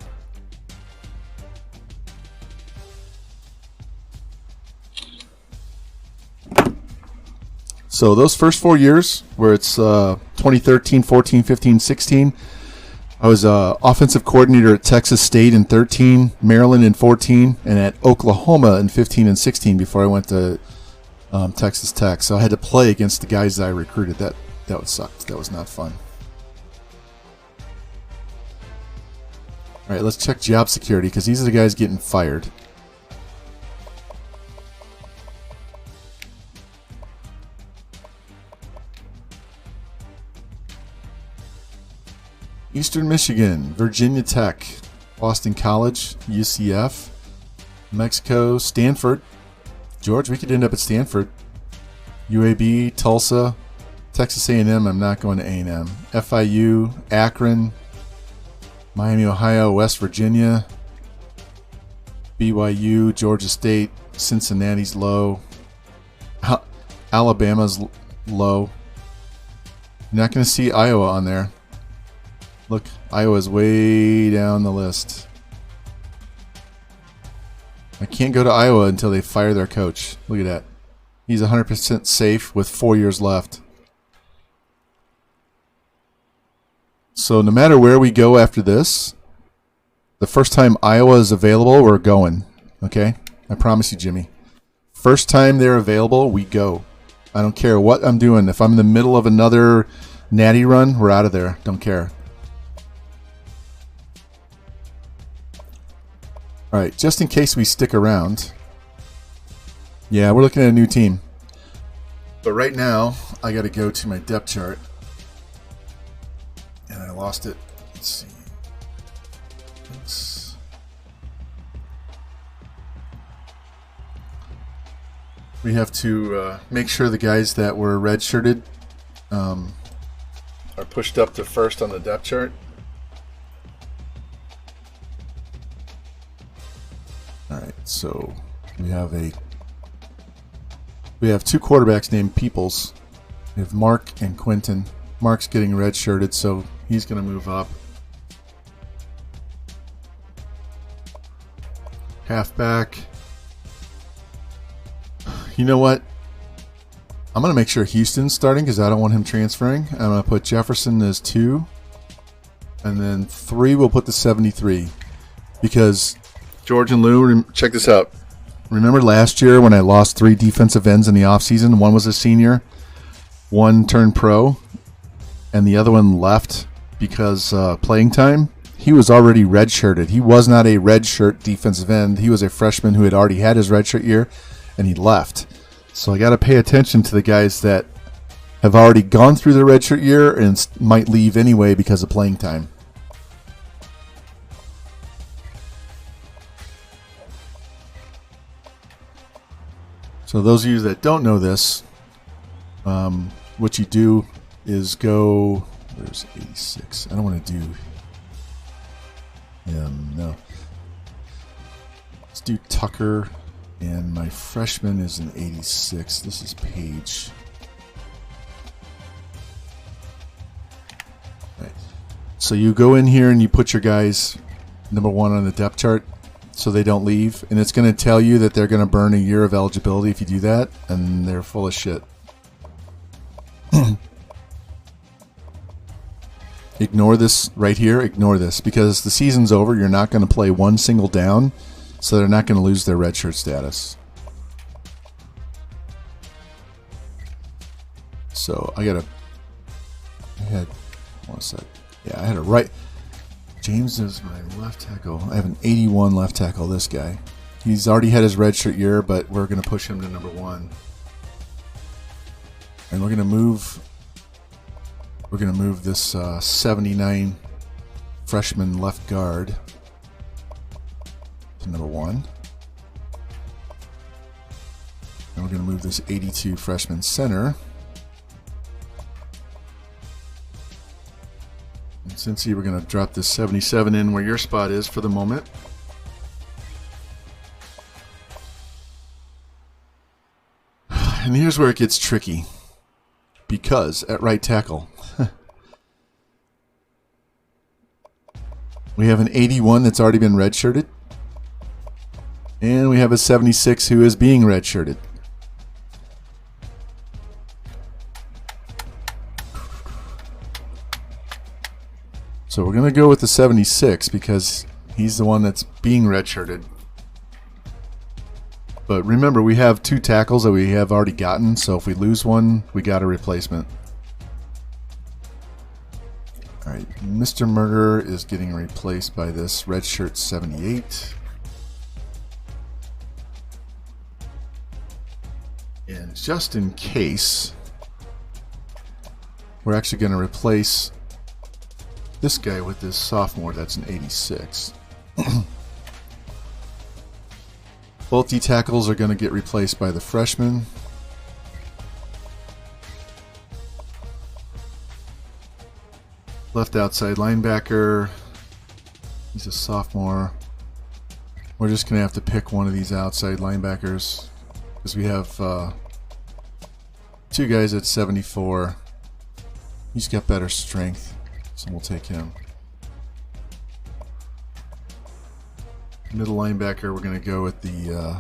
So those first 4 years, where it's 2013, 14, 15, 16, I was offensive coordinator at Texas State in 13, Maryland in 14, and at Oklahoma in 15 and 16 before I went to Texas Tech. So I had to play against the guys that I recruited. That would suck. That was not fun. All right, let's check job security because these are the guys getting fired. Eastern Michigan, Virginia Tech, Boston College, UCF, Mexico, Stanford. George, we could end up at Stanford. UAB, Tulsa, Texas A&M. I'm not going to A&M. FIU, Akron, Miami, Ohio, West Virginia, BYU, Georgia State, Cincinnati's low, Alabama's low. You're not going to see Iowa on there. Look, Iowa's way down the list. I can't go to Iowa until they fire their coach. Look at that. He's 100% safe with 4 years left. So no matter where we go after this, the first time Iowa is available, we're going. Okay? I promise you, Jimmy. First time they're available, we go. I don't care what I'm doing. If I'm in the middle of another natty run, we're out of there. Don't care. All right, just in case we stick around. Yeah, we're looking at a new team. But right now, I got to go to my depth chart. And I lost it. Let's see. Oops. We have to make sure the guys that were redshirted are pushed up to first on the depth chart. All right, so we have two quarterbacks named Peoples. We have Mark and Quentin. Mark's getting redshirted, so he's going to move up. Halfback. You know what? I'm going to make sure Houston's starting because I don't want him transferring. I'm going to put Jefferson as 2. And then 3, we'll put the 73. Because George and Lou, check this out. Remember last year when I lost 3 defensive ends in the offseason? One was a senior, one turned pro, and the other one left because playing time. He was already redshirted. He was not a redshirt defensive end. He was a freshman who had already had his redshirt year, and he left. So I got to pay attention to the guys that have already gone through the redshirt year and might leave anyway because of playing time. So those of you that don't know this, what you do is go, there's 86. I don't want to do, no. Let's do Tucker, and my freshman is an 86. This is Page. Right. So you go in here and you put your guys number 1 on the depth chart. so they don't leave. And it's going to tell you that they're going to burn a year of eligibility if you do that, and they're full of shit. Ignore this right here. Ignore this because the season's over. You're not going to play one single down, so they're not going to lose their redshirt status. So I had one sec. Yeah, I had a right. James is my left tackle. I have an 81 left tackle. This guy, he's already had his redshirt year, but we're going to push him to number 1, and we're going to move. We're going to move this 79 freshman left guard to number 1. And we're going to move this 82 freshman center. And Cincy, we're going to drop this 77 in where your spot is for the moment. And here's where it gets tricky. Because at right tackle, we have an 81 that's already been redshirted, and we have a 76 who is being redshirted. So we're going to go with the 76 because he's the one that's being redshirted. But remember, we have 2 tackles that we have already gotten, so if we lose one, we got a replacement. Alright, Mr. Murder is getting replaced by this redshirt 78. And just in case, we're actually going to replace this guy with this sophomore that's an 86. Both D tackles are going to get replaced by the freshman. Left outside linebacker. He's a sophomore. We're just going to have to pick one of these outside linebackers because we have 2 guys at 74. He's got better strength, so we'll take him. Middle linebacker, we're going to go with the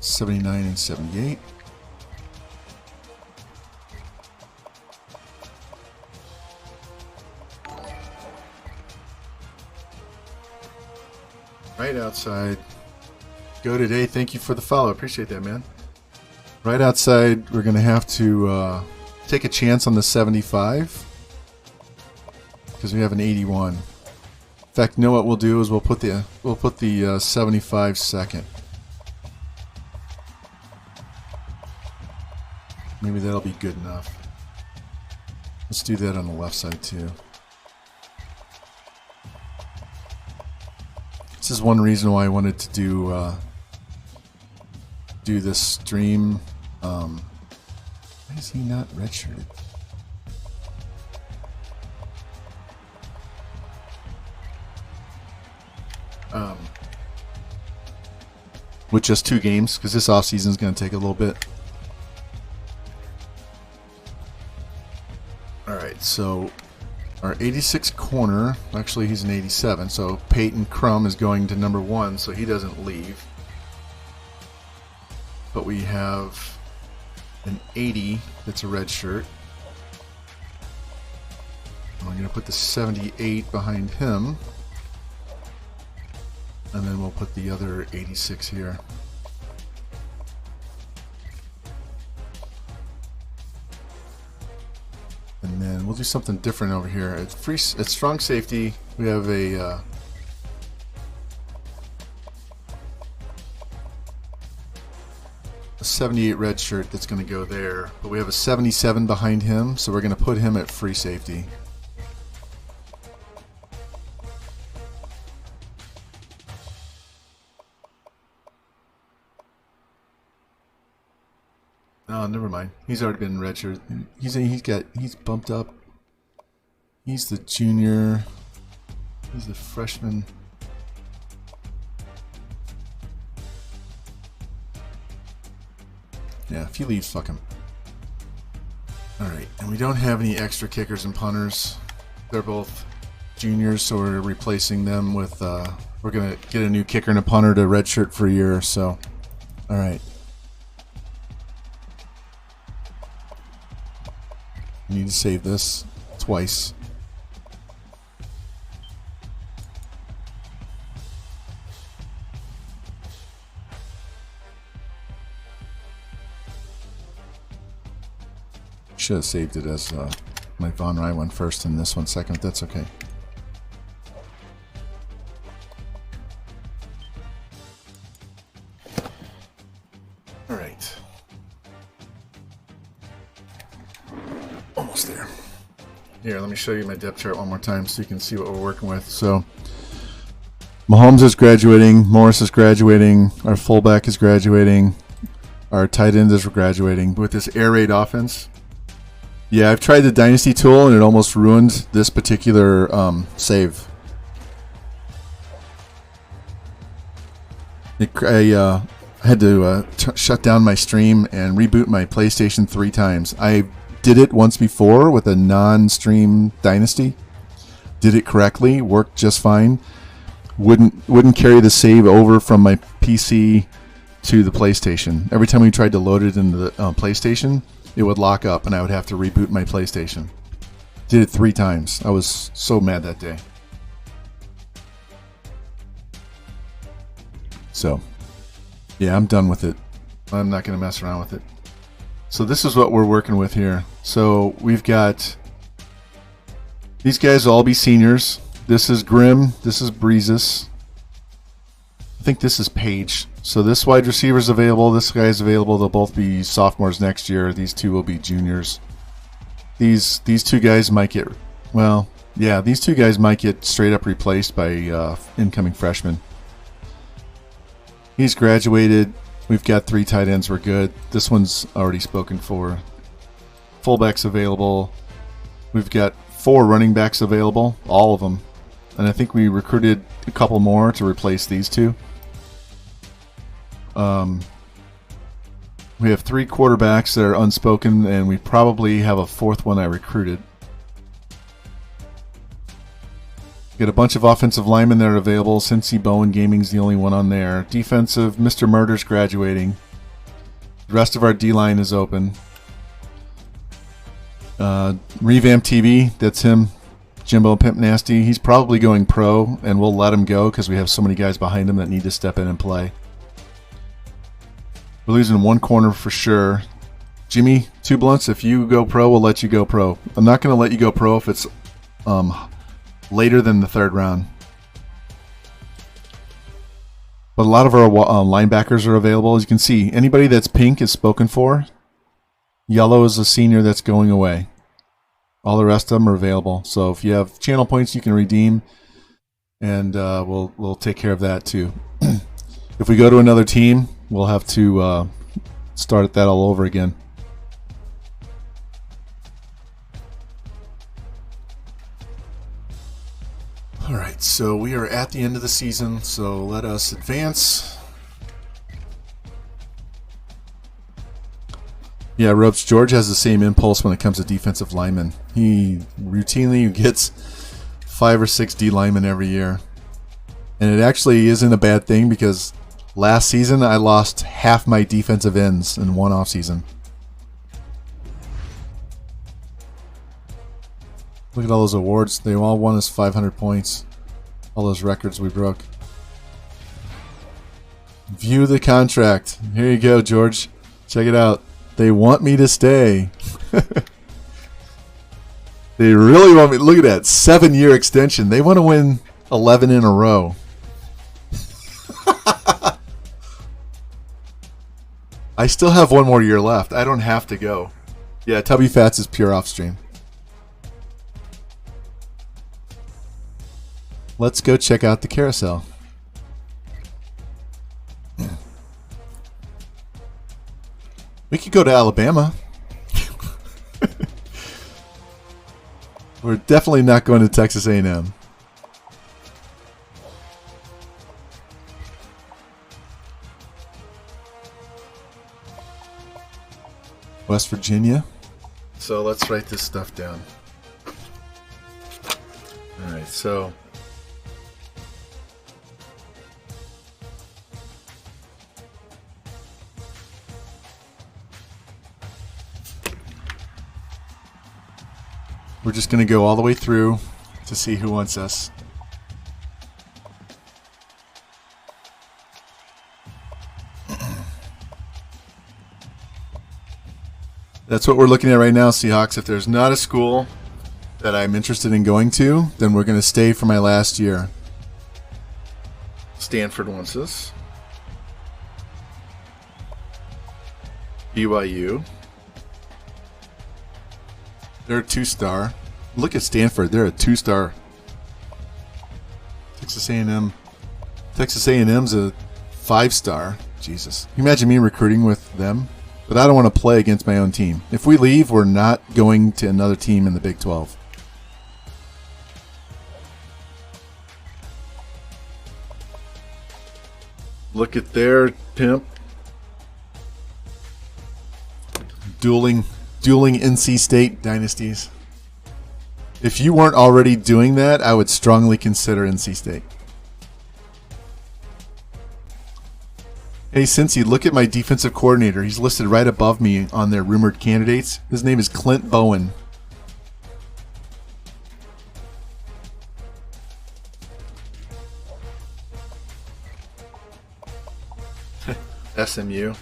79 and 78. Right outside. Go today. Thank you for the follow. Appreciate that, man. Right outside, we're going to have to take a chance on the 75 because we have an 81. In fact, you know what we'll do is we'll put the 75 second. Maybe that'll be good enough. Let's do that on the left side too. This is one reason why I wanted to do this stream. Why is he not redshirted? With just 2 games, because this offseason is going to take a little bit. Alright, so our 86 corner, actually he's an 87, so Peyton Crum is going to number 1, so he doesn't leave. But we have an 80 that's a red shirt. And we're going to put the 78 behind him. And then we'll put the other 86 here. And then we'll do something different over here. At strong safety, we have a 78 red shirt that's going to go there. But we have a 77 behind him, so we're going to put him at free safety. Oh, never mind. He's already been redshirt. He's bumped up. He's the junior. He's the freshman. Yeah, if he leaves, fuck him. Alright, and we don't have any extra kickers and punters. They're both juniors, so we're replacing them with. We're gonna get a new kicker and a punter to redshirt for a year or so. All right. I need to save this twice. Should have saved it as my Von Rye one first and this one second. That's okay. All right. Almost there. Here, let me show you my depth chart one more time so you can see what we're working with. So, Mahomes is graduating. Morris is graduating. Our fullback is graduating. Our tight end is graduating. With this air raid offense. Yeah, I've tried the Dynasty tool and it almost ruined this particular save. I had to shut down my stream and reboot my PlayStation 3 times. I did it once before with a non-stream Dynasty. Did it correctly, worked just fine. Wouldn't carry the save over from my PC to the PlayStation. Every time we tried to load it into the PlayStation, it would lock up and I would have to reboot my PlayStation. Did it 3 times. I was so mad that day. So, yeah, I'm done with it. I'm not going to mess around with it. So this is what we're working with here. So we've got... These guys will all be seniors. This is Grimm. This is Breezes. I think this is Page. So this wide receiver is available. This guy's available. They'll both be sophomores next year. These two will be juniors. These two guys might get... Well, yeah, these two guys might get straight up replaced by incoming freshmen. He's graduated. We've got 3 tight ends. We're good. This one's already spoken for. Fullbacks available. We've got 4 running backs available. All of them. And I think we recruited a couple more to replace these 2. We have 3 quarterbacks that are unspoken, and we probably have a 4th one I recruited. Got a bunch of offensive linemen that are available. Cincy Bowen Gaming's the only one on there. Defensive, Mr. Murder's graduating. The rest of our D-line is open. Revamped TV, that's him. Jimbo Pimp Nasty. He's probably going pro, and we'll let him go because we have so many guys behind him that need to step in and play. We're losing 1 corner for sure. Jimmy, 2 blunts, if you go pro, we'll let you go pro. I'm not going to let you go pro if it's later than the 3rd round. But a lot of our linebackers are available. As you can see, anybody that's pink is spoken for. Yellow is a senior that's going away. All the rest of them are available. So if you have channel points, you can redeem, and we'll take care of that too. If we go to another team, we'll have to start that all over again. All right, so we are at the end of the season, so let us advance. Yeah, Ropes, George has the same impulse when it comes to defensive linemen. He routinely gets 5 or 6 D linemen every year. And it actually isn't a bad thing because last season I lost half my defensive ends in one offseason. Look at all those awards. They all won us 500 points. All those records we broke. View the contract. Here you go, George. Check it out. They want me to stay. They really want me. Look at that. 7-year extension. They want to win 11 in a row. I still have 1 more year left. I don't have to go. Yeah, Tubby Fats is pure off stream. Let's go check out the carousel. We could go to Alabama. We're definitely not going to Texas A&M. West Virginia. So let's write this stuff down. All right, so we're just going to go all the way through to see who wants us. That's what we're looking at right now, Seahawks. If there's not a school that I'm interested in going to, then we're going to stay for my last year. Stanford wants us. BYU. They're a 2-star. Look at Stanford. They're a 2-star. Texas A&M. Texas A&M's a 5-star. Jesus. Can you imagine me recruiting with them? But I don't want to play against my own team. If we leave, we're not going to another team in the Big 12. Look at their pimp. Dueling NC State dynasties. If you weren't already doing that, I would strongly consider NC State. Hey, Cincy, look at my defensive coordinator. He's listed right above me on their rumored candidates. His name is Clint Bowen. SMU.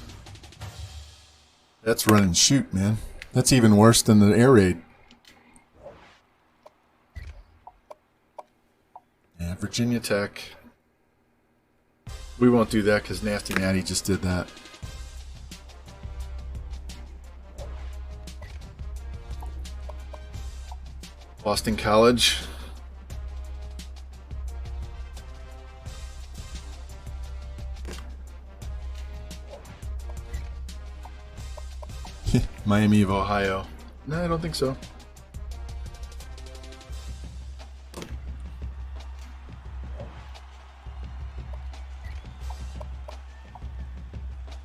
That's run and shoot, man. That's even worse than the air raid. Yeah, Virginia Tech. We won't do that because Nasty Natty just did that. Boston College. Miami of Ohio. No, I don't think so.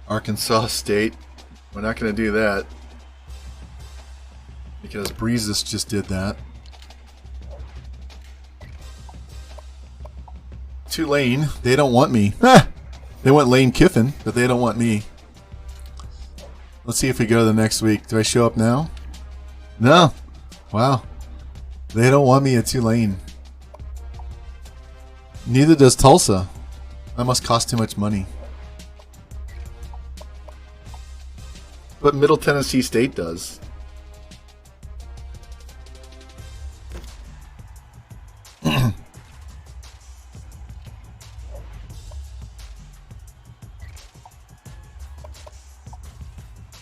Arkansas State. We're not going to do that because Breezes just did that. Tulane. They don't want me. They want Lane Kiffin, but they don't want me. Let's see if we go to the next week. Do I show up now? No. Wow. They don't want me at Tulane. Neither does Tulsa. That must cost too much money. But Middle Tennessee State does.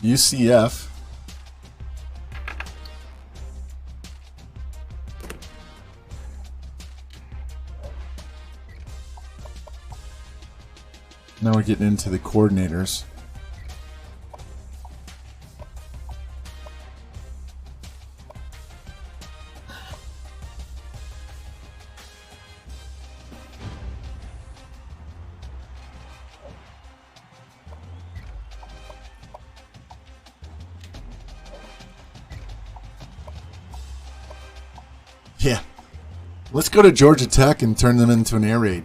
UCF. Now we're getting into the coordinators. Yeah. Let's go to Georgia Tech and turn them into an air raid.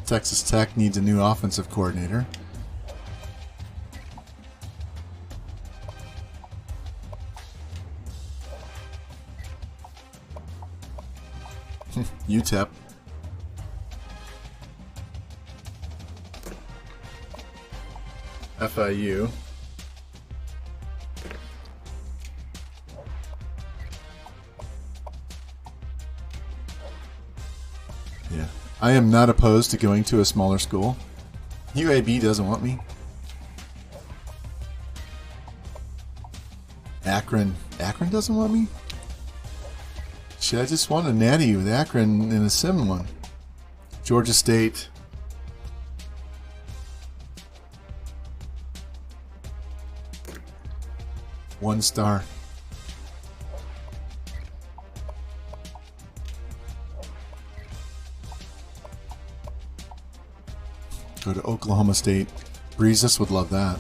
Texas Tech needs a new offensive coordinator. UTEP. FIU. Yeah. I am not opposed to going to a smaller school. UAB doesn't want me. Akron. Akron doesn't want me? Shit, I just want a natty with Akron in a sim one. Georgia State. One star. Go to Oklahoma State. Breezes would love that.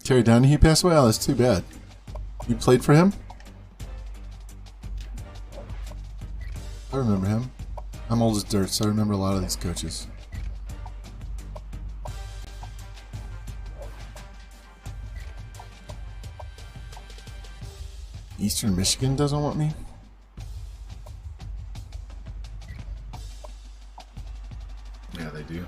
Terry Donahue passed away? Oh, that's too bad. You played for him? I remember him. I'm old as dirt, so I remember a lot of these coaches. Eastern Michigan doesn't want me? Yeah, they do.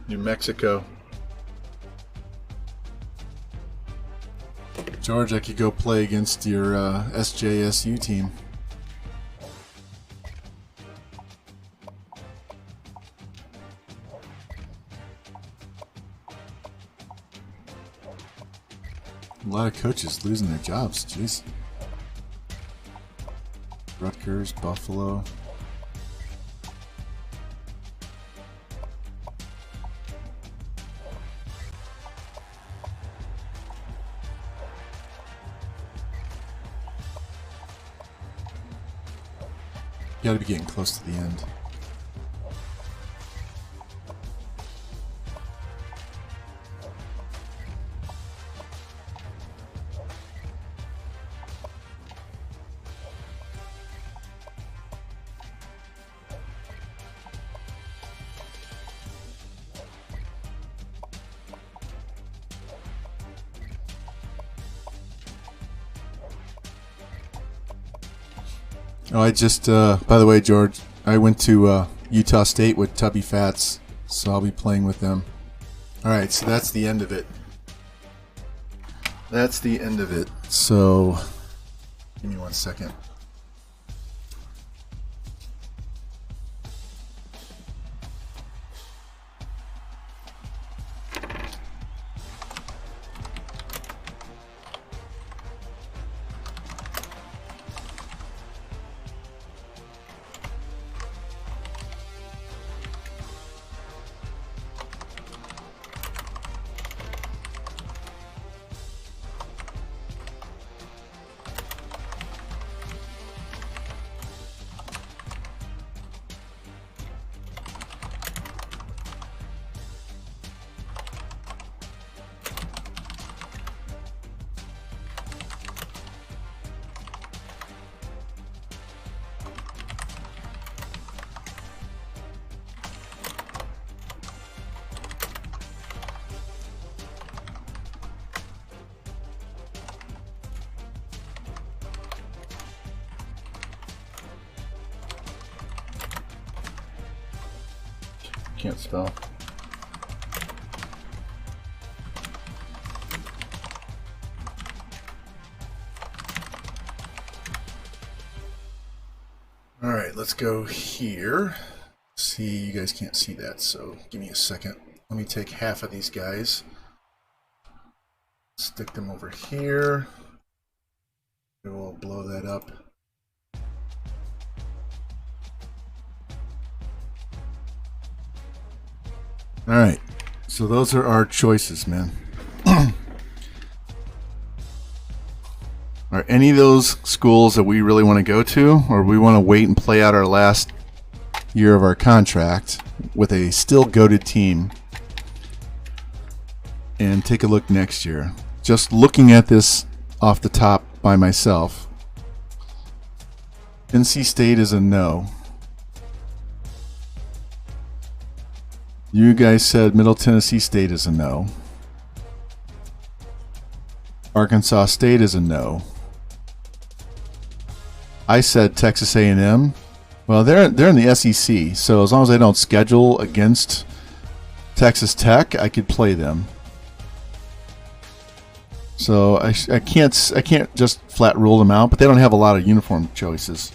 New Mexico. George, I could go play against your SJSU team. A lot of coaches losing their jobs, jeez. Rutgers, Buffalo. You gotta be getting close to the end. Oh, I just, by the way, George, I went to Utah State with Tubby Fats, so I'll be playing with them. Alright, so that's the end of it. That's the end of it. So, give me 1 second. Can't spell. All right, let's go here. See, you guys can't see that, so give me a second. Let me take half of these guys, stick them over here. We'll blow that up. All right, so those are our choices, man. Are any of those schools that we really want to go to, or we want to wait and play out our last year of our contract with a still goated team and take a look next year? Just looking at this off the top by myself, NC State is a no. You guys said Middle Tennessee State is a no. Arkansas State is a no. I said Texas A&M. Well, they're in the SEC, so as long as they don't schedule against Texas Tech, I could play them. So I can't just flat rule them out, but they don't have a lot of uniform choices.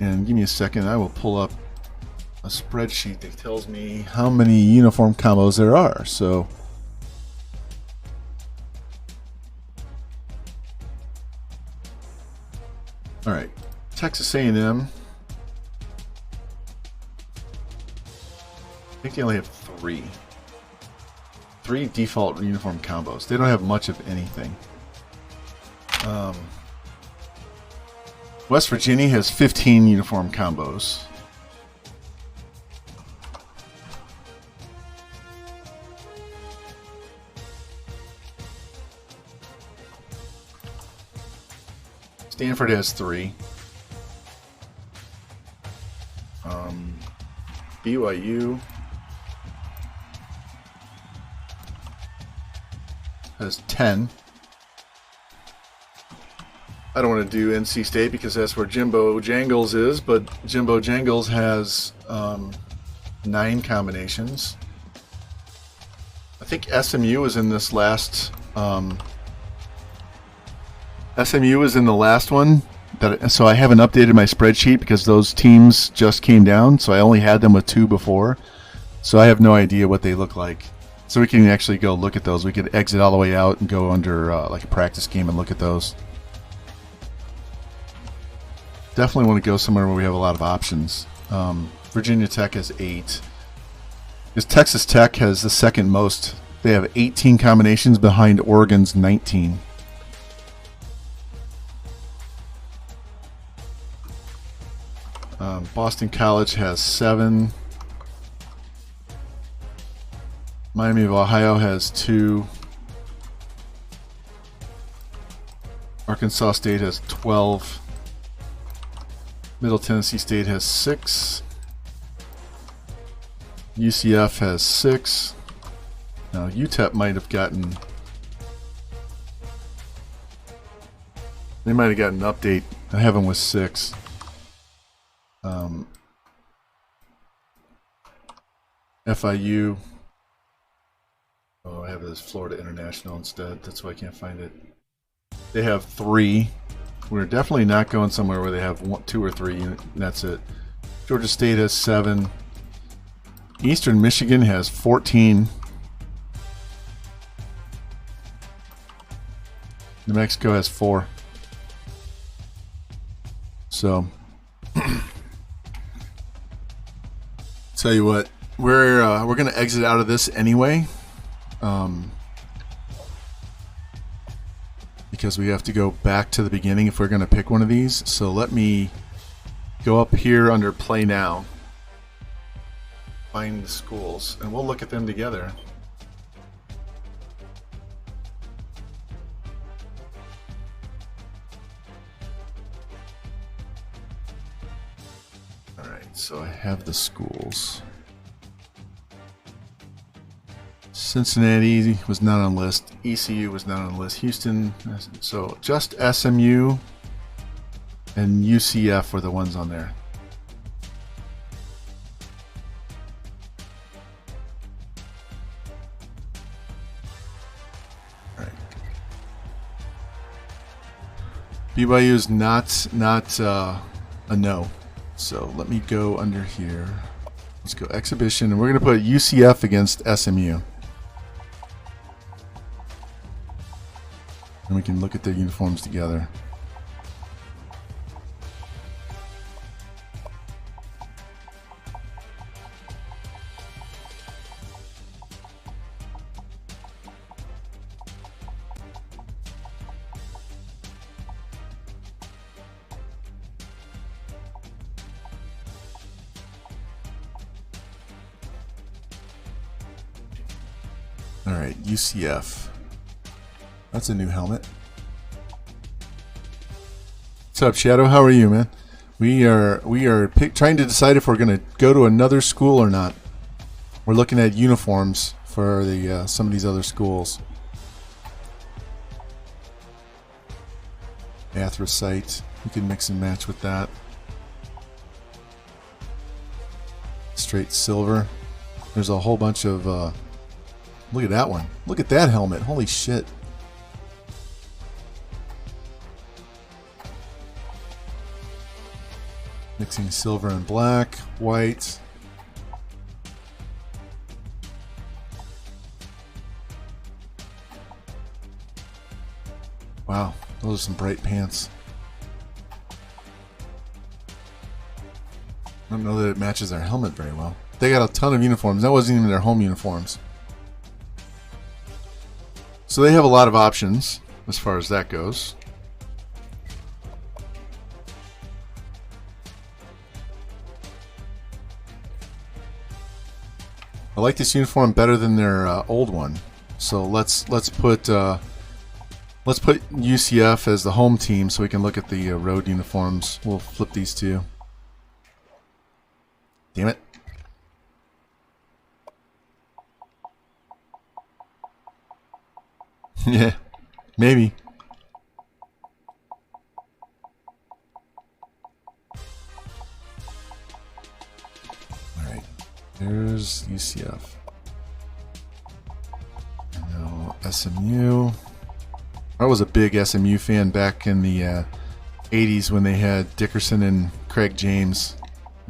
And give me a second, I will pull up a spreadsheet that tells me how many uniform combos there are. So All right, Texas A&M. I think they only have three default uniform combos. They don't have much of anything. West Virginia has 15 uniform combos. Stanford has 3. BYU has 10. I don't want to do NC State because that's where Jimbo Jangles is, but Jimbo Jangles has 9 combinations. I think SMU is in this last. SMU is in the last one. So I haven't updated my spreadsheet because those teams just came down. So I only had them with 2 before. So I have no idea what they look like. So we can actually go look at those. We could exit all the way out and go under like a practice game and look at those. Definitely want to go somewhere where we have a lot of options. Virginia Tech has 8. Because Texas Tech has the second most. They have 18 combinations behind Oregon's 19. Boston College has 7. Miami of Ohio has 2. Arkansas State has 12. Middle Tennessee State has 6. UCF has 6. Now UTEP might have gotten. They might have gotten an update. I have them with 6. FIU. Oh, I have this Florida International instead. That's why I can't find it. They have 3. We're definitely not going somewhere where they have 1, 2, or 3. And that's it. Georgia State has 7. Eastern Michigan has 14. New Mexico has 4. So, tell you what, we're going to exit out of this anyway, because we have to go back to the beginning if we're going to pick one of these. So let me go up here under Play Now, find the schools, and we'll look at them together. So I have the schools. Cincinnati was not on the list. ECU was not on the list. Houston. So just SMU and UCF were the ones on there. All right. BYU is not a no. So let me go under here. Let's go exhibition, and we're going to put UCF against SMU. And we can look at their uniforms together. All right, UCF. That's a new helmet. What's up, Shadow? How are you, man? We are trying to decide if we're going to go to another school or not. We're looking at uniforms for the some of these other schools. Anthracite. We can mix and match with that. Straight silver. There's a whole bunch of. Look at that one. Look at that helmet. Holy shit. Mixing silver and black, white. Wow, those are some bright pants. don't know that it matches their helmet very well. They got a ton of uniforms. That wasn't even their home uniforms. So they have a lot of options as far as that goes. I like this uniform better than their old one. So let's put UCF as the home team so we can look at the road uniforms. We'll flip these two. Damn it. Yeah, maybe. Alright, there's UCF. Now SMU. I was a big SMU fan back in the 80s when they had Dickerson and Craig James,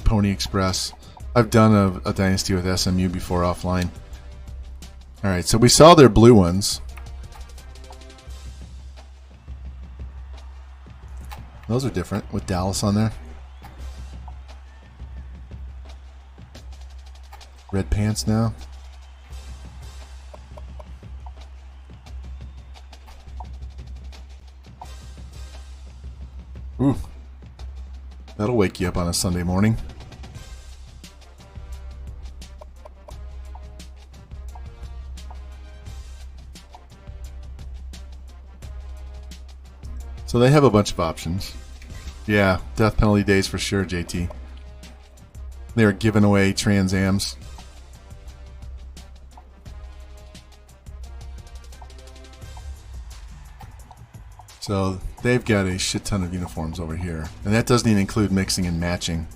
Pony Express. I've done a dynasty with SMU before offline. Alright, so we saw their blue ones. Those are different with Dallas on there. Red pants now. Ooh. That'll wake you up on a Sunday morning. So they have a bunch of options. Yeah, death penalty days for sure, JT. They are giving away Trans Ams. So they've got a shit ton of uniforms over here. And that doesn't even include mixing and matching.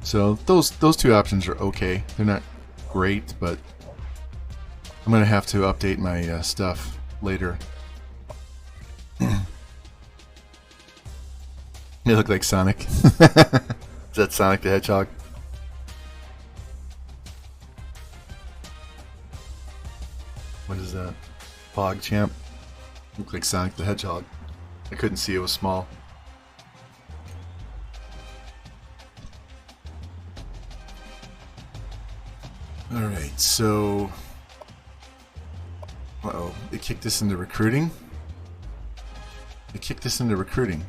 So those two options are okay. They're not great, but I'm going to have to update my stuff later. They look like Sonic. Is that Sonic the Hedgehog? What is that? Pog Champ? Look like Sonic the Hedgehog. I couldn't see, it was small. Alright, so... Uh-oh, it kicked us into recruiting? It kicked us into recruiting.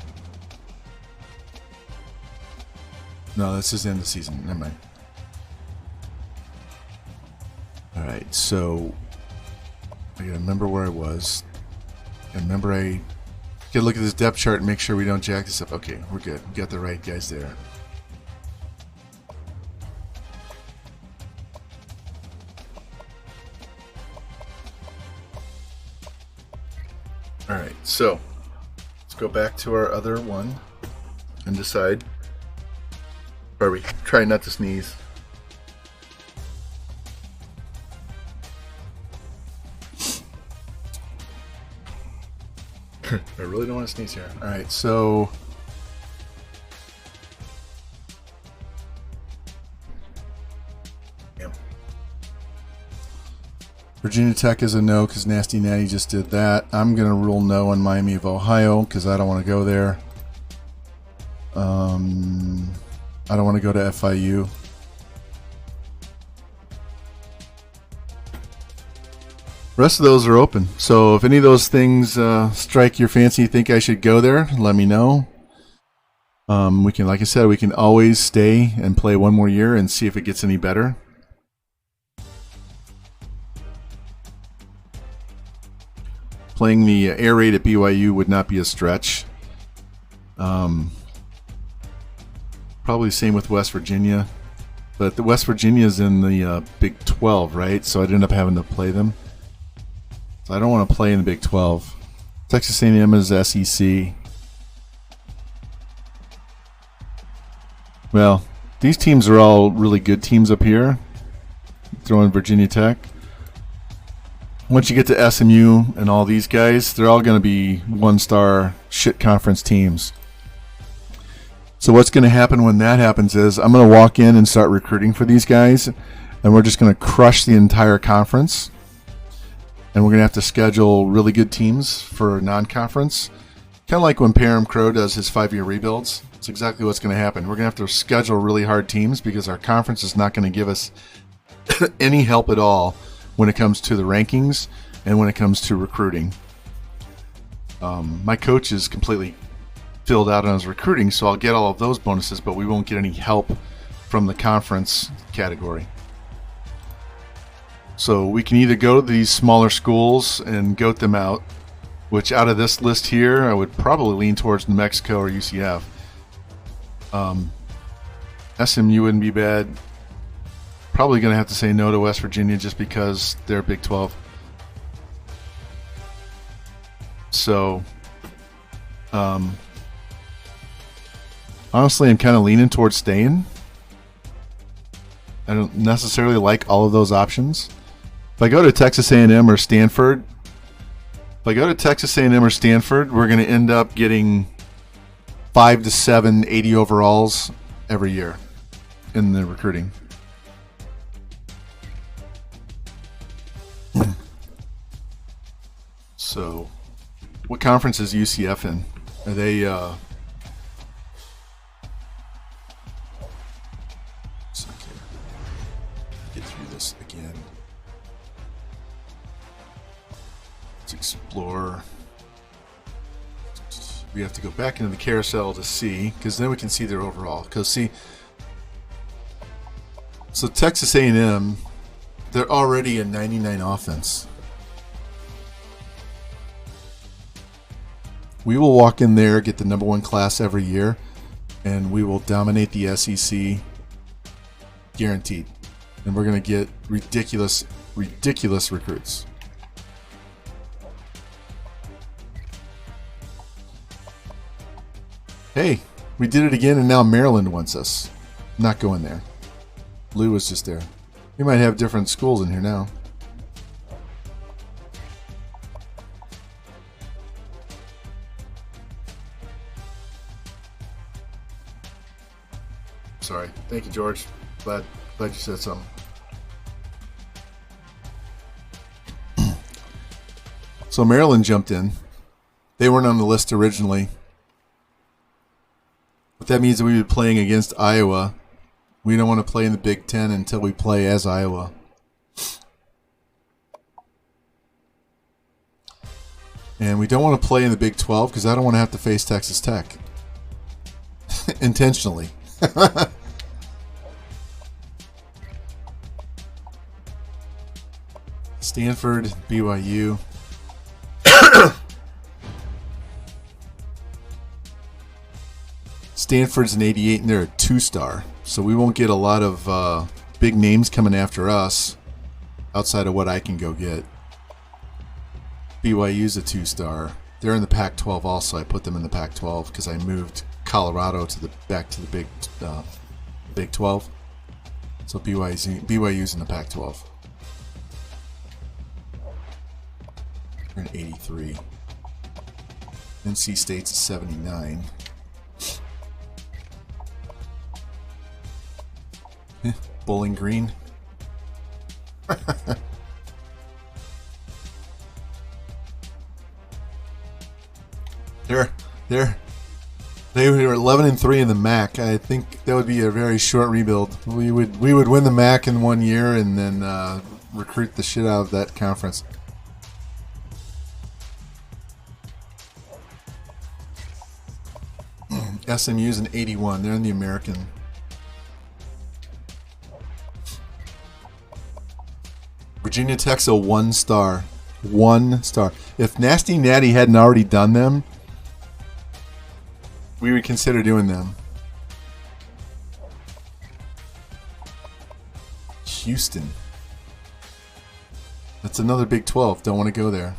No, this is the end of the season. Never mind. Alright, so... I gotta remember where I was. I remember I... Gotta look at this depth chart and make sure we don't jack this up. Okay, we're good. We got the right guys there. Alright, so let's go back to our other one and decide. Or we try not to sneeze. I really don't want to sneeze here. Alright, so Virginia Tech is a no because Nasty Natty just did that. I'm going to rule no on Miami of Ohio because I don't want to go there. I don't want to go to FIU. Rest of those are open. So if any of those things strike your fancy, you think I should go there, let me know. We can, like I said, we can always stay and play one more year and see if it gets any better. Playing the air raid at BYU would not be a stretch. Probably same with West Virginia. But the West Virginia is in the Big 12, right? So I'd end up having to play them. So I don't want to play in the Big 12. Texas A&M is SEC. Well, these teams are all really good teams up here. Throw in Virginia Tech. Once you get to SMU and all these guys, they're all going to be one-star shit conference teams. So what's going to happen when that happens is I'm going to walk in and start recruiting for these guys, and we're just going to crush the entire conference. And we're going to have to schedule really good teams for non-conference Kind of like when Parham Crow does his 5-year rebuilds. It's exactly what's going to happen. We're going to have to schedule really hard teams because our conference is not going to give us any help at all when it comes to the rankings and when it comes to recruiting. My coach is completely filled out on his recruiting, so I'll get all of those bonuses, but we won't get any help from the conference category. So we can either go to these smaller schools and goat them out, which out of this list here, I would probably lean towards New Mexico or UCF. SMU wouldn't be bad. Probably going to have to say no to West Virginia just because they're Big 12. So, honestly, I'm kind of leaning towards staying. I don't necessarily like all of those options. If I go to Texas A&M or Stanford, we're going to end up getting 5 to 7 80 overalls every year in the recruiting. So, what conference is UCF in? Are they get through this again. Let's explore. We have to go back into the carousel to see, because then we can see their overall. Because see, so Texas A&M, they're already a 99 offense. We will walk in there, get the number 1 class every year, and we will dominate the SEC, guaranteed. And we're going to get ridiculous recruits. Hey, we did it again, and now Maryland wants us. Not going there. Lou was just there. We might have different schools in here now. Sorry. Thank you, George. Glad you said something. So Maryland jumped in. They weren't on the list originally. But that means that we would be playing against Iowa. We don't want to play in the Big Ten until we play as Iowa. And we don't want to play in the Big 12 because I don't want to have to face Texas Tech. Intentionally. Stanford, BYU. Stanford's an 88 and they're a 2-star. So we won't get a lot of big names coming after us outside of what I can go get. BYU's a 2-star. They're in the Pac-12 also. I put them in the Pac-12 because I moved Colorado back to the Big 12. So BYU's in the Pac-12. They're an 83. NC State's a 79. Bowling Green. They were 11-3 in the MAC. I think that would be a very short rebuild. We would win the MAC in 1 year and then recruit the shit out of that conference. SMU's an 81. They're in the American. Virginia Tech's a 1-star. 1-star. If Nasty Natty hadn't already done them, we would consider doing them. Houston. That's another Big 12. Don't want to go there.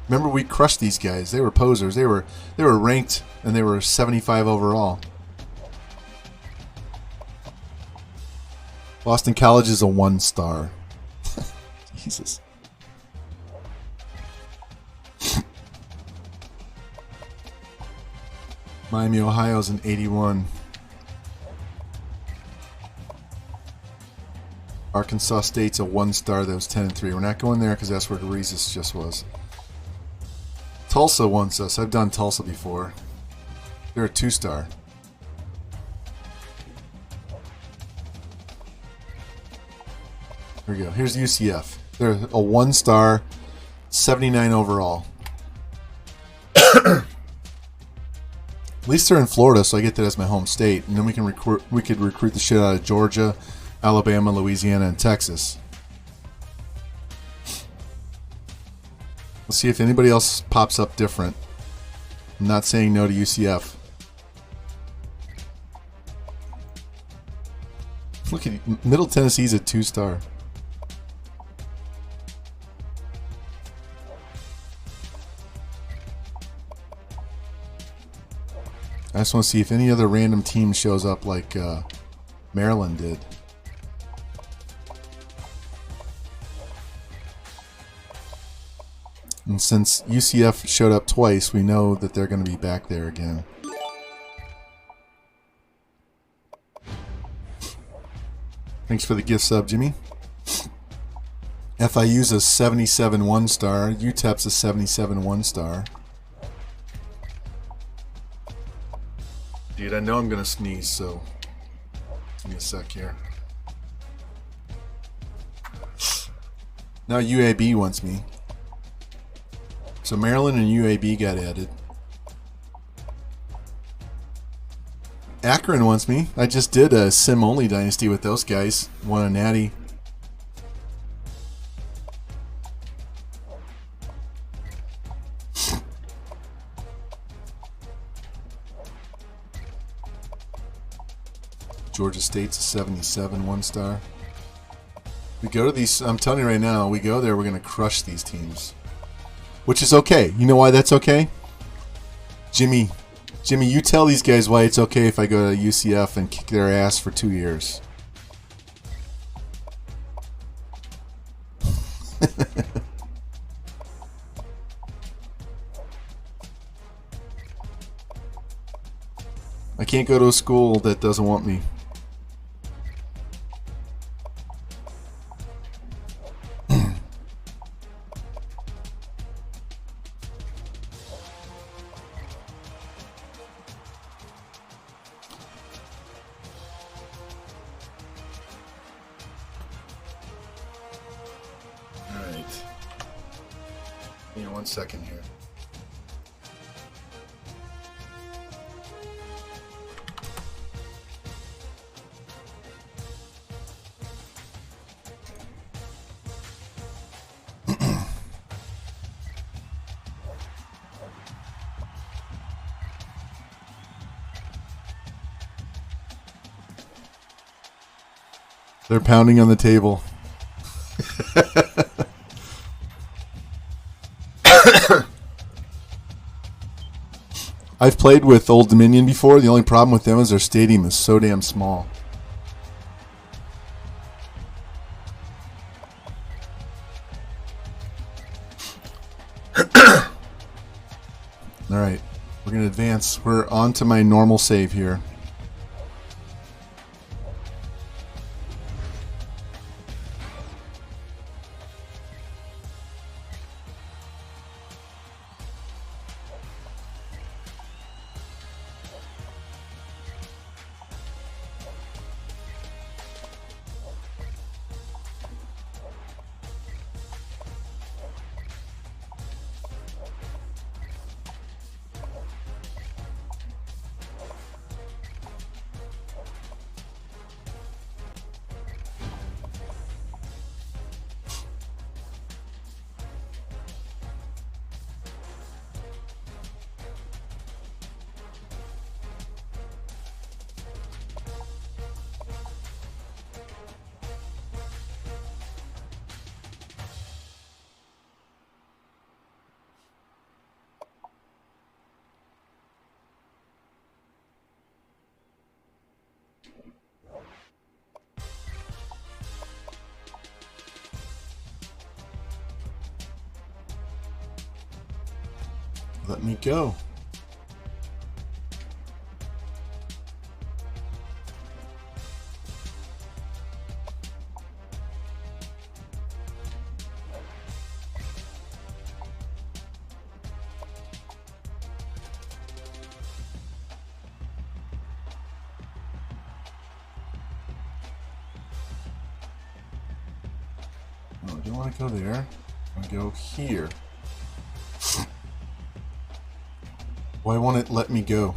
Remember, we crushed these guys. They were posers. They were ranked, and they were 75 overall. Boston College is a 1-star. Jesus. Miami, Ohio's an 81. Arkansas State's a 1-star that was 10-3. We're not going there because that's where Reese's just was. Tulsa wants us. I've done Tulsa before. They're a 2-star. Here we go. Here's UCF. They're a 1-star, 79 overall. At least they're in Florida, so I get that as my home state, and then we could recruit the shit out of Georgia, Alabama, Louisiana, and Texas. Let's see if anybody else pops up different. I'm not saying no to UCF. Look at Middle Tennessee's a 2-star. I just want to see if any other random team shows up like Maryland did. And since UCF showed up twice, we know that they're going to be back there again. Thanks for the gift sub, Jimmy. FIU's a 77 1-star. UTEP's a 77 1-star. Dude, I know I'm going to sneeze, so give me a sec here. Now UAB wants me. So Maryland and UAB got added. Akron wants me. I just did a sim-only dynasty with those guys. Won a natty. Georgia State's a 77 1-star. We go to these, I'm telling you right now, we go there, we're going to crush these teams. Which is okay. You know why that's okay? Jimmy, you tell these guys why it's okay if I go to UCF and kick their ass for 2 years. I can't go to a school that doesn't want me. Give me 1 second here. They're pounding on the table. I've played with Old Dominion before. The only problem with them is their stadium is so damn small. All right, we're going to advance. We're on to my normal save here. Let me go. I don't want to go there. I want to go here. Why won't it let me go?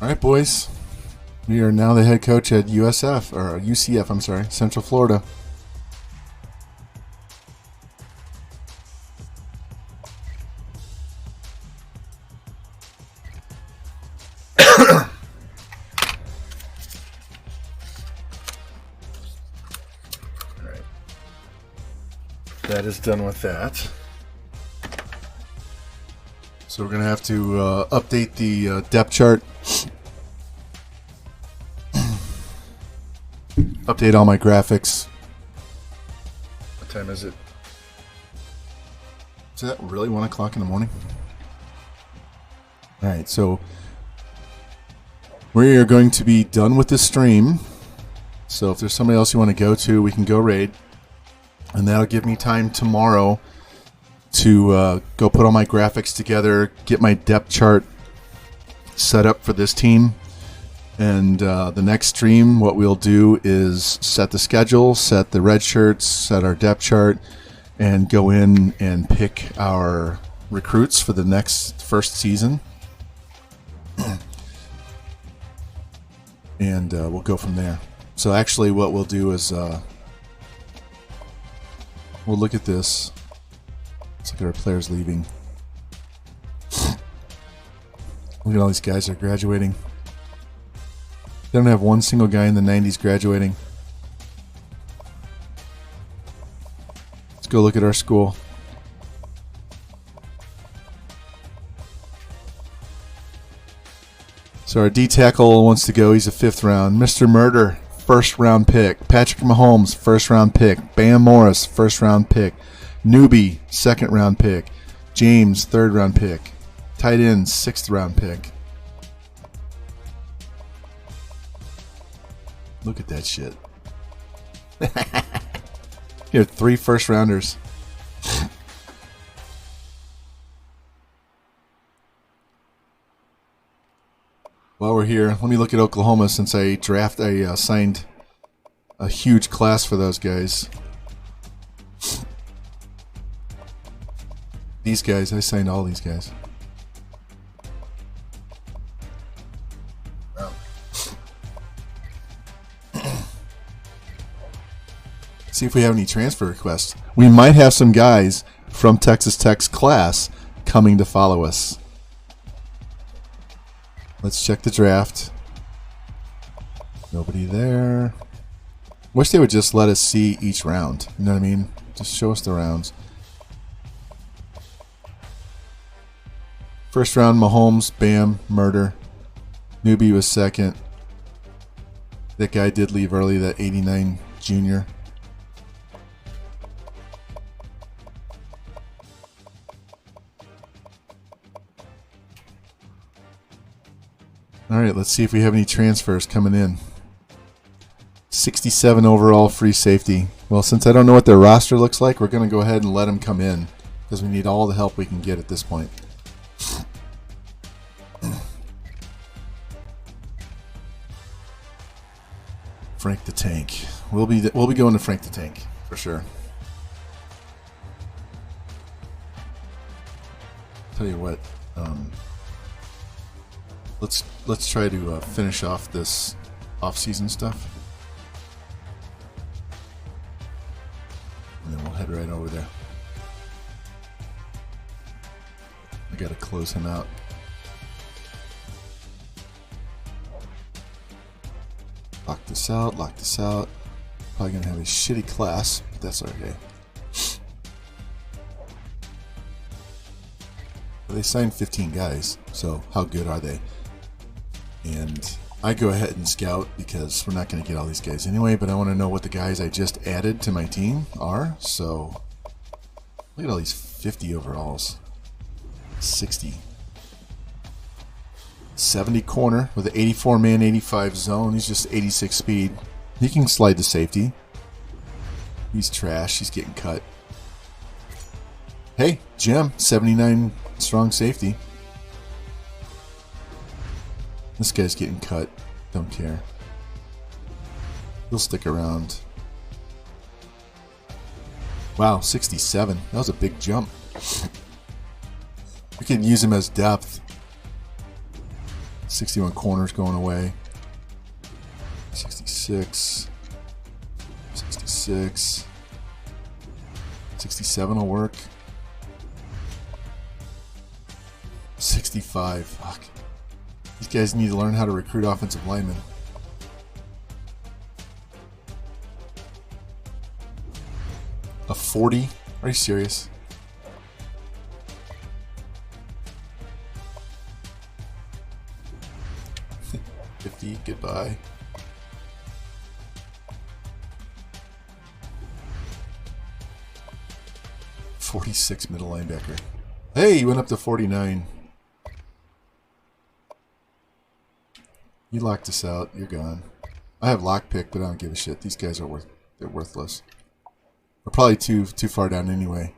All right, boys. We are now the head coach at UCF, I'm sorry, Central Florida. All right. That is done with that. So we're going to have to update the depth chart. Update all my graphics. What time is it? Is that really 1 o'clock in the morning? Alright, so we are going to be done with this stream. So if there's somebody else you want to go to, we can go raid. And that'll give me time tomorrow to go put all my graphics together, get my depth chart set up for this team. And the next stream, what we'll do is set the schedule, set the red shirts, set our depth chart, and go in and pick our recruits for the first season. And we'll go from there. So actually what we'll do is we'll look at this. Let's look at our players leaving. Look at all these guys that are graduating. They don't have one single guy in the 90s graduating. Let's go look at our school. So our D tackle wants to go. He's a 5th round. Mr. Murder, 1st round pick. Patrick Mahomes, 1st round pick. Bam Morris, 1st round pick. Newbie, 2nd round pick. James, 3rd round pick. Tight end, 6th round pick. Look at that shit. You have 3 first rounders. While we're here, let me look at Oklahoma since I signed a huge class for those guys. These guys, I signed all these guys. See if we have any transfer requests. We might have some guys from Texas Tech's class coming to follow us. Let's check the draft. Nobody there. Wish they would just let us see each round. You know what I mean? Just show us the rounds. First round, Mahomes, Bam, Murder. Newbie was 2nd. That guy did leave early, that 89 junior. All right, let's see if we have any transfers coming in. 67 overall free safety. Well, since I don't know what their roster looks like, we're going to go ahead and let them come in because we need all the help we can get at this point. Frank the Tank. We'll be going to Frank the Tank for sure. Tell you what. Let's try to finish off this off-season stuff, and then we'll head right over there. I gotta close him out. Lock this out. Lock this out. Probably gonna have a shitty class, but that's okay. Well, they signed 15 guys, so how good are they? And I go ahead and scout because we're not going to get all these guys anyway, but I want to know what the guys I just added to my team are. So look at all these 50 overalls. 60. 70 corner with an 84 man, 85 zone. He's just 86 speed. He can slide to safety. He's trash. He's getting cut. Hey, Jim, 79 strong safety. This guy's getting cut. Don't care. He'll stick around. Wow, 67. That was a big jump. We can use him as depth. 61 corners going away. 66. 66. 67 will work. 65. Fuck. These guys need to learn how to recruit offensive linemen. A 40? Are you serious? Goodbye. 46 middle linebacker. Hey, you went up to 49. You locked us out. You're gone. I have lockpick, but I don't give a shit. These guys are they're worthless. We're probably too far down anyway.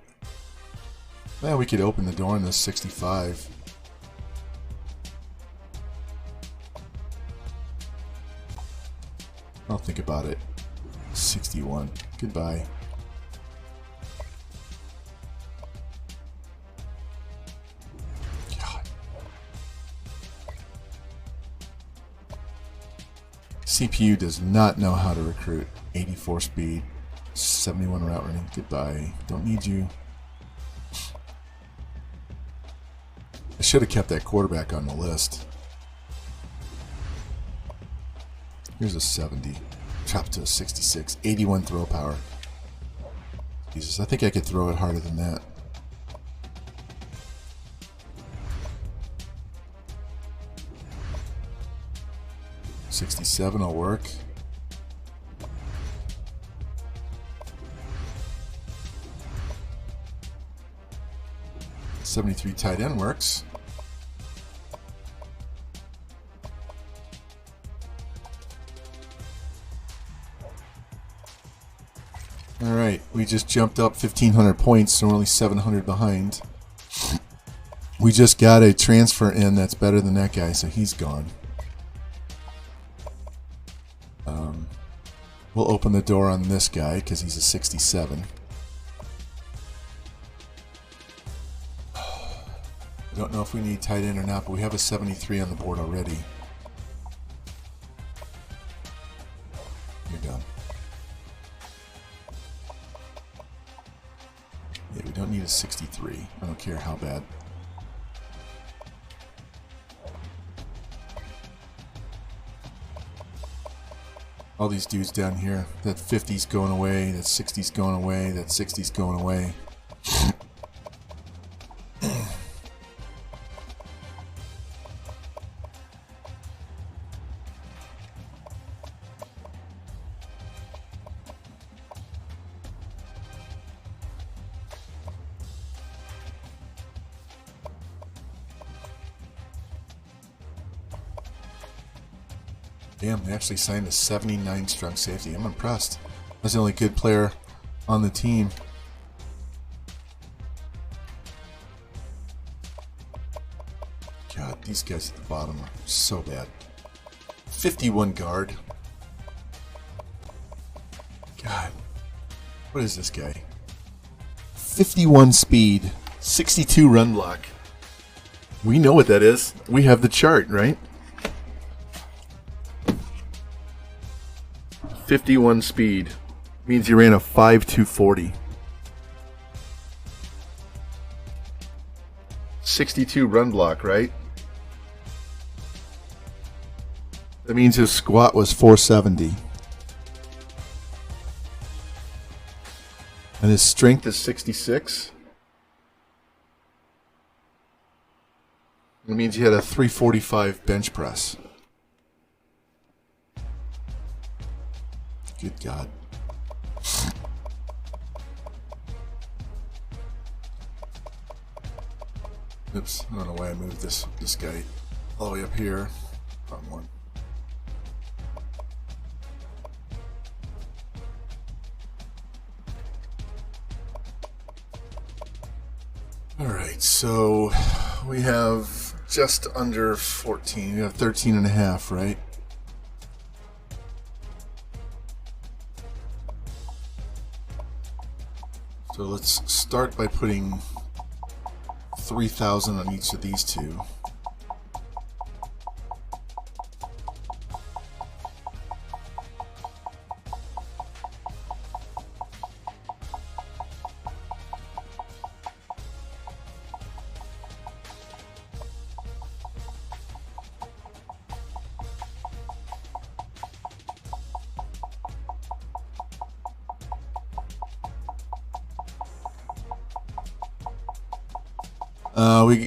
Well, we could open the door in this 65. I'll think about it. 61. Goodbye. God. CPU does not know how to recruit. 84 speed. 71 route running. Goodbye. Don't need you. I should have kept that quarterback on the list. Here's a 70. Dropped to a 66. 81 throw power. Jesus, I think I could throw it harder than that. $67 will work. $73 tight end works. Alright, we just jumped up 1,500 points, so we're only 700 behind. We just got a transfer in that's better than that guy, so he's gone. We'll open the door on this guy, because he's a 67. I don't know if we need tight end or not, but we have a 73 on the board already. You're done. Yeah, we don't need a 63. I don't care how bad. All these dudes down here. That 50's going away, that 60's going away, that 60's going away. Damn, they actually signed a 79 strong safety. I'm impressed. That's the only good player on the team. God, these guys at the bottom are so bad. 51 guard. God. What is this guy? 51 speed. 62 run block. We know what that is. We have the chart, right? 51 speed means you ran a 5.240. 62 run block, right? That means his squat was 470. And his strength is 66. It means he had a 345 bench press. Good God. Oops, I don't know why I moved this guy all the way up here. Wrong one. Alright, so we have just under 14. We have 13 and a half, right? So let's start by putting 3,000 on each of these two.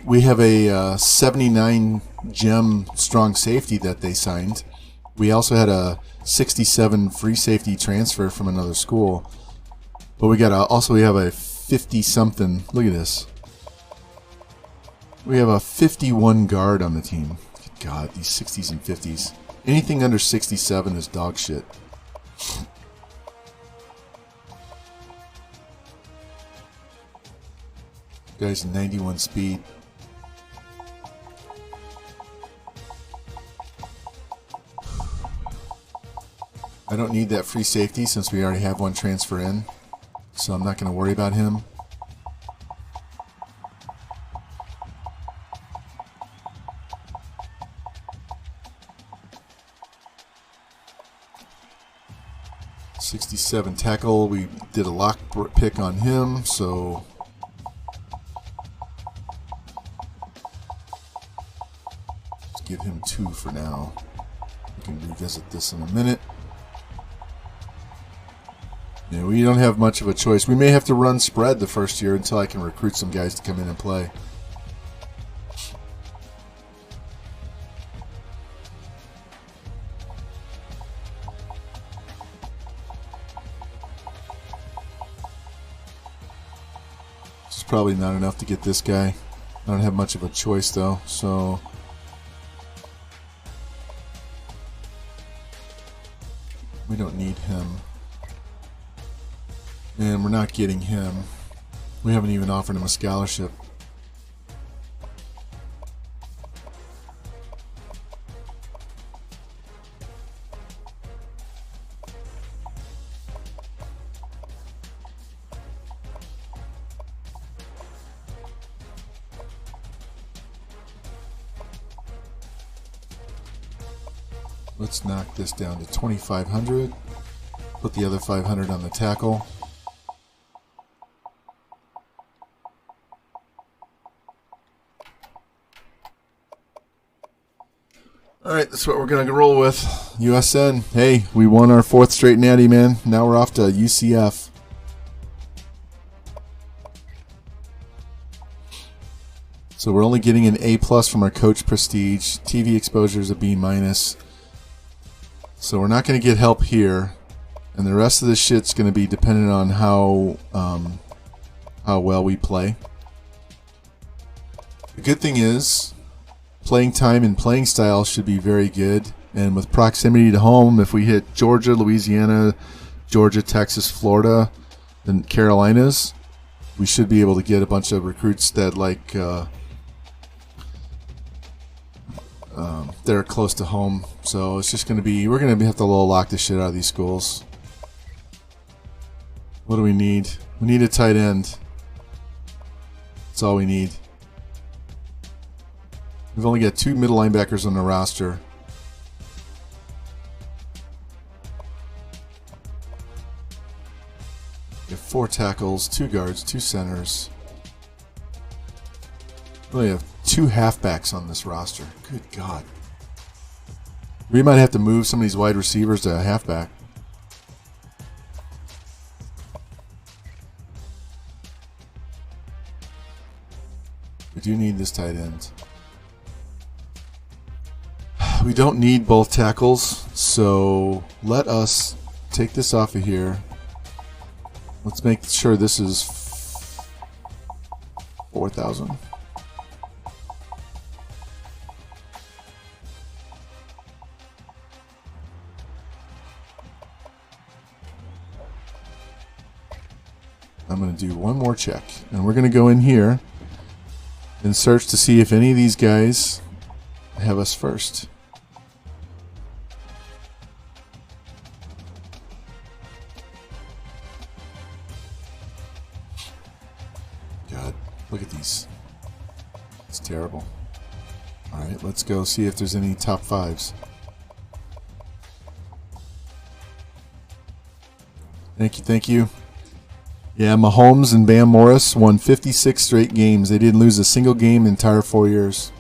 We have a 79 gem strong safety that they signed. We also had a 67 free safety transfer from another school. But we have a 50 something. Look at this. We have a 51 guard on the team. God, these 60s and 50s. Anything under 67 is dog shit. Guy's 91 speed. I don't need that free safety since we already have one transfer in, so I'm not going to worry about him. .67 tackle. We did a lock pick on him, so let's give him 2 for now. We can revisit this in a minute. Yeah, we don't have much of a choice. We may have to run spread the first year until I can recruit some guys to come in and play. It's probably not enough to get this guy. I don't have much of a choice though, so we don't need him. And we're not getting him. We haven't even offered him a scholarship. Let's knock this down to 2,500. Put the other 500 on the tackle. Alright, that's what we're going to roll with. USN. Hey, we won our 4th straight natty, man. Now we're off to UCF. So we're only getting an A+ from our coach prestige. TV exposure is a B-. So we're not going to get help here. And the rest of this shit's going to be dependent on how well we play. The good thing is, playing time and playing style should be very good. And with proximity to home, if we hit Georgia, Louisiana, Georgia, Texas, Florida, and Carolinas, we should be able to get a bunch of recruits that they're close to home. So it's just going to be, we're going to have to lock the shit out of these schools. What do we need? We need a tight end. That's all we need. We've only got 2 middle linebackers on the roster. We have 4 tackles, 2 guards, 2 centers. We only have 2 halfbacks on this roster. Good God. We might have to move some of these wide receivers to a halfback. We do need this tight end. We don't need both tackles, so let us take this off of here. Let's make sure this is 4,000. I'm going to do one more check. And we're going to go in here and search to see if any of these guys have us first. God, look at these. It's terrible. All right, let's go see if there's any top fives. Thank you, thank you. Yeah, Mahomes and Bam Morris won 56 straight games. They didn't lose a single game in the entire 4 years.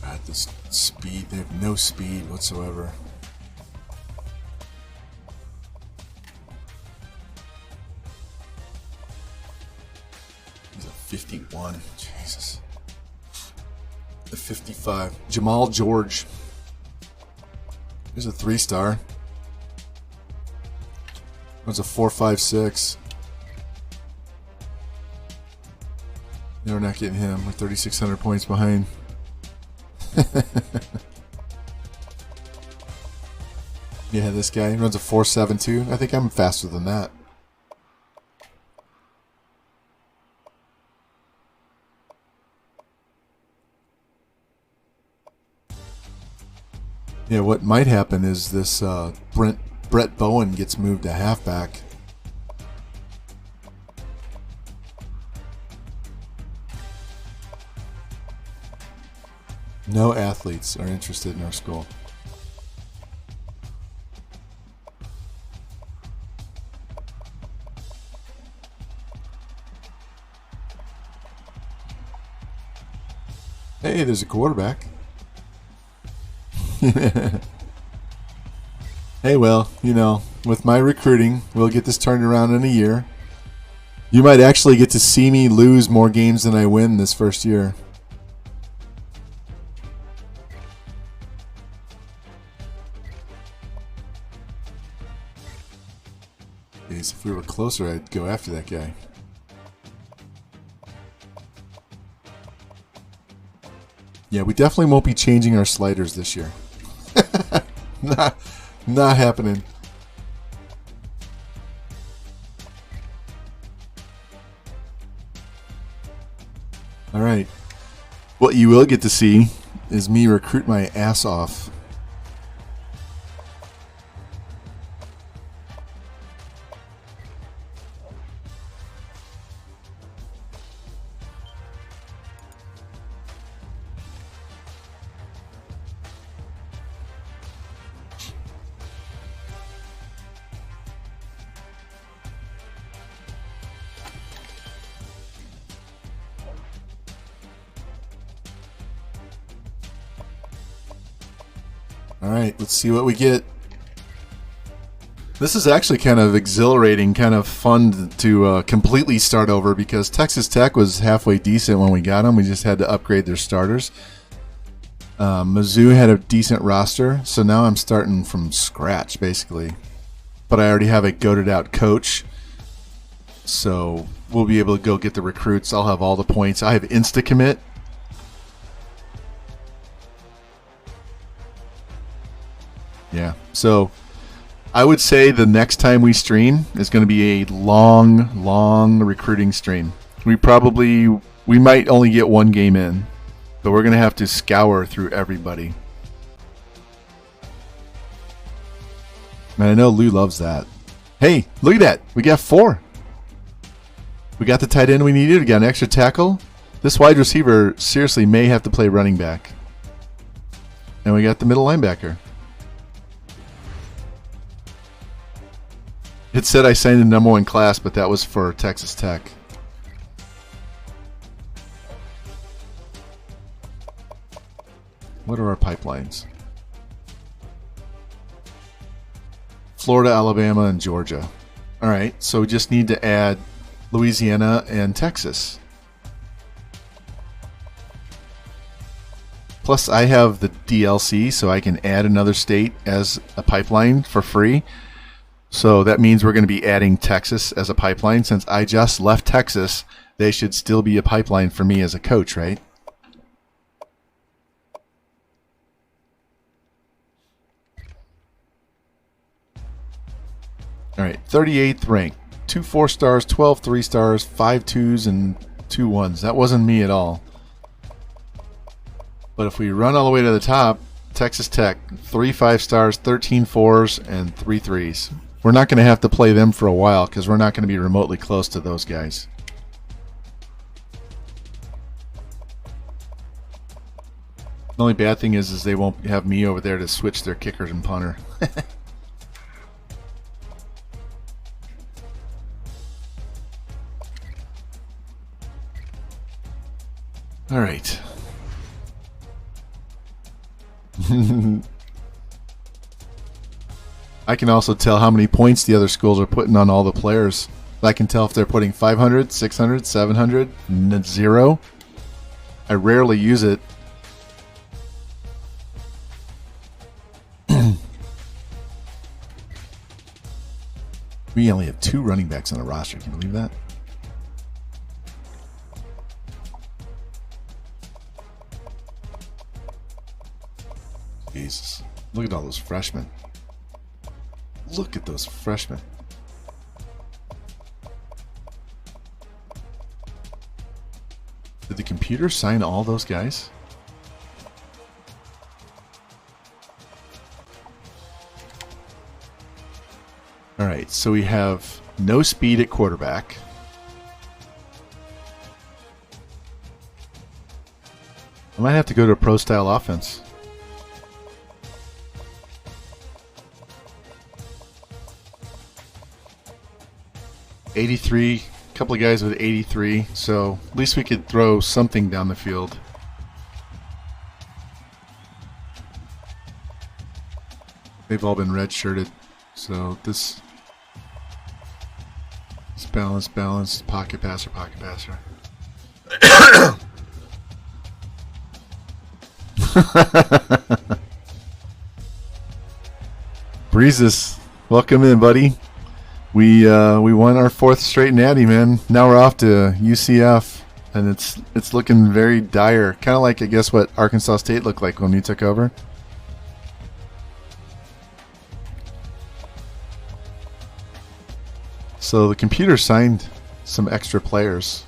God, this speed, they have no speed whatsoever. He's a 51. Jesus. The 55. Jamal George. Here's a 3-star. There's a 4.56. No, we're not getting him. We're 3,600 points behind. Yeah, this guy runs a 4.72. I think I'm faster than that. Yeah, what might happen is this Brett Bowen gets moved to halfback. No athletes are interested in our school. Hey, there's a quarterback. Hey, well, you know, with my recruiting, we'll get this turned around in a year. You might actually get to see me lose more games than I win this first year. If we were closer, I'd go after that guy. Yeah, we definitely won't be changing our sliders this year. Not happening. All right. What you will get to see is me recruit my ass off. All right, let's see what we get. This is actually kind of exhilarating, kind of fun to completely start over because Texas Tech was halfway decent when we got them. We just had to upgrade their starters. Mizzou had a decent roster, so now I'm starting from scratch, basically. But I already have a goated out coach, so we'll be able to go get the recruits. I'll have all the points. I have insta-commit. Yeah, so I would say the next time we stream is going to be a long recruiting stream. We might only get one game in, but we're going to have to scour through everybody. And I know Lou loves that. Hey, look at that. We got 4. We got the tight end we needed. We got an extra tackle. This wide receiver seriously may have to play running back. And we got the middle linebacker. It said I signed the #1 class, but that was for Texas Tech. What are our pipelines? Florida, Alabama, and Georgia. All right, so we just need to add Louisiana and Texas. Plus, I have the DLC, so I can add another state as a pipeline for free. So that means we're going to be adding Texas as a pipeline. Since I just left Texas, they should still be a pipeline for me as a coach, right? All right, 38th rank. 2 4-stars, 12 3-stars, 5 2s, and 2 1s. That wasn't me at all. But if we run all the way to the top, Texas Tech, 3 5-stars, 13 4s, and 3 3s. We're not going to have to play them for a while because we're not going to be remotely close to those guys. The only bad thing is they won't have me over there to switch their kickers and punter. All right. I can also tell how many points the other schools are putting on all the players. I can tell if they're putting 500, 600, 700, 0. I rarely use it. We only have 2 running backs on the roster. Can you believe that? Jesus. Look at all those freshmen. Look at those freshmen. Did the computer sign all those guys? All right, so we have no speed at quarterback. I might have to go to a pro-style offense. '83, a couple of guys with 83, so at least we could throw something down the field. They've all been red-shirted, so this is balance, pocket passer. Breezes, welcome in, buddy. We won our 4th straight natty, man. Now we're off to UCF, and it's looking very dire. Kind of like, I guess, what Arkansas State looked like when we took over. So the computer signed some extra players.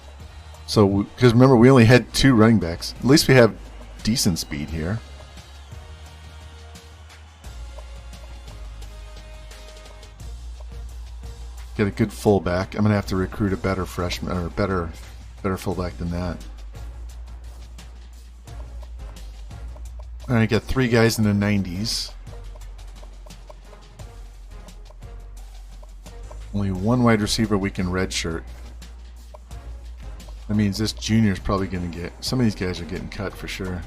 So because remember, we only had 2 running backs. At least we have decent speed here. Get a good fullback. I'm gonna have to recruit a better freshman or better fullback than that. All right, got 3 guys in the 90s. Only 1 wide receiver we can redshirt. That means this junior is probably going to get... Some of these guys are getting cut for sure.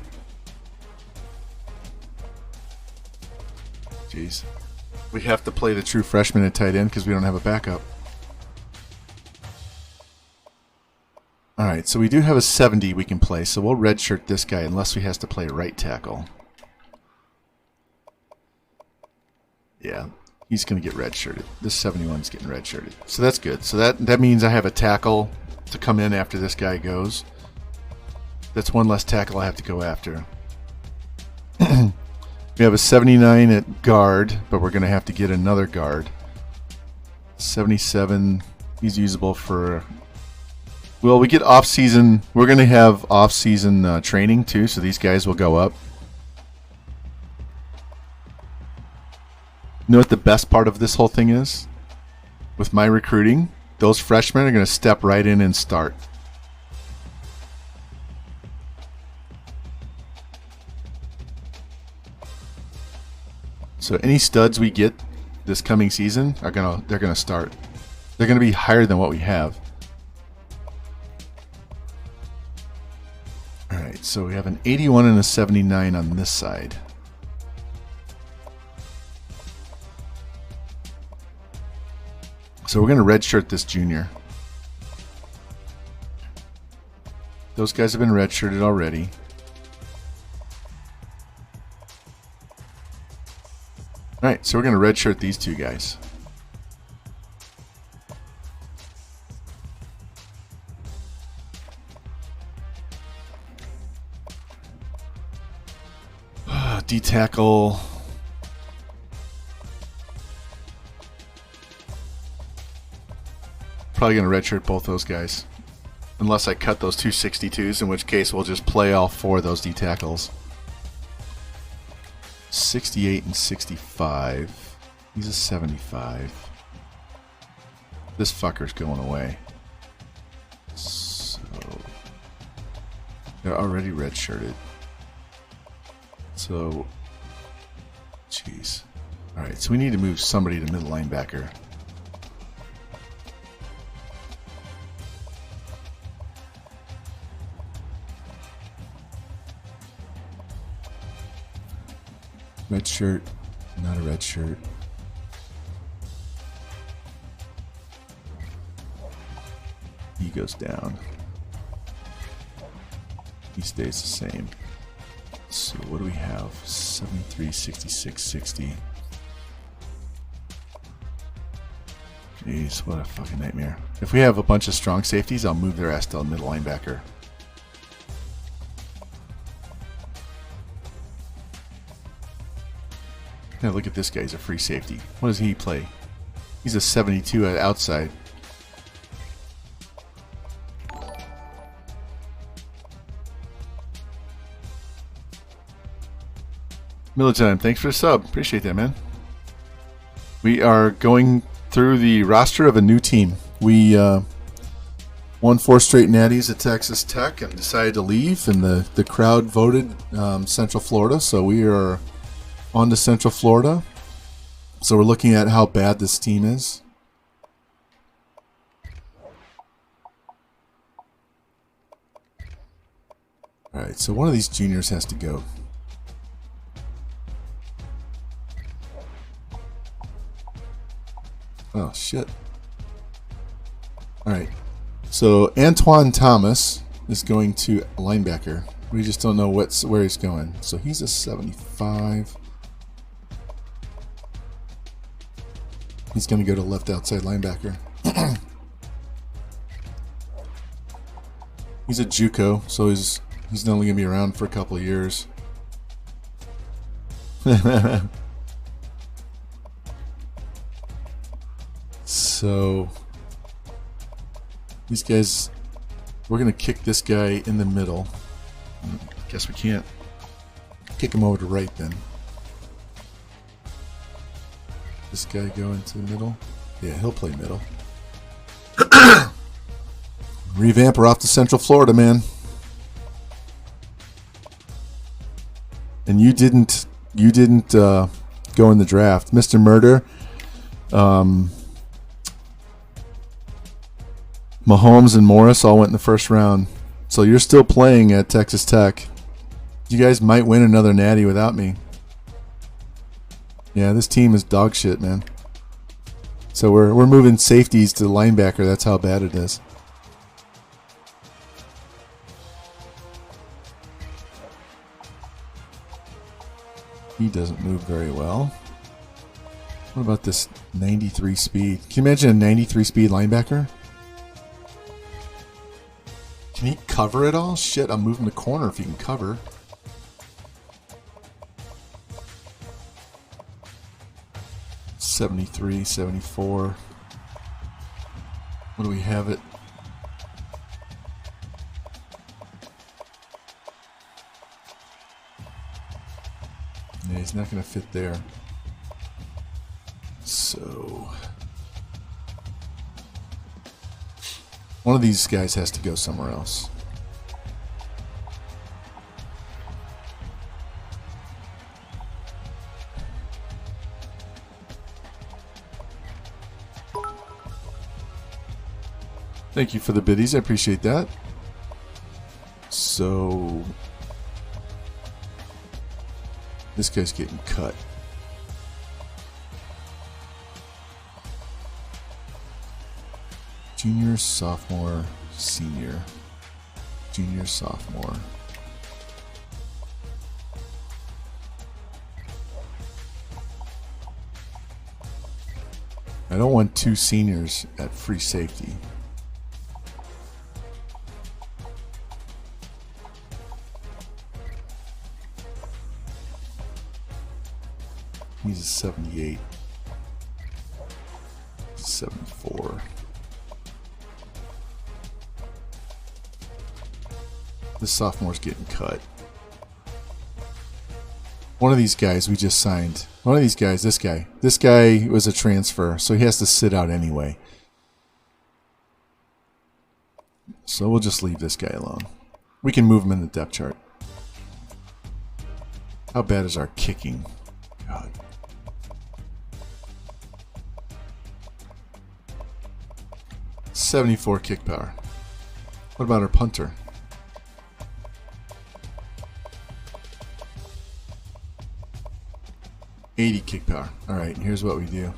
Jeez. We have to play the true freshman at tight end because we don't have a backup. Alright, so we do have a 70 we can play, so we'll redshirt this guy unless he has to play right tackle. Yeah. He's going to get redshirted. This 71 is getting redshirted. So that's good. So that means I have a tackle to come in after this guy goes. That's 1 less tackle I have to go after. We have a 79 at guard, but we're going to have to get another guard. 77, he's usable for... Well, we get off-season... We're going to have off-season training too, so these guys will go up. You know what the best part of this whole thing is? With my recruiting, those freshmen are going to step right in and start. So any studs we get this coming season they're going to start. They're going to be higher than what we have. All right, so we have an 81 and a 79 on this side. So we're going to redshirt this junior. Those guys have been redshirted already. Alright, so we're going to redshirt these 2 guys. D-tackle. Probably going to redshirt both those guys. Unless I cut those 262s, in which case we'll just play all 4 of those D-tackles. 68 and 65. He's a 75. This fucker's going away. So they're already redshirted. So, jeez. All right, so we need to move somebody to middle linebacker. Red shirt, not a red shirt. He goes down. He stays the same. So what do we have? 73, 66, 60. Jeez, what a fucking nightmare. If we have a bunch of strong safeties, I'll move their ass to middle linebacker. Now look at this guy. He's a free safety. What does he play? He's a 72 at outside. Militime, thanks for the sub. Appreciate that, man. We are going through the roster of a new team. We won 4 straight Natties at Texas Tech and decided to leave, and the crowd voted Central Florida, so we are on to Central Florida. So we're looking at how bad this team is. Alright, so one of these juniors has to go. Oh, shit. Alright, so Antoine Thomas is going to linebacker. We just don't know where he's going. So he's a 75. He's going to go to left outside linebacker. He's a JUCO, so he's only going to be around for a couple of years. So these guys, we're going to kick this guy in the middle. Guess we can't kick him over to right then. This guy go into the middle? Yeah, he'll play middle. Revamp, we're off to Central Florida, man. And you didn't go in the draft. Mr. Murder, Mahomes and Morris all went in the first round. So you're still playing at Texas Tech. You guys might win another natty without me. Yeah, this team is dog shit, man. So we're moving safeties to linebacker. That's how bad it is. He doesn't move very well. What about this 93 speed? Can you imagine a 93 speed linebacker? Can he cover it all? Shit, I'm moving the corner if he can cover. $73, $74. What do we have it? Yeah, he's not going to fit there. So one of these guys has to go somewhere else. Thank you for the biddies. I appreciate that. So this guy's getting cut. Junior, sophomore, senior. Junior, sophomore. I don't want 2 seniors at free safety. He's a 78. 74. This sophomore's getting cut. One of these guys we just signed. One of these guys, this guy. This guy was a transfer, so he has to sit out anyway. So we'll just leave this guy alone. We can move him in the depth chart. How bad is our kicking? God. .74 kick power. What about our punter? .80 kick power. Alright, here's what we do.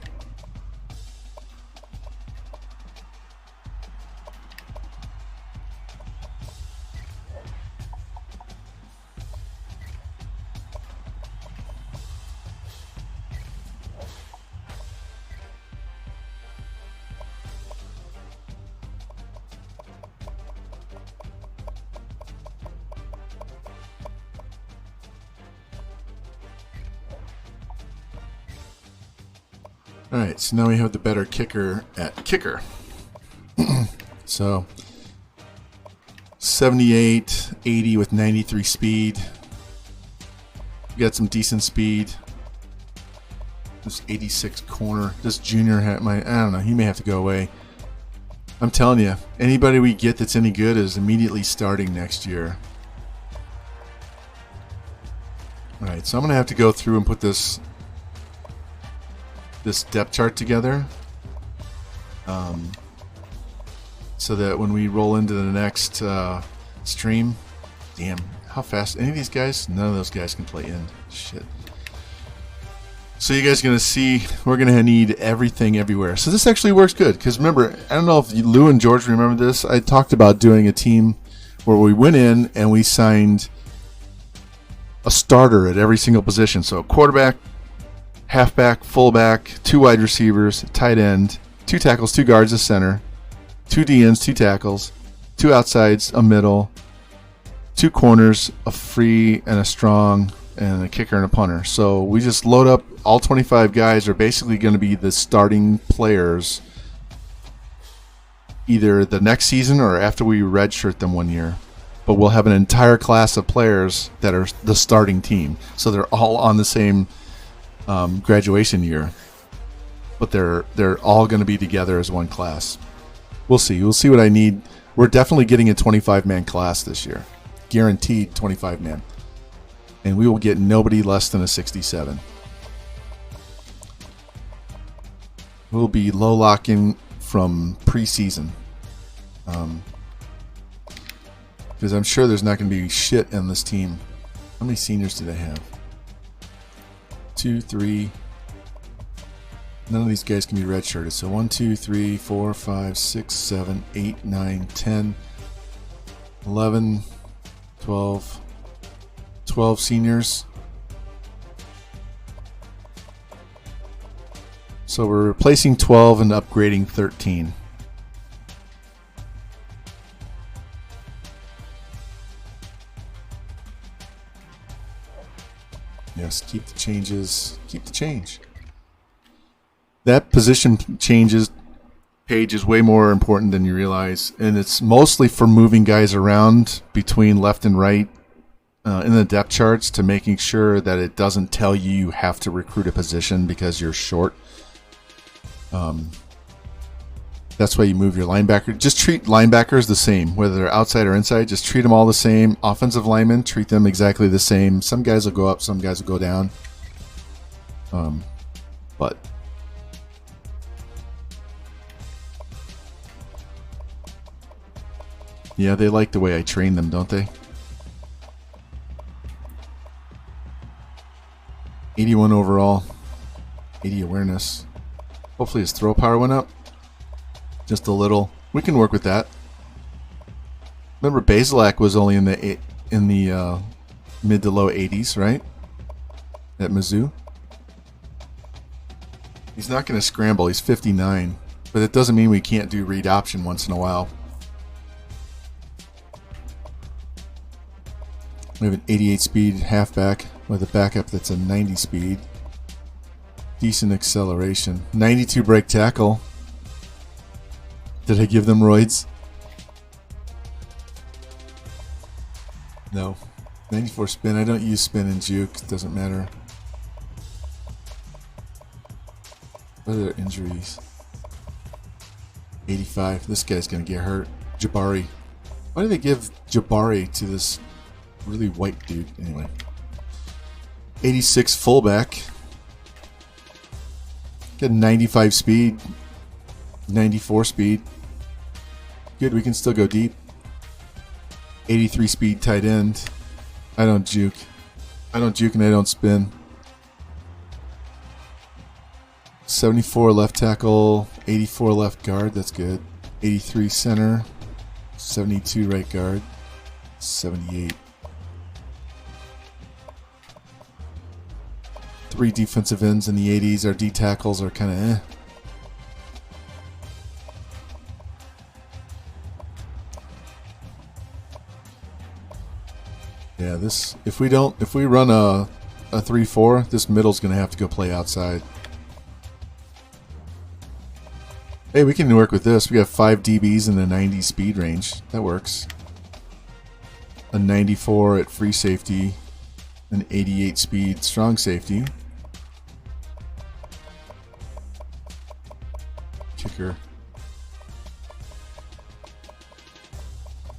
Alright, so now we have the better kicker at kicker. So 78, 80 with 93 speed. We got some decent speed. This 86 corner. This junior hat might, I don't know, he may have to go away. I'm telling you, anybody we get that's any good is immediately starting next year. Alright, so I'm going to have to go through and put this depth chart together, so that when we roll into the next stream, damn, how fast, any of these guys, none of those guys can play in. Shit. So you guys are going to see, we're going to need everything everywhere. So this actually works good, because remember, I don't know if Lou and George remember this, I talked about doing a team where we went in and we signed a starter at every single position. So quarterback, halfback, fullback, 2 wide receivers, tight end, 2 tackles, 2 guards, a center, 2 DNs, 2 tackles, 2 outsides, a middle, 2 corners, a free and a strong, and a kicker and a punter. So we just load up, all 25 guys are basically going to be the starting players either the next season or after we redshirt them 1 year. But we'll have an entire class of players that are the starting team. So they're all on the same graduation year, but they're all going to be together as one class. We'll see. We'll see what I need. We're definitely getting a 25-man class this year, guaranteed 25-man, and we will get nobody less than a 67. We'll be low locking from preseason, because I'm sure there's not going to be shit in this team. How many seniors do they have? 2, 3. None of these guys can be redshirted. So 1, 2, 3, 4, 5, 6, 7, 8, 9, 10, 11, 12, 12 seniors. So we're replacing 12 and upgrading 13. Yes, keep the changes. Keep the change. That position changes page is way more important than you realize, and it's mostly for moving guys around between left and right in the depth charts to making sure that it doesn't tell you you have to recruit a position because you're short. That's why you move your linebacker. Just treat linebackers the same, whether they're outside or inside. Just treat them all the same. Offensive linemen, treat them exactly the same. Some guys will go up, some guys will go down. But yeah, they like the way I train them, don't they? 81 overall, 80 awareness. Hopefully his throw power went up. Just a little. We can work with that. Remember, Basilak was only in the mid to low 80s, right? At Mizzou. He's not going to scramble. He's 59, but it doesn't mean we can't do read option once in a while. We have an 88 speed halfback with a backup that's a 90 speed. Decent acceleration. 92 break tackle. Did I give them roids? No. 94 spin. I don't use spin and juke. Doesn't matter. What are their injuries? 85. This guy's going to get hurt. Jabari. Why do they give Jabari to this really white dude? Anyway. 86 fullback. Got 95 speed. 94 speed. Good, we can still go deep. 83 speed tight end. I don't juke. I don't juke and I don't spin. 74 left tackle. 84 left guard. That's good. 83 center. 72 right guard. 78. 3 defensive ends in the 80s. Our D tackles are kind of eh. Yeah, this if we run a 3-4, this middle's gonna have to go play outside. Hey, we can work with this. We got 5 DBs in the 90 speed range. That works. A 94 at free safety, an 88 speed strong safety. Kicker.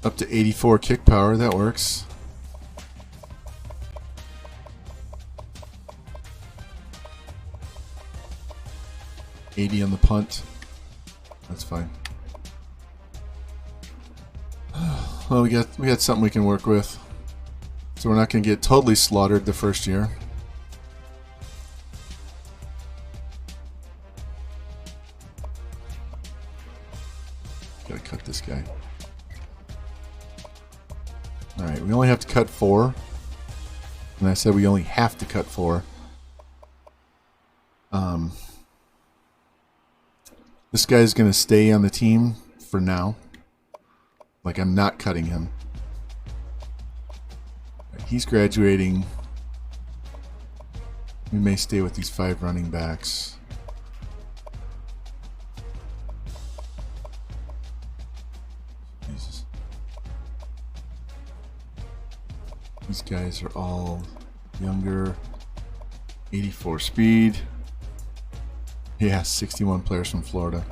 Up to 84 kick power. That works. $80 on the punt. That's fine. Well, we got something we can work with. So we're not going to get totally slaughtered the first year. Gotta cut this guy. Alright, we only have to cut 4. And I said we only have to cut 4. This guy's going to stay on the team for now. Like, I'm not cutting him. He's graduating. We may stay with these 5 running backs. Jesus. These guys are all younger. 84 speed. Yeah, 61 players from Florida.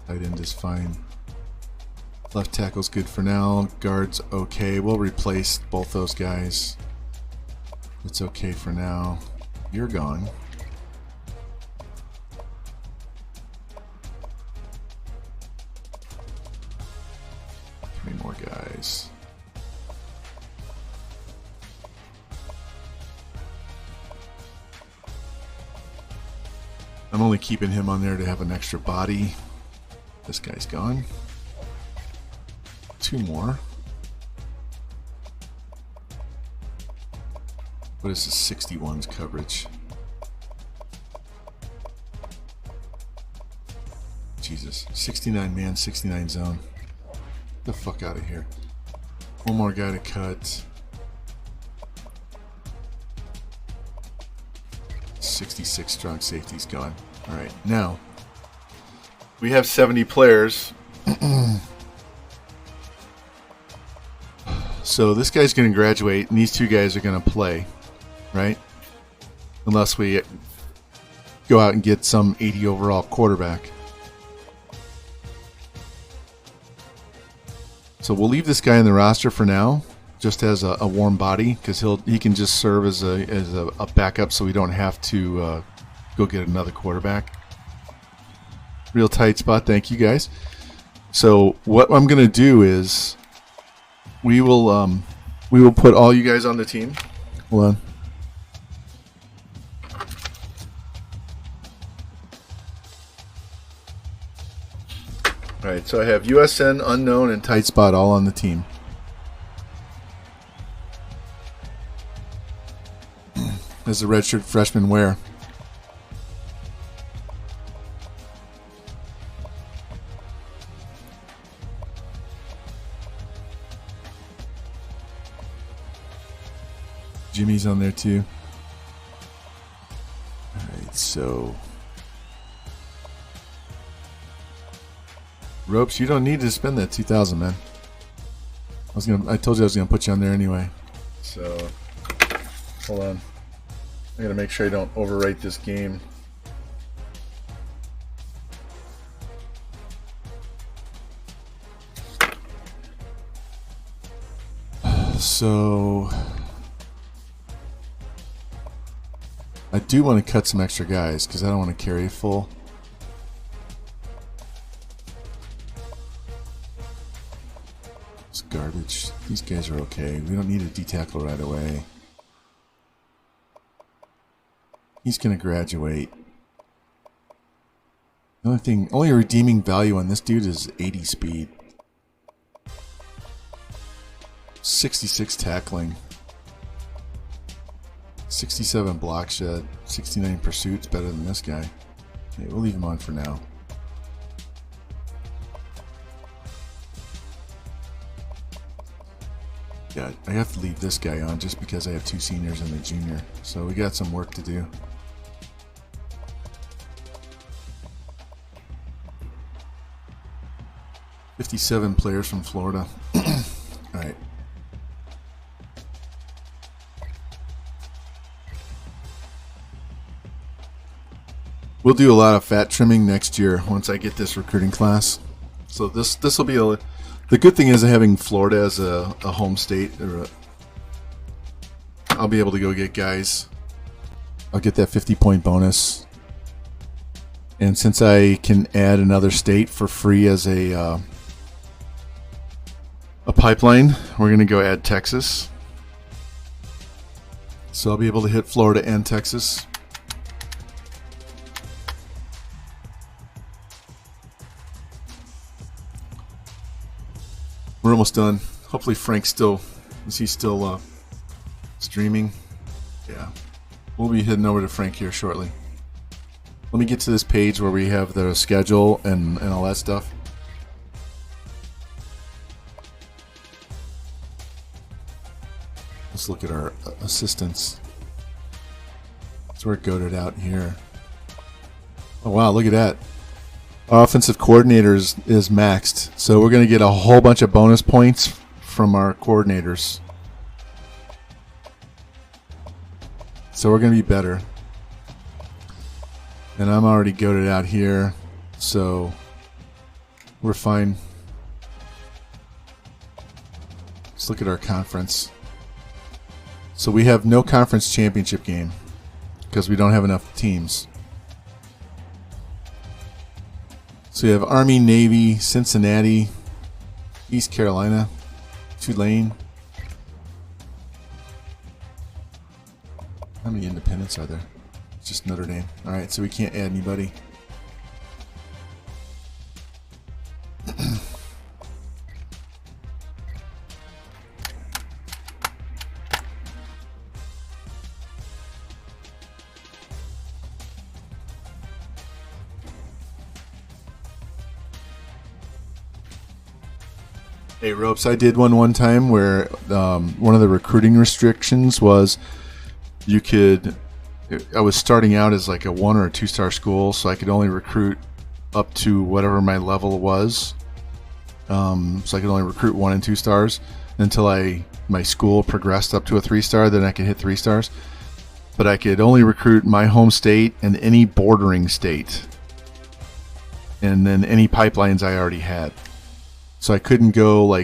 Tight end is fine. Left tackle's good for now. Guard's okay. We'll replace both those guys. It's okay for now. You're gone. Three more guys. I'm only keeping him on there to have an extra body. This guy's gone. 2 more. What is this 61's coverage? Jesus. 69 man, 69 zone. Get the fuck out of here. One more guy to cut. 66 strong safety's gone. Alright, now we have 70 players. So this guy's going to graduate and these 2 guys are going to play, right? Unless we go out and get some 80 overall quarterback. So we'll leave this guy in the roster for now, just as a warm body, because he can just serve as a backup, so we don't have to go get another quarterback. Real tight spot, thank you guys. So what I'm gonna do is we will put all you guys on the team. Hold on. All right, so I have USN, unknown, and tight spot all on the team. As the redshirt freshman wear. Jimmy's on there too. so. Ropes, you don't need to spend that 2,000, man. I told you I was gonna put you on there anyway. So, hold on. I gotta make sure I don't overwrite this game. So, I do want to cut some extra guys because I don't want to carry full. It's garbage. These guys are okay. We don't need a D-tackle right away. He's going to graduate. The only redeeming value on this dude is 80 speed. 66 tackling. 67 block shed. 69 pursuits, better than this guy. Okay, we'll leave him on for now. Yeah, I have to leave this guy on just because I have 2 seniors and a junior. So we got some work to do. $57 players from Florida. Alright. We'll do a lot of fat trimming next year once I get this recruiting class. So this will be the good thing is having Florida as a home state. I'll be able to go get guys. I'll get that 50-point bonus. And since I can add another state for free as a pipeline, we're going to go add Texas. So I'll be able to hit Florida and Texas. We're almost done. Hopefully Frank's still streaming. Yeah. We'll be heading over to Frank here shortly. Let me get to this page where we have the schedule and all that stuff. Let's look at our assistants. So we're goated out here. Oh wow, look at that. Our offensive coordinator is maxed. So we're going to get a whole bunch of bonus points from our coordinators. So we're going to be better. And I'm already goated out here. So we're fine. Let's look at our conference. So we have no conference championship game because we don't have enough teams. So you have Army, Navy, Cincinnati, East Carolina, Tulane. How many independents are there? It's just Notre Dame. Alright, so we can't add anybody. Hey Ropes, I did one time where one of the recruiting restrictions was I was starting out as like a 1 or a 2-star school, so I could only recruit up to whatever my level was. So I could only recruit 1 and 2 stars until my school progressed up to a 3-star, then I could hit 3 stars. But I could only recruit my home state and any bordering state. And then any pipelines I already had. So I couldn't go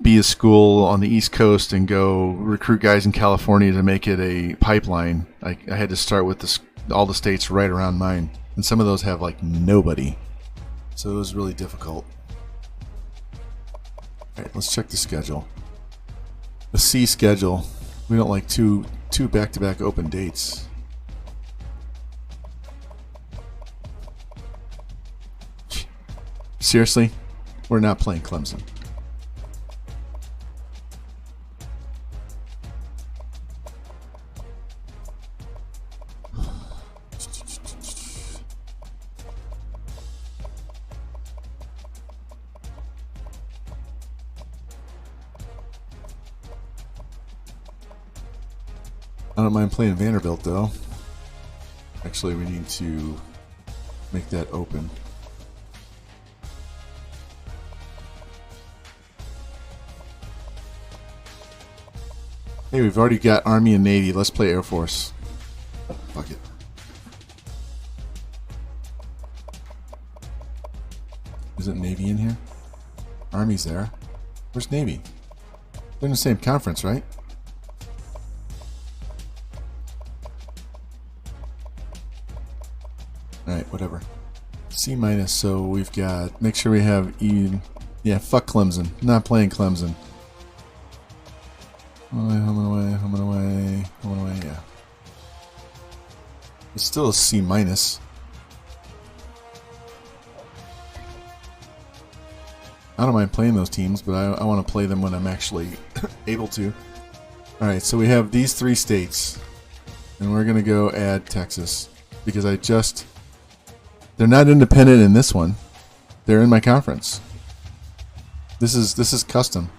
be a school on the East Coast and go recruit guys in California to make it a pipeline. I had to start with all the states right around mine. And some of those have nobody. So it was really difficult. Alright, let's check the schedule. The C schedule. We don't like two back-to-back open dates. Seriously? We're not playing Clemson. I don't mind playing Vanderbilt though. Actually, we need to make that open. Hey, we've already got Army and Navy. Let's play Air Force. Fuck it. Isn't Navy in here? Army's there. Where's Navy? They're in the same conference, right? Alright, whatever. C minus, so we've got... Make sure we have E... Yeah, fuck Clemson. Not playing Clemson. Home and away, yeah. It's still a C minus. I don't mind playing those teams, but I want to play them when I'm actually able to. Alright, so we have these 3 states. And we're going to go add Texas. Because they're not independent in this one. They're in my conference. This is custom.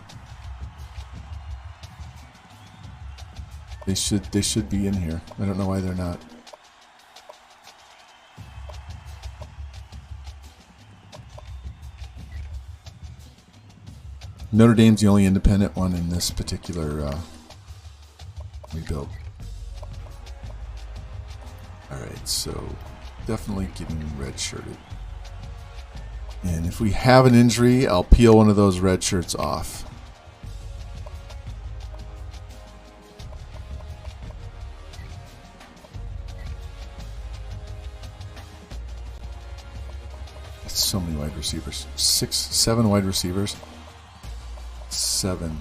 They should be in here. I don't know why they're not. Notre Dame's the only independent one in this particular rebuild. Alright, so definitely getting red-shirted. And if we have an injury, I'll peel one of those red shirts off. So many wide receivers. 7 wide receivers. 7.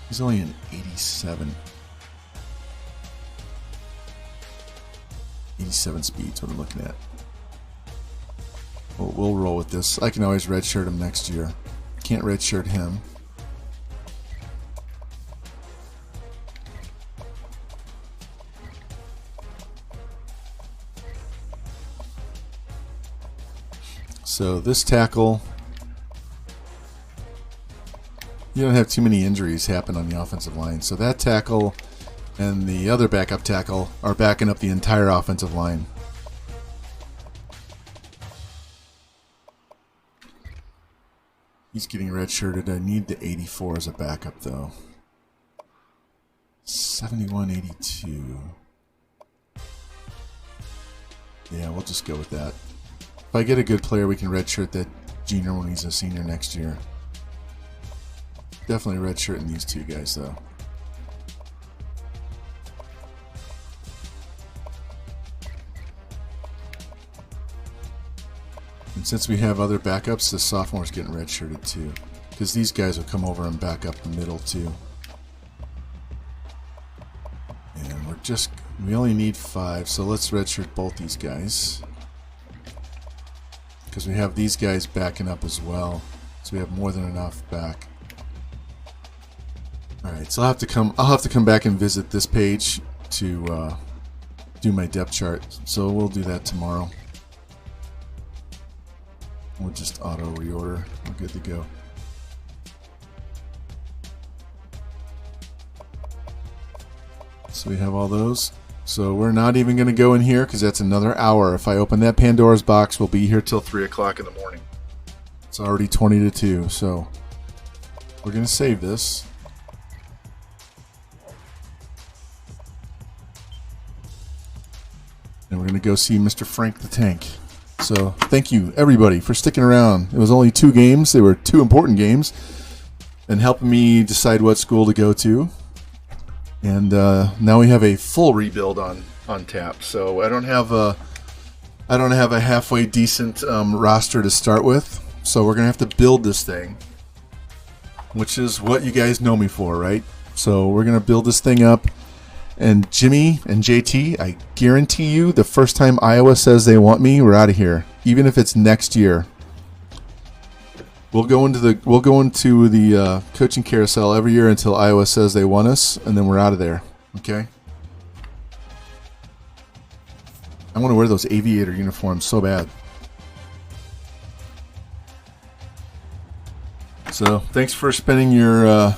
He's only an 87. 87 speed's what I'm looking at. We'll roll with this. I can always redshirt him next year. Can't redshirt him. So this tackle, you don't have too many injuries happen on the offensive line. So that tackle and the other backup tackle are backing up the entire offensive line. He's getting redshirted. I need the 84 as a backup though. 71-82. Yeah, we'll just go with that. If I get a good player, we can redshirt that junior when he's a senior next year. Definitely redshirting these 2 guys, though. And since we have other backups, the sophomore's getting redshirted too. Because these guys will come over and back up the middle too. And we only need 5, so let's redshirt both these guys. Because we have these guys backing up as well, so we have more than enough back. All right, so I'll have to come back and visit this page to do my depth chart. So we'll do that tomorrow. We'll just auto reorder. We're good to go. So we have all those. So we're not even going to go in here because that's another hour. If I open that Pandora's box, we'll be here till 3 o'clock in the morning. It's already 20 to 2, so we're going to save this. And we're going to go see Mr. Frank the Tank. So thank you, everybody, for sticking around. It was only 2 games. They were 2 important games and helping me decide what school to go to. And now we have a full rebuild on tap. So I don't have a halfway decent roster to start with. So we're gonna have to build this thing, which is what you guys know me for, right? So we're gonna build this thing up. And Jimmy and JT, I guarantee you, the first time Iowa says they want me, we're out of here. Even if it's next year. We'll go into the coaching carousel every year until Iowa says they want us, and then we're out of there. Okay. I want to wear those aviator uniforms so bad. So thanks for spending your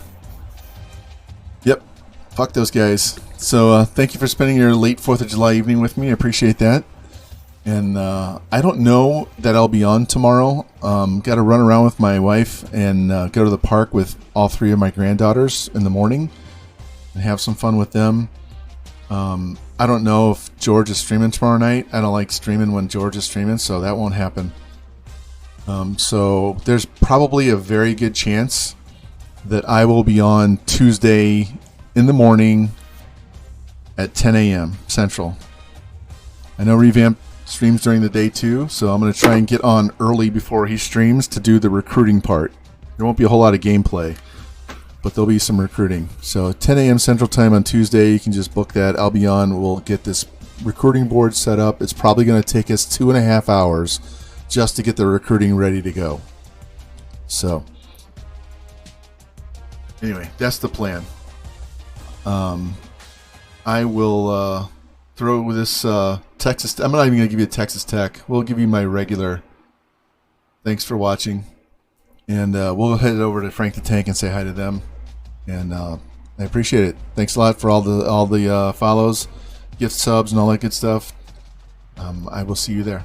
fuck those guys. So thank you for spending your late 4th of July evening with me. I appreciate that. And I don't know that I'll be on tomorrow. Got to run around with my wife and go to the park with all 3 of my granddaughters in the morning and have some fun with them. I don't know if George is streaming tomorrow night. I don't like streaming when George is streaming, so that won't happen. So there's probably a very good chance that I will be on Tuesday in the morning at 10 a.m. Central. I know Revamped streams during the day too, so I'm going to try and get on early before he streams to do the recruiting part. There won't be a whole lot of gameplay, but there'll be some recruiting. So 10 a.m. Central Time on Tuesday, you can just book that. I'll be on. We'll get this recruiting board set up. It's probably going to take us 2.5 hours just to get the recruiting ready to go. So anyway, that's the plan. I will throw this Texas. I'm not even going to give you a Texas Tech. We'll give you my regular. Thanks for watching. And we'll head over to Frank the Tank and say hi to them. And I appreciate it. Thanks a lot for all the follows, gift subs, and all that good stuff. I will see you there.